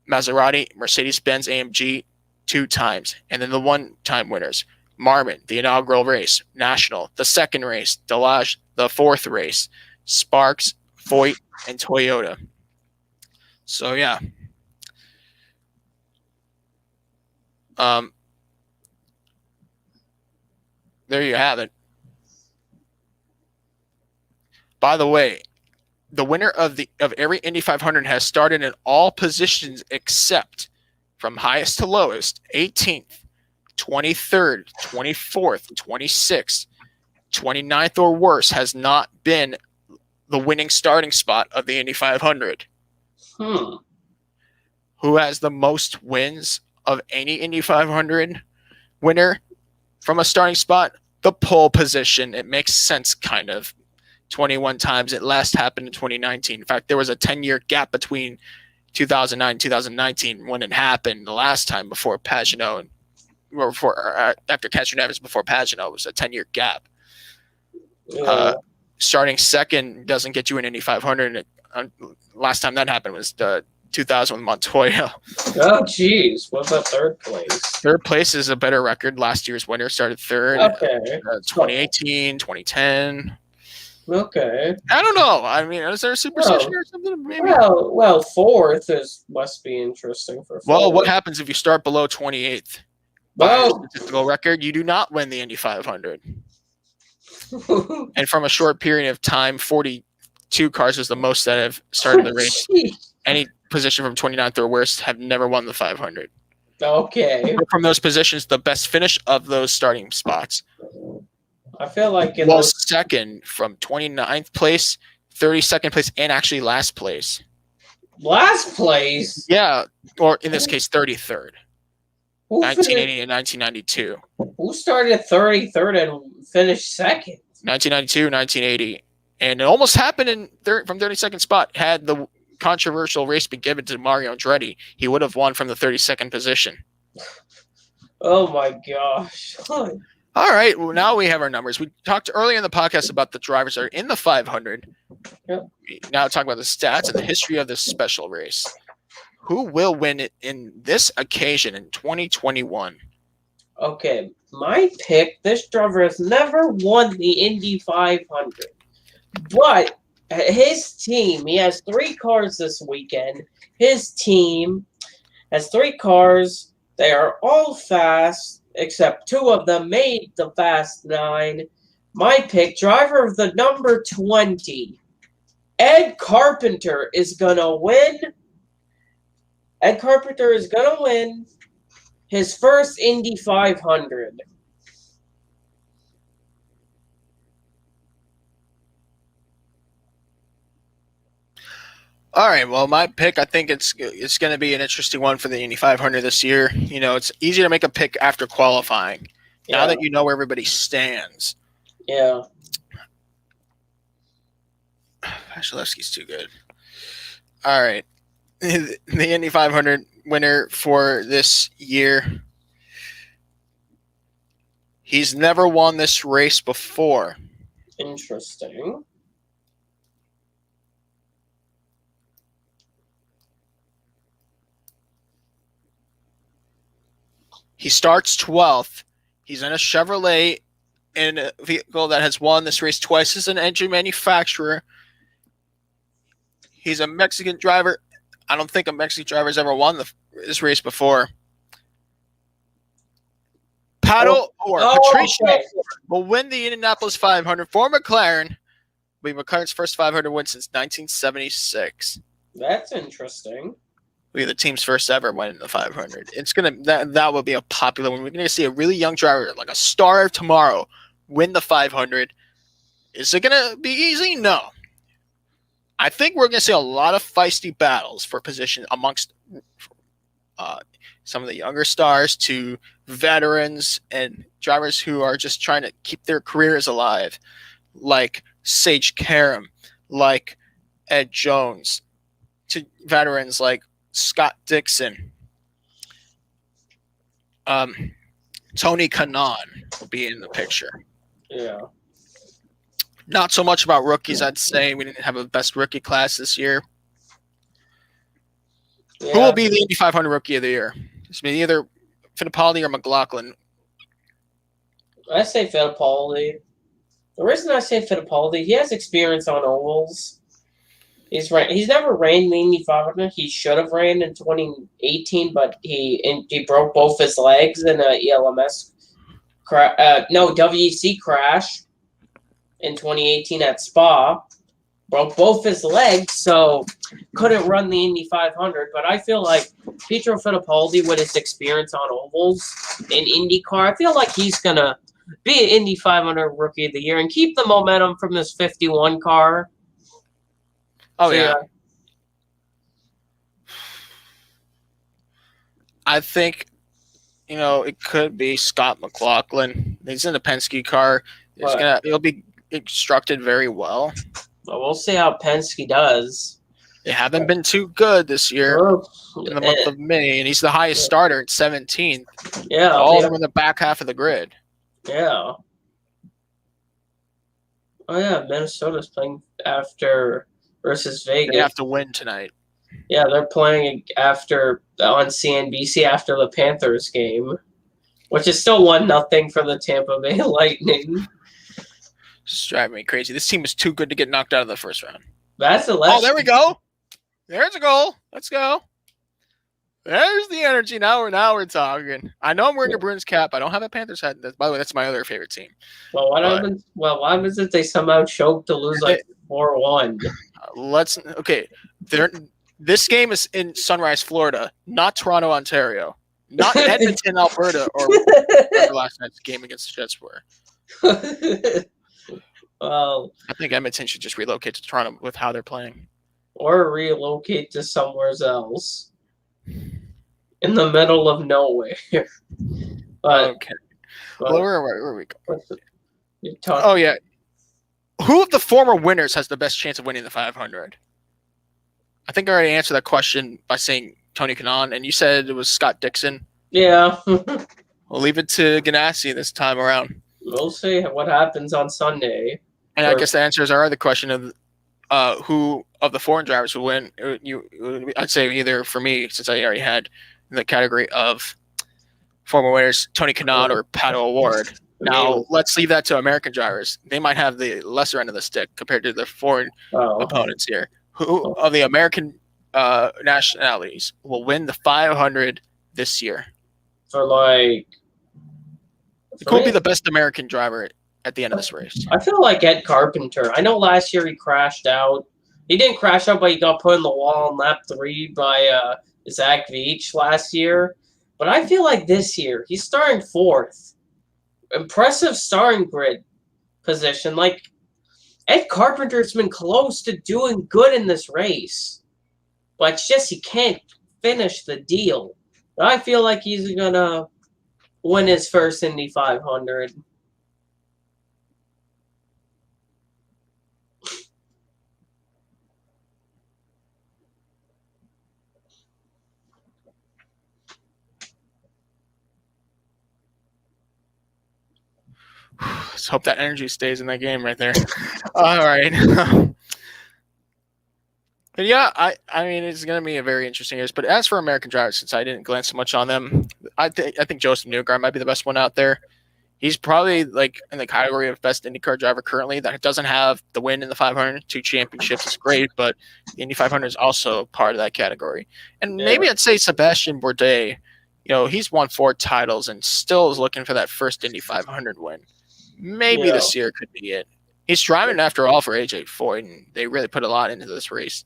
Maserati, Mercedes-Benz, AMG, 2 times. And then the one-time winners. Marmon, the inaugural race. National, the second race. Delage, the fourth race. Sparks, Voigt, and Toyota. So, yeah. There you have it. By the way, the winner of every Indy 500 has started in all positions except from highest to lowest, 18th, 23rd, 24th, 26th, 29th or worse has not been the winning starting spot of the Indy 500. Who has the most wins of any Indy 500 winner from a starting spot? The pole position. It makes sense, kind of. 21 times. It last happened in 2019. In fact, there was a 10-year gap between 2009 and 2019 when it happened the last time before Pagenaud after Castroneves before Pagenaud. It was a 10-year gap. Starting second doesn't get you an Indy 500. Last time that happened was 2000 with Montoya. Oh, geez. What about third place? Third place is a better record. Last year's winner started third. Okay. 2018, 2010. Okay. I don't know. I mean, is there a superstition or something? Maybe. Well, fourth must be interesting for. Well, what happens if you start below 28th? Well, by statistical record, you do not win the Indy 500. And from a short period of time, 42 cars was the most that have started the race. Any position from 29th or worse have never won the 500. Okay. But from those positions, the best finish of those starting spots. I feel like second from 29th place, 32nd place, and actually last place. Last place? Yeah, or in this case, 33rd. 1980 and 1992. Who started 33rd and finished second? 1992, 1980. And it almost happened from 32nd spot. Had the controversial race been given to Mario Andretti, he would have won from the 32nd position. Oh my gosh. All right, well, now we have our numbers. We talked earlier in the podcast about the drivers that are in the 500. Yep. We now talk about the stats and the history of this special race. Who will win it in this occasion in 2021? Okay, my pick, this driver has never won the Indy 500. But his team, he has 3 cars this weekend. His team has 3 cars. They are all fast, except 2 of them made the Fast 9. My pick, driver of the number 20, Ed Carpenter is going to win. Ed Carpenter is going to win his first Indy 500. All right, well, my pick, I think it's going to be an interesting one for the Indy 500 this year. You know, it's easy to make a pick after qualifying. Yeah. Now that you know where everybody stands. Yeah. Vasilevsky's too good. All right. The Indy 500 winner for this year. He's never won this race before. Interesting. He starts 12th. He's in a Chevrolet in a vehicle that has won this race twice as an engine manufacturer. He's a Mexican driver. I don't think a Mexican driver has ever won this race before. Pato Patricio okay. will win the Indianapolis 500 for McLaren. Will be McLaren's first 500 win since 1976. That's interesting. Will be the team's first ever win in the 500. It's gonna that will be a popular one. We're gonna see a really young driver, like a star of tomorrow, win the 500. Is it gonna be easy? No. I think we're gonna see a lot of feisty battles for position amongst some of the younger stars to veterans and drivers who are just trying to keep their careers alive, like Sage Karam, like Ed Jones, to veterans like Scott Dixon. Tony Kanaan will be in the picture. Yeah. Not so much about rookies, I'd say. We didn't have a best rookie class this year. Yeah. Who will be the Indy 500 Rookie of the Year? It's been either Fittipaldi or McLaughlin. I say Fittipaldi. The reason I say Fittipaldi, he has experience on ovals. He's never ran the Indy 500. He should have ran in 2018, but he broke both his legs in a WEC crash in 2018 at Spa. Broke both his legs, so couldn't run the Indy 500. But I feel like Pietro Fittipaldi, with his experience on ovals in IndyCar, I feel like he's going to be an Indy 500 Rookie of the Year and keep the momentum from this 51 car. Oh, yeah. I think, it could be Scott McLaughlin. He's in the Penske car. He'll be instructed very well. Well, we'll see how Penske does. They haven't been too good this year in the month of May, and he's the highest starter at 17th. Yeah. All of them in the back half of the grid. Yeah. Oh, yeah, Minnesota's playing versus Vegas. They have to win tonight. Yeah, they're playing on CNBC after the Panthers game, which is still 1-0 for the Tampa Bay Lightning. It's driving me crazy. This team is too good to get knocked out of the first round. That's the last. Oh, there we go. There's a goal. Let's go. There's the energy. Now we're talking. I know I'm wearing a Bruins cap. I don't have a Panthers hat. By the way, that's my other favorite team. Well, what happens? Well, what happens if they somehow choke to lose like 4-1? This game is in Sunrise, Florida, not Toronto, Ontario, not Edmonton, Alberta, or last night's game against the Jets were. Well, I think Edmonton should just relocate to Toronto with how they're playing. Or relocate to somewhere else. In the middle of nowhere. But, okay. Well, where are we going? Oh, yeah. Who of the former winners has the best chance of winning the 500? I think I already answered that question by saying Tony Kanaan, and you said it was Scott Dixon. Yeah. We'll leave it to Ganassi this time around. We'll see what happens on Sunday. And I guess the answers are the question of who of the foreign drivers will win. I'd say either for me, since I already had the category of former winners, Tony Kanaan or Pato O'Ward. Now, let's leave that to American drivers. They might have the lesser end of the stick compared to the foreign opponents here. Who of the American nationalities will win the 500 this year? Who will be the best American driver at the end of this race? I feel like Ed Carpenter. I know last year he crashed out. He didn't crash out, but he got put in the wall on lap 3 by Zach Veach last year. But I feel like this year he's starting 4th. Impressive starting grid position. Like, Ed Carpenter's been close to doing good in this race. But it's just he can't finish the deal. But I feel like he's going to win his first Indy 500. Let's hope that energy stays in that game right there. All right. But yeah, I mean, it's going to be a very interesting race. But as for American drivers, since I didn't glance so much on them, I think Joseph Newgarden might be the best one out there. He's probably like in the category of best IndyCar driver currently that doesn't have the win in the 500. 2 championships is great, but the Indy 500 is also part of that category. And maybe I'd say Sebastian Bourdais. He's won 4 titles and still is looking for that first Indy 500 win. Maybe this year could be it. He's driving after all for AJ Foyt, and they really put a lot into this race.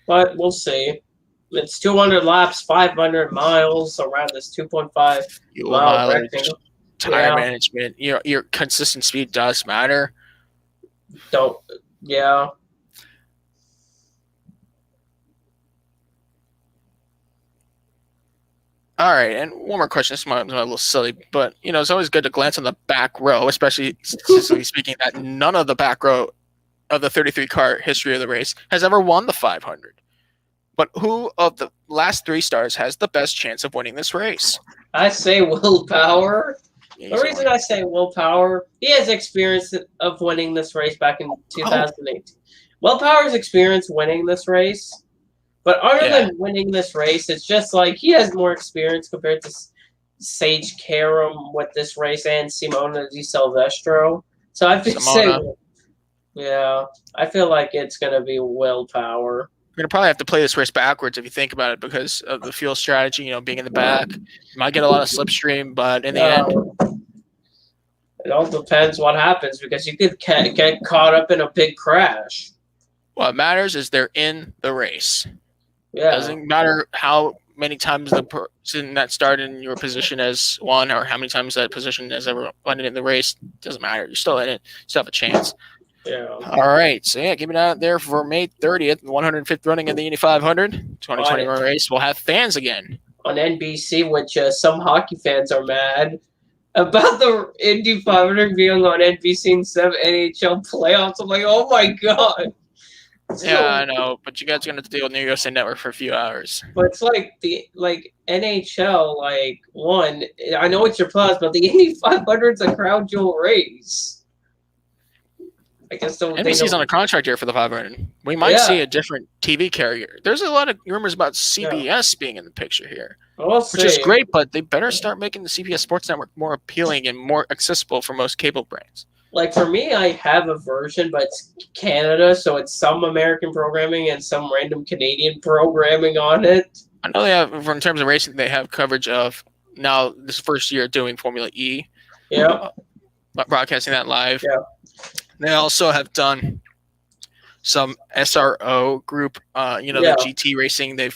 But we'll see. It's 200 laps, 500 miles around this 2.5 mile rectangle. Tire management, your consistent speed does matter. All right, and one more question. This might be a little silly, but it's always good to glance on the back row, especially statistically speaking, that none of the back row of the 33 car history of the race has ever won the 500. But who of the last 3 stars has the best chance of winning this race? I say Will Power. The reason I say Will Power, he has experience of winning this race back in 2008. Will Power's experience winning this race, but other than winning this race, it's just like he has more experience compared to Sage Karam with this race and Simona Di Silvestro. So I feel I feel like it's going to be Will Power. We're going to probably have to play this race backwards if you think about it because of the fuel strategy, being in the back. You might get a lot of slipstream, but in the end. It all depends what happens because you could get caught up in a big crash. What matters is they're in the race. Yeah. It doesn't matter how many times the person that started in your position has won or how many times that position has ever won in the race. It doesn't matter. You're still in it. You still have a chance. Yeah. All right. So, keep it out there for May 30th, the 105th running of the Indy 500, 2021 race. We'll have fans again. On NBC, which some hockey fans are mad about the Indy 500 being on NBC instead of NHL playoffs. I'm like, oh my God. I know, but you guys are going to deal with New USA Network for a few hours. But it's like NHL, one, I know it's your plus, but the Indy 500 is a crowd jewel race. I guess NBC's on a contract here for the 500. We might see a different TV carrier. There's a lot of rumors about CBS being in the picture here, which is great, but they better start making the CBS Sports Network more appealing and more accessible for most cable brands. Like for me, I have a version, but it's Canada, so it's some American programming and some random Canadian programming on it. I know they have, in terms of racing, they have coverage of now this first year doing Formula E. Yeah. Broadcasting that live. Yeah. They also have done some SRO group, the GT racing. They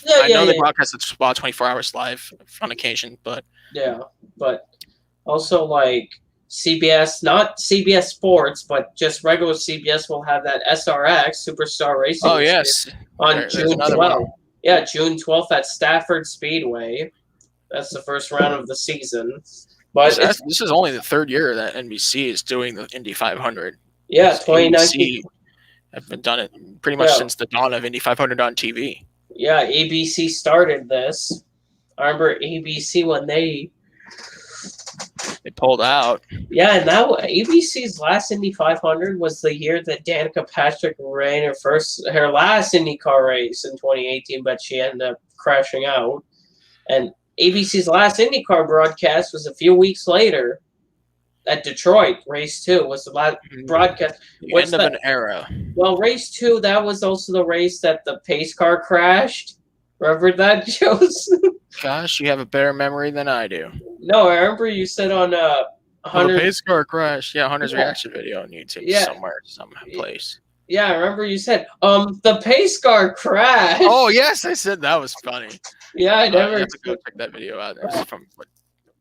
broadcast it about 24 hours live on occasion, but also CBS, not CBS Sports, but just regular CBS will have that SRX Superstar Racing. Oh yes, on June 12th. Yeah, June 12th at Stafford Speedway. That's the first round of the season. But this is only the 3rd year that NBC is doing the Indy 500. Yeah, 2019. Have been done it pretty much since the dawn of Indy 500 on TV. Yeah, ABC started this. I remember ABC when they pulled out. Yeah, and now ABC's last Indy 500 was the year that Danica Patrick ran her last IndyCar race in 2018, but she ended up crashing out. And ABC's last IndyCar broadcast was a few weeks later at Detroit. Race 2 was the last broadcast. The end of an era. Well, race 2, that was also the race that the pace car crashed. Remember that, Joe's? Gosh, you have a better memory than I do. No, I remember you said on Hunter. The pace car crash. Yeah, Hunter's reaction video on YouTube somewhere, some place. Yeah, I remember you said, the pace car crashed. Oh, yes, I said that was funny. Yeah, I never. You have to go check that video out. It's from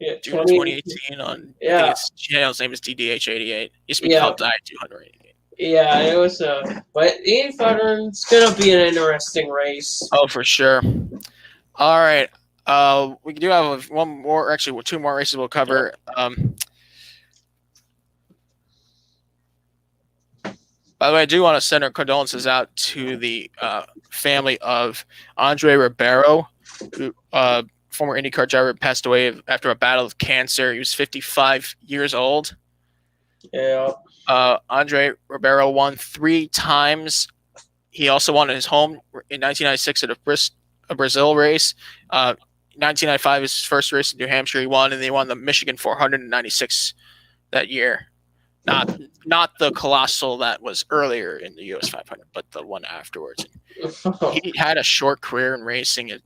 June 2018 on. I think its channel's name is DDH88. Used to be called Die 288. Yeah, it was. But the Indy 500 is gonna be an interesting race. Oh, for sure. All right. We do have one more. Actually, 2 more races we'll cover. By the way, I do want to send our condolences out to the family of Andre Ribeiro, who, former IndyCar driver, passed away after a battle of cancer. He was 55 years old. Yeah. Andre Ribeiro won 3 times. He also won his home in 1996 at a Brazil race. 1995 is his first race in New Hampshire. He won, and he won the Michigan 496 that year. Not the colossal that was earlier in the US 500, but the one afterwards. He had a short career in racing. I'm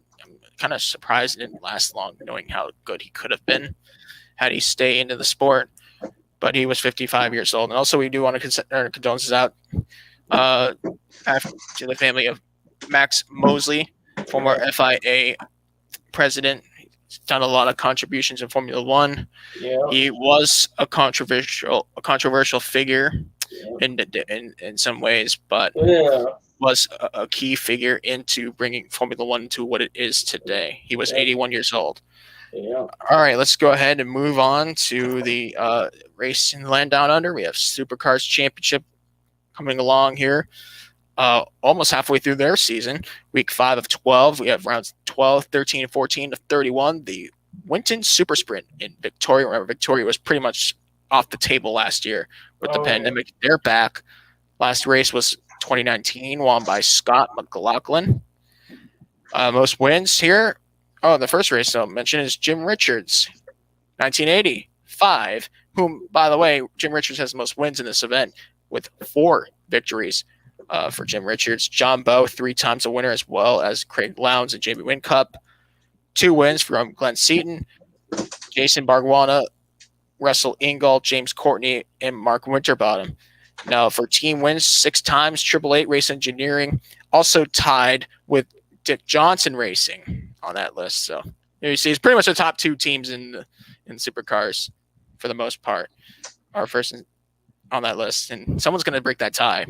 kind of surprised it didn't last long, knowing how good he could have been had he stayed into the sport. But he was 55 years old. And also, we do want to send our condolences out to the family of Max Mosley, former FIA president. He's done a lot of contributions in Formula One. Yeah. He was a controversial figure in some ways, but was a key figure into bringing Formula One to what it is today. He was 81 years old. Yeah. All right, let's go ahead and move on to the race in the land down under. We have Supercars Championship coming along here. Almost halfway through their season. Week 5 of 12. We have rounds 12, 13, 14 to 31. The Winton Super Sprint in Victoria. Remember, Victoria was pretty much off the table last year with the pandemic. Yeah. They're back. Last race was 2019, won by Scott Mclaughlin. Most wins here. Oh, the first race I'll mention is Jim Richards, 1985, whom, by the way, Jim Richards has the most wins in this event with 4 victories for Jim Richards. John Bowe, 3 times a winner, as well as Craig Lowndes and Jamie Wynn Cup. 2 wins from Glenn Seaton, Jason Bargwanna, Russell Ingall, James Courtney, and Mark Winterbottom. Now, for team wins, 6 times, Triple Eight Race Engineering, also tied with Dick Johnson Racing on that list. So you see, it's pretty much the top 2 teams in supercars for the most part are first on that list, and someone's going to break that tie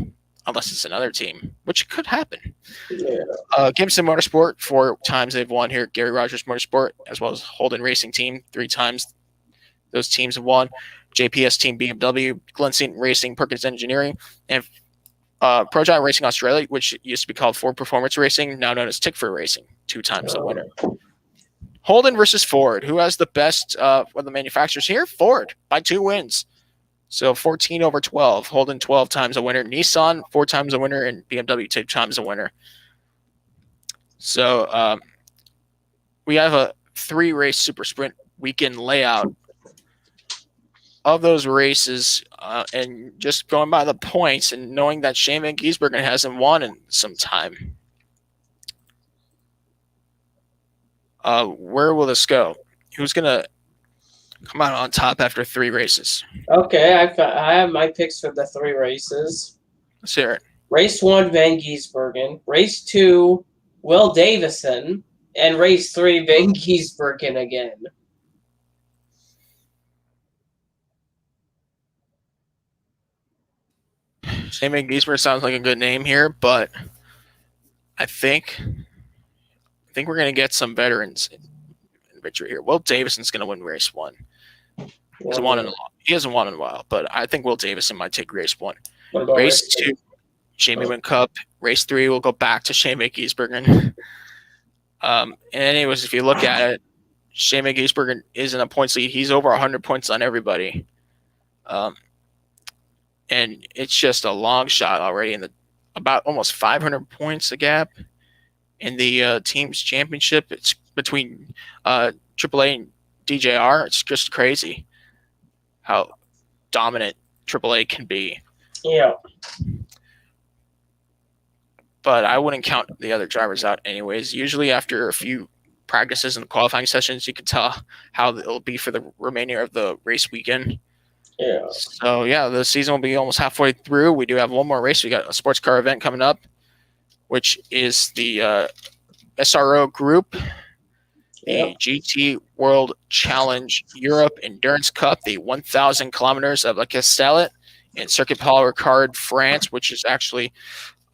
unless it's another team, which could happen. Yeah. Gibson Motorsport, 4 times they've won here. Gary Rogers Motorsport, as well as Holden Racing Team, 3 times those teams have won. JPS Team BMW, Glen Seaton Racing, Perkins Engineering, and Project Racing Australia, which used to be called Ford Performance Racing, now known as Tickford Racing, 2 times the winner. Holden versus Ford. Who has the best of the manufacturers here? Ford by 2 wins. So 14 over 12. Holden 12 times a winner. Nissan 4 times a winner, and BMW 2 times a winner. So we have a 3-race super sprint weekend layout of those races, and just going by the points and knowing that Shane Van Gisbergen hasn't won in some time. Where will this go? Who's going to come out on top after 3 races? Okay, I have my picks for the 3 races. Let's hear it. Race 1, Van Gisbergen. Race 2, Will Davison. And race 3, Van Gisbergen again. Shane Van Gisbergen sounds like a good name here, but I think we're going to get some veterans in victory here. Will Davison's going to win race 1. He hasn't won in a while, but I think Will Davison might take race 1. Race 2, Jamie Wynn Cup. Race 3 will go back to Shane Van Gisbergen. And anyways, if you look at it, Shane Van Gisbergen is in a points lead. He's over 100 points on everybody. And it's just a long shot already in about almost 500 points a gap in the team's championship. It's between AAA and DJR. It's just crazy how dominant AAA can be. Yeah. But I wouldn't count the other drivers out anyways. Usually after a few practices and qualifying sessions, you can tell how it'll be for the remainder of the race weekend. Yeah. So, yeah, the season will be almost halfway through. We do have one more race. We got a sports car event coming up, which is the SRO Group, the GT World Challenge Europe Endurance Cup, the 1,000 kilometers of La Castellet in Circuit Paul Ricard, France, which is actually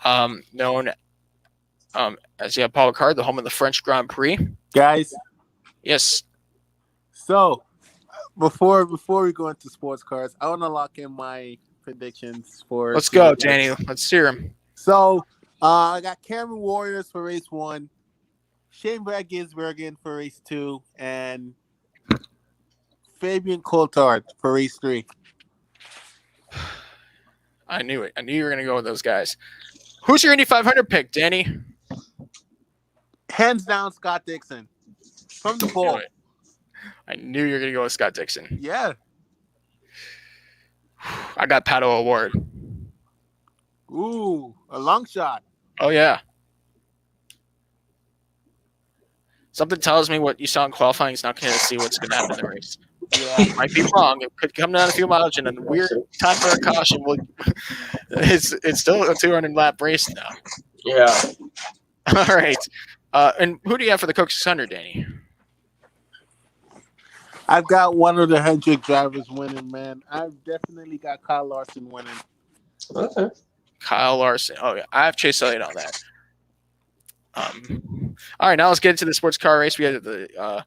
known as Paul Ricard, the home of the French Grand Prix. Guys. Yes. So, before we go into sports cars, I want to lock in my predictions for. Let's go, Danny. Let's hear them. So, I got Cameron Warriors for race 1, Shane Van Gisbergen for race 2, and Fabian Coulthard for race 3. I knew it. I knew you were going to go with those guys. Who's your Indy 500 pick, Danny? Hands down, Scott Dixon from the pole. I knew you were going to go with Scott Dixon. Yeah. I got Pato O'Ward. Ooh, a long shot. Oh, yeah. Something tells me what you saw in qualifying is not going to see what's going to happen in the race. Yeah. Might be wrong. It could come down a few miles and a weird time for a caution. It's still a 200 lap race now. Yeah. All right. And who do you have for the Coke 600, Danny? I've got one of the Hendrick drivers winning, man. I've definitely got Kyle Larson winning. Okay. Kyle Larson. Oh, yeah. I have Chase Elliott on that. All right. Now let's get into the sports car race. We had the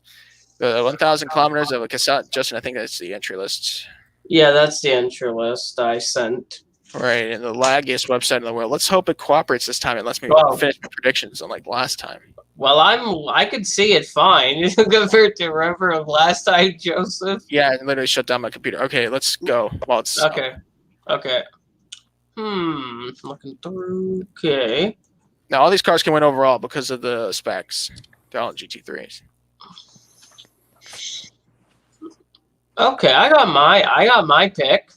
1,000 kilometers of a cassette. Justin, I think that's the entry list. Yeah, that's the entry list I sent. Right, and the laggiest website in the world. Let's hope it cooperates this time and lets me finish my predictions unlike last time. Well, I could see it fine compared to remember of last time, Joseph. Yeah, it literally shut down my computer. Okay, let's go. Well, it's okay. Looking through. Okay. Now all these cars can win overall because of the specs. They're all GT3s. Okay, I got my pick.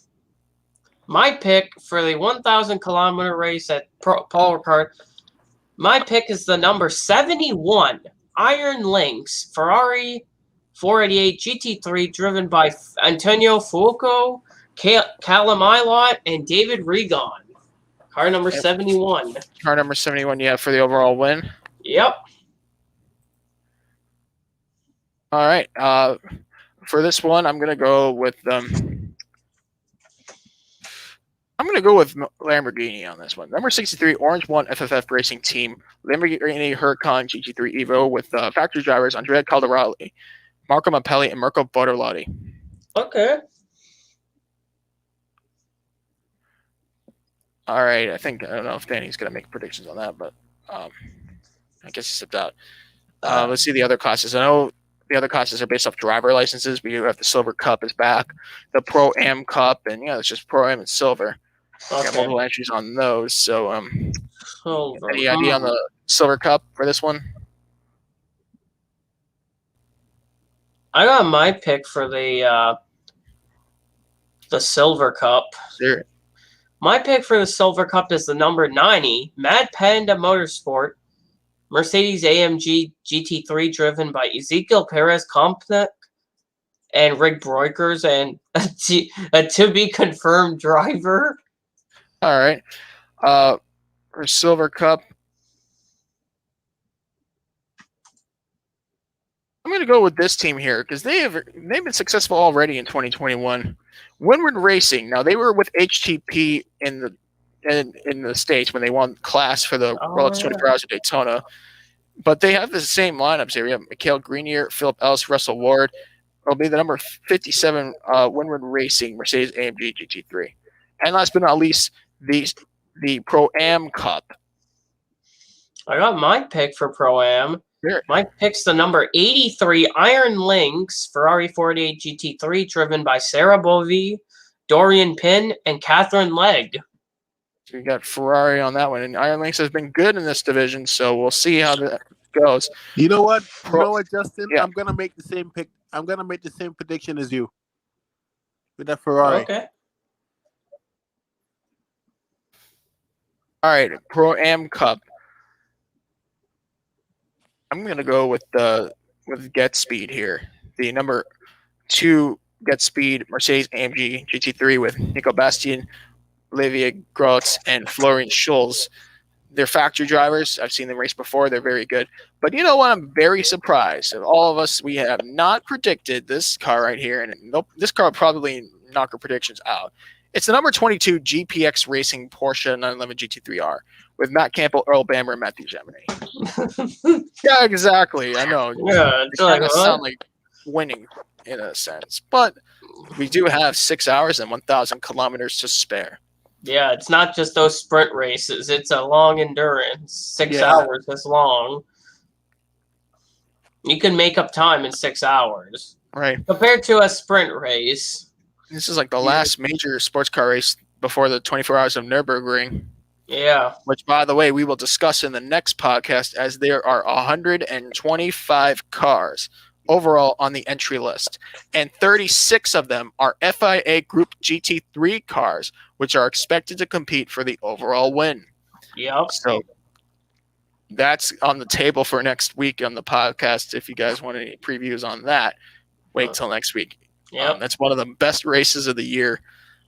My pick for the 1,000 kilometer race at Paul Ricard. My pick is the number 71 Iron Lynx Ferrari 488 GT3, driven by Antonio Fuoco, Callum Ilott, and David Regan. Car number 71. Car number 71, yeah, for the overall win. Yep. All right. For this one, I'm gonna go with Lamborghini on this one. Number 63, Orange One FFF Racing Team, Lamborghini Huracan GT3 Evo with factory drivers Andrea Calderali, Marco Pompelli, and Marco Bortolotti. Okay. All right. I don't know if Danny's gonna make predictions on that, but I guess he stepped out. Let's see the other classes. I know the other classes are based off driver licenses. We have the Silver Cup is back, the Pro Am Cup, and it's just Pro Am and Silver. Okay. Got multiple entries on those. So, any idea on the Silver Cup for this one? I got my pick for the Silver Cup. Sure. My pick for the Silver Cup is the number 90 Mad Panda Motorsport Mercedes AMG GT3, driven by Ezekiel Perez Compnick and Rick Breukers, and a to-be-confirmed driver. All right. For Silver Cup, I'm going to go with this team here because they've been successful already in 2021. Windward Racing. Now they were with HTP in the States when they won class for the Rolex 24 Hours of Daytona. But they have the same lineups here. We have Mikhail Grenier, Philip Ellis, Russell Ward. It'll be the number 57 Windward Racing Mercedes AMG GT3. And last but not least, the Pro-Am Cup. I got my pick for Pro-Am. Sure. My pick's the number 83 Iron Lynx Ferrari 48 GT3, driven by Sarah Bovee, Dorian Pinn, and Catherine Legg. So you got Ferrari on that one. And Iron Lynx has been good in this division, so we'll see how that goes. You know what? Justin? Yeah. I'm going to make the same pick. I'm going to make the same prediction as you with that Ferrari. Okay. All right, Pro-Am Cup. I'm going to go with Get Speed here. The number 2 Get Speed Mercedes AMG GT3 with Nico Bastian, Olivier Grotz, and Florian Schulz. They're factory drivers. I've seen them race before. They're very good. But you know what? I'm very surprised. Of all of us, we have not predicted this car right here. And this car will probably knock our predictions out. It's the number 22 GPX Racing Porsche 911 GT3R with Matt Campbell, Earl Bamber, and Matthew Gemini. Yeah, exactly. I know. Yeah, It kind of sound like winning in a sense. But we do have 6 hours and 1,000 kilometers to spare. Yeah, it's not just those sprint races. It's a long endurance. 6 hours is long. You can make up time in 6 hours. Right. Compared to a sprint race. This is like the last major sports car race before the 24 hours of Nürburgring, Yeah. which, by the way, we will discuss in the next podcast, as there are 125 cars overall on the entry list, and 36 of them are FIA Group GT3 cars, which are expected to compete for the overall win. Yep. So that's on the table for next week on the podcast. If you guys want any previews on that, wait till next week. Yep. That's one of the best races of the year,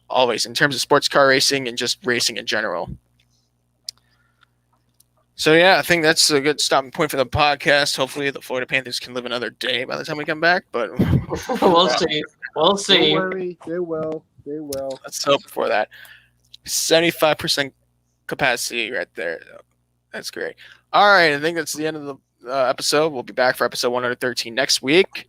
always, in terms of sports car racing and just racing in general. So, yeah, I think that's a good stopping point for the podcast. Hopefully the Florida Panthers can live another day by the time we come back, but We'll see. We'll see. Don't worry. They will. They will. let's hope for that. 75% capacity right there. That's great. All right, I think that's the end of the episode. We'll be back for episode 113 next week.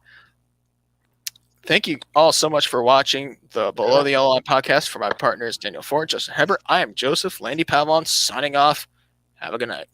Thank you all so much for watching the Below the Yellow Line podcast. For my partners, Daniel Ford, Justin Hebert, I am Joseph Landy Pavlon signing off. Have a good night.